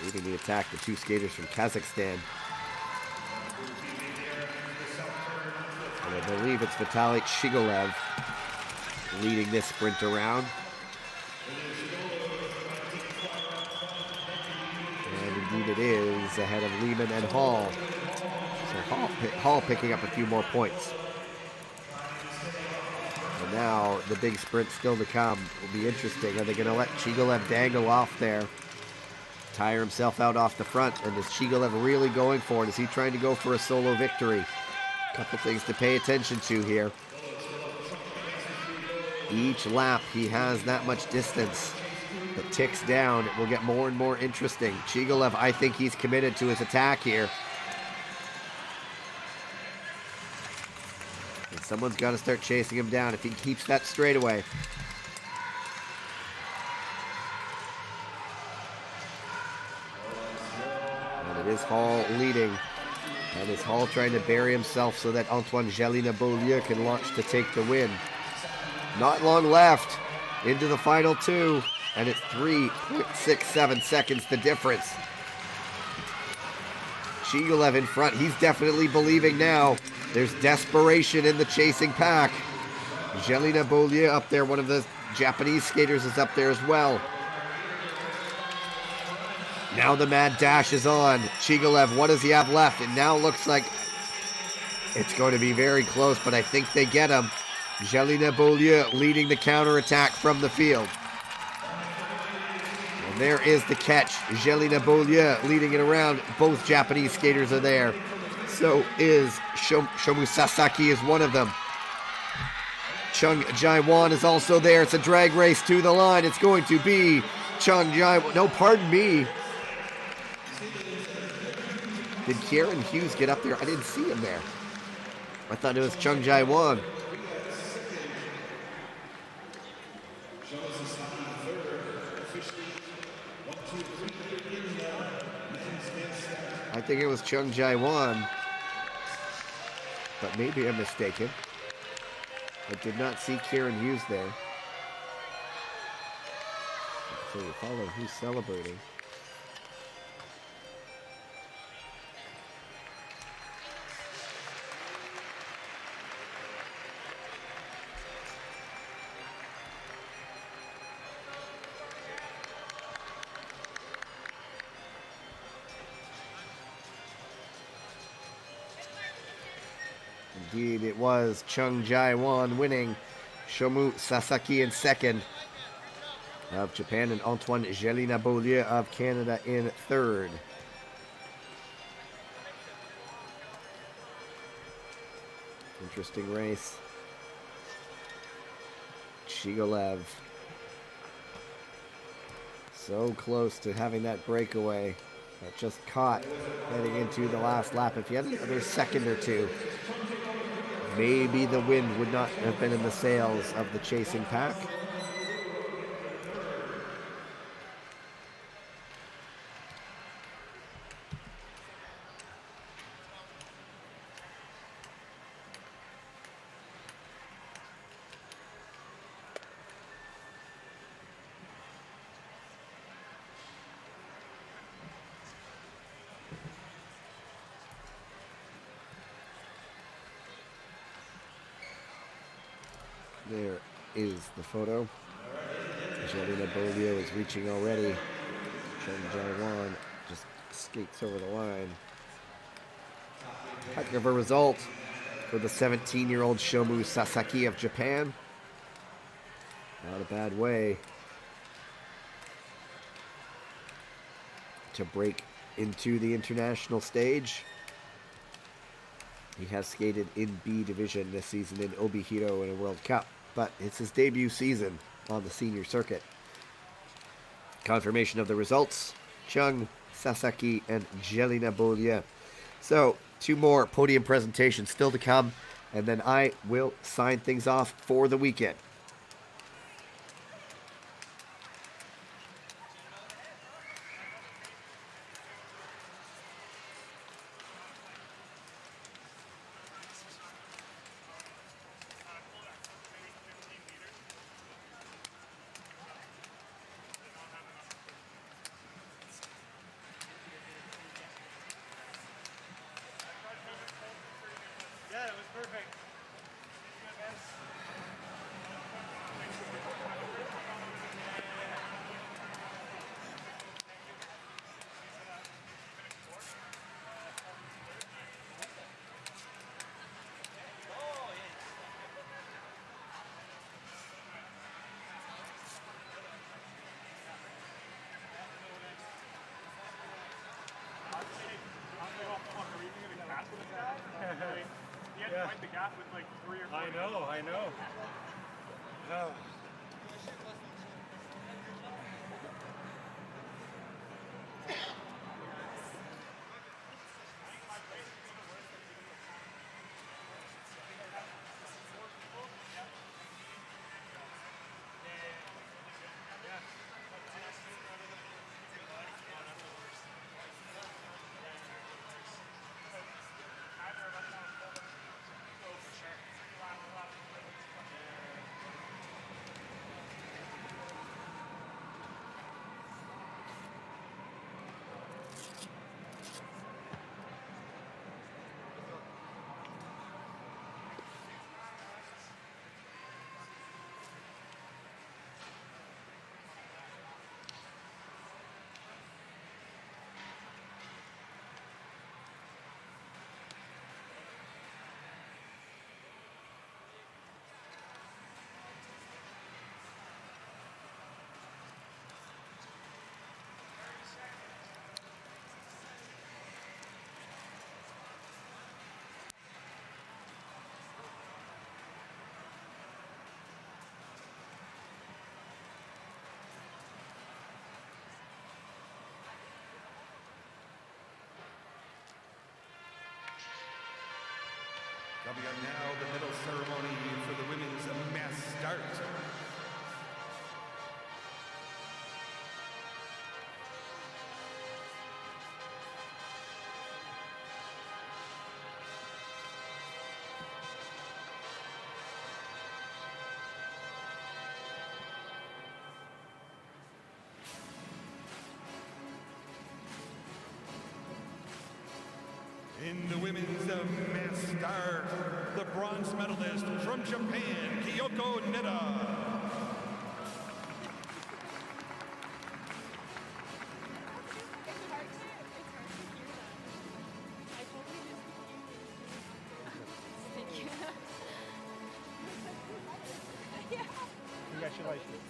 Leading the attack, the two skaters from Kazakhstan. And I believe it's Vitaly Shigolev leading this sprint around. And indeed it is, ahead of Lehman and Hall. So Hall picking up a few more points. And now the big sprint still to come. Will be interesting. Are they going to let Shigolev dangle off there? Tire himself out off the front, and is Shigolev really going for it? Is he trying to go for a solo victory? A couple things to pay attention to here. Each lap he has that much distance that ticks down. It will get more and more interesting. Shigolev, I think he's committed to his attack here. And someone's got to start chasing him down if he keeps that straightaway. It is Hall leading, and is Hall trying to bury himself so that Antoine Jelena Beaulieu can launch to take the win. Not long left into the final two, and it's 3.67 seconds the difference. Shigolev in front, he's definitely believing now. There's desperation in the chasing pack. Jelena Beaulieu up there, one of the Japanese skaters is up there as well. Now the mad dash is on. Shigolev, what does he have left? It now looks like it's going to be very close, but I think they get him. Jelena Beaulieu leading the counterattack from the field. And there is the catch. Jelena Beaulieu leading it around. Both Japanese skaters are there. So is Shomu Sasaki is one of them. Chung Jae-won is also there. It's a drag race to the line. It's going to be Chung Jae-won. No, pardon me. Did Kieran Hughes get up there? I didn't see him there. I thought it was Chung Jae-won. think it was Chung Jae-won, but maybe I'm mistaken. I did not see Kieran Hughes there. So you follow who's celebrating. Indeed, it was Chung Jae-won winning. Shomu Sasaki in second of Japan, and Antoine Jelena Beaulieu of Canada in third. Interesting race. Shigolev so close to having that breakaway, but just caught heading into the last lap. If he had another second or two, maybe the wind would not have been in the sails of the chasing pack. There is the photo. Jelena Beaulieu is reaching already. Chung Jae-won just skates over the line. Heck of a result for the 17-year-old Shomu Sasaki of Japan. Not a bad way to break into the international stage. He has skated in B division this season in Obihiro in a World Cup, but it's his debut season on the senior circuit. Confirmation of the results: Chung, Sasaki, and Jelena Beaulieu. So, 2 more podium presentations still to come, and then I will sign things off for the weekend. Yeah, it was perfect. He had to fight the gap with like 3 or 4. I know. Oh. Coming up now, the medal ceremony for the women's mass start. In the women's mass start, the bronze medalist from Japan, Kyoko Nida. Congratulations.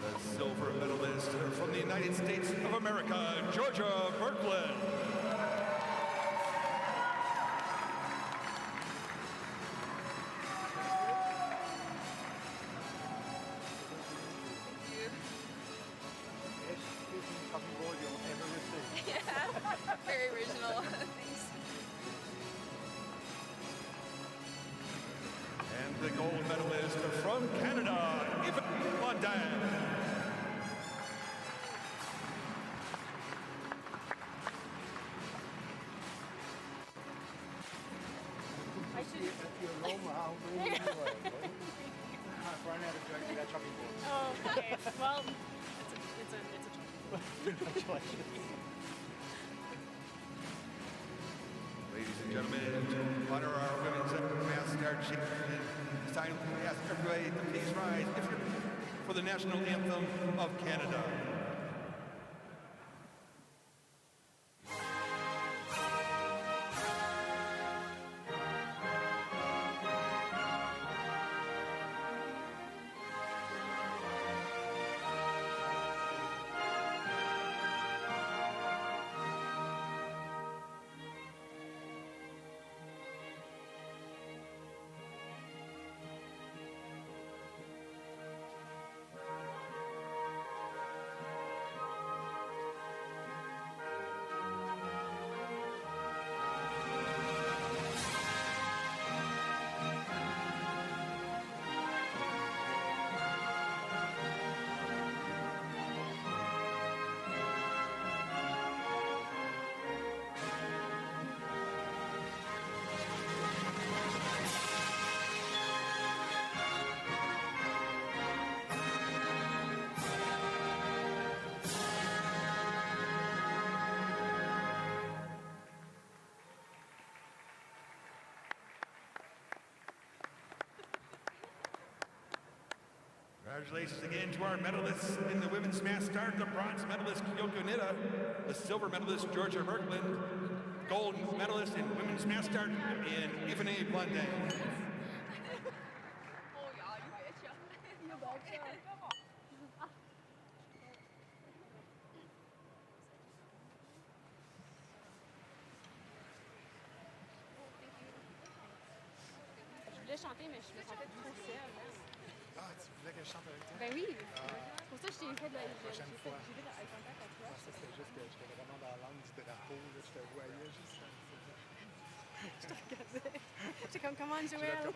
The silver medalist from the United States of America, Georgia Birkland. Yeah, very original. Thanks. And the gold medalist from Canada, Yves Blondin. I should. Run out of drugs, that chopping board. Oh, okay. Well, it's a Congratulations. Ladies and gentlemen, to honor our women's mass start champion, it's time to ask everybody to please rise for the national anthem of Canada. Congratulations again to our medalists in the women's mass start, the bronze medalist Kyoko Nida, the silver medalist Georgia Birkland, gold medalist in women's mass start in Yves Blondin. Je voulais chanter, mais je me sentais trop seule. Ah, tu voulais que je chante avec toi? Ben oui. C'est pour ça que je t'ai fait de la prochaine fois. J'ai fait un contact à toi. C'était juste que j'étais vraiment dans l'angle du drapeau. Là, je te voyais juste. Je te regardais. J'étais comme, comment Joël?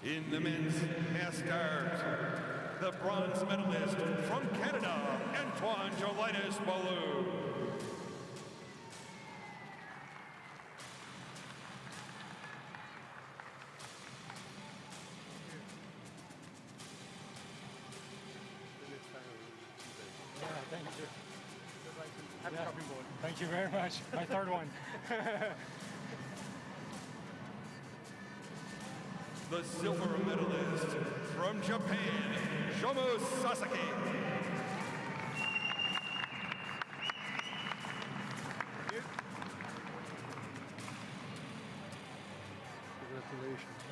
In the men's mass start, the bronze medalist from Canada, Antoine Jolinas Ballou. Yeah, thank you. Happy chopping board. Thank you very much. My third one. The silver medalist from Japan, Shomo Sasaki. Congratulations.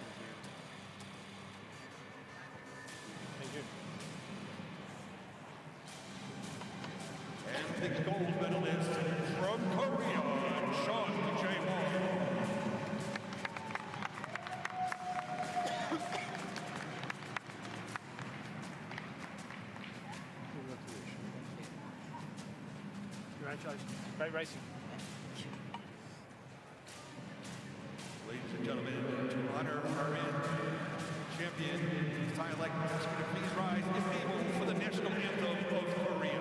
Thank you. And the gold medalist from Korea, Sean Jae-won. Congratulations. Great racing. Ladies and gentlemen, to honor our champion, I like to ask you to please rise, if able, for the national anthem of Korea.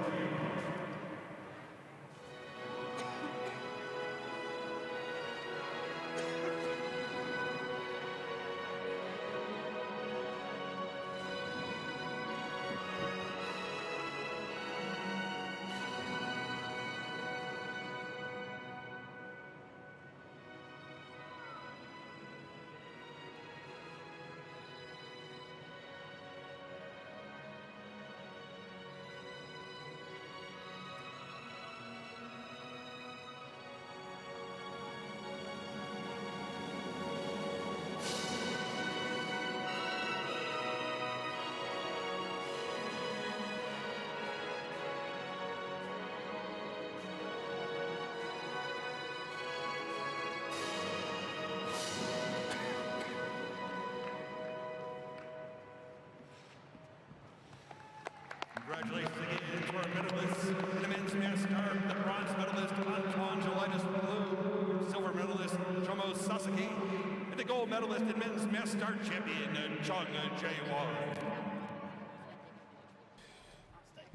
Congratulations again to our medalists in the men's mass start, the bronze medalist Antoine Jolinas Ballou, silver medalist Shomo Sasaki, and the gold medalist in men's mass start champion Chung Jae-won.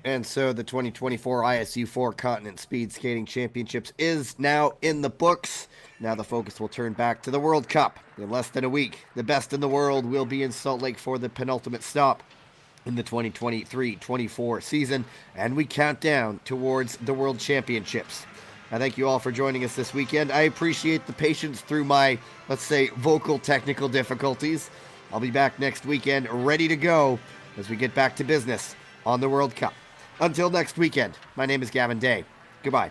And so the 2024 ISU 4 Continent Speed Skating Championships is now in the books. Now the focus will turn back to the World Cup. In less than a week, the best in the world will be in Salt Lake for the penultimate stop in the 2023-24 season, and we count down towards the World Championships. I thank you all for joining us this weekend. I appreciate the patience through my, let's say, vocal technical difficulties. I'll be back next weekend ready to go as we get back to business on the World Cup. Until next weekend, my name is Gavin Day. Goodbye.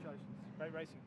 Congratulations. Great racing.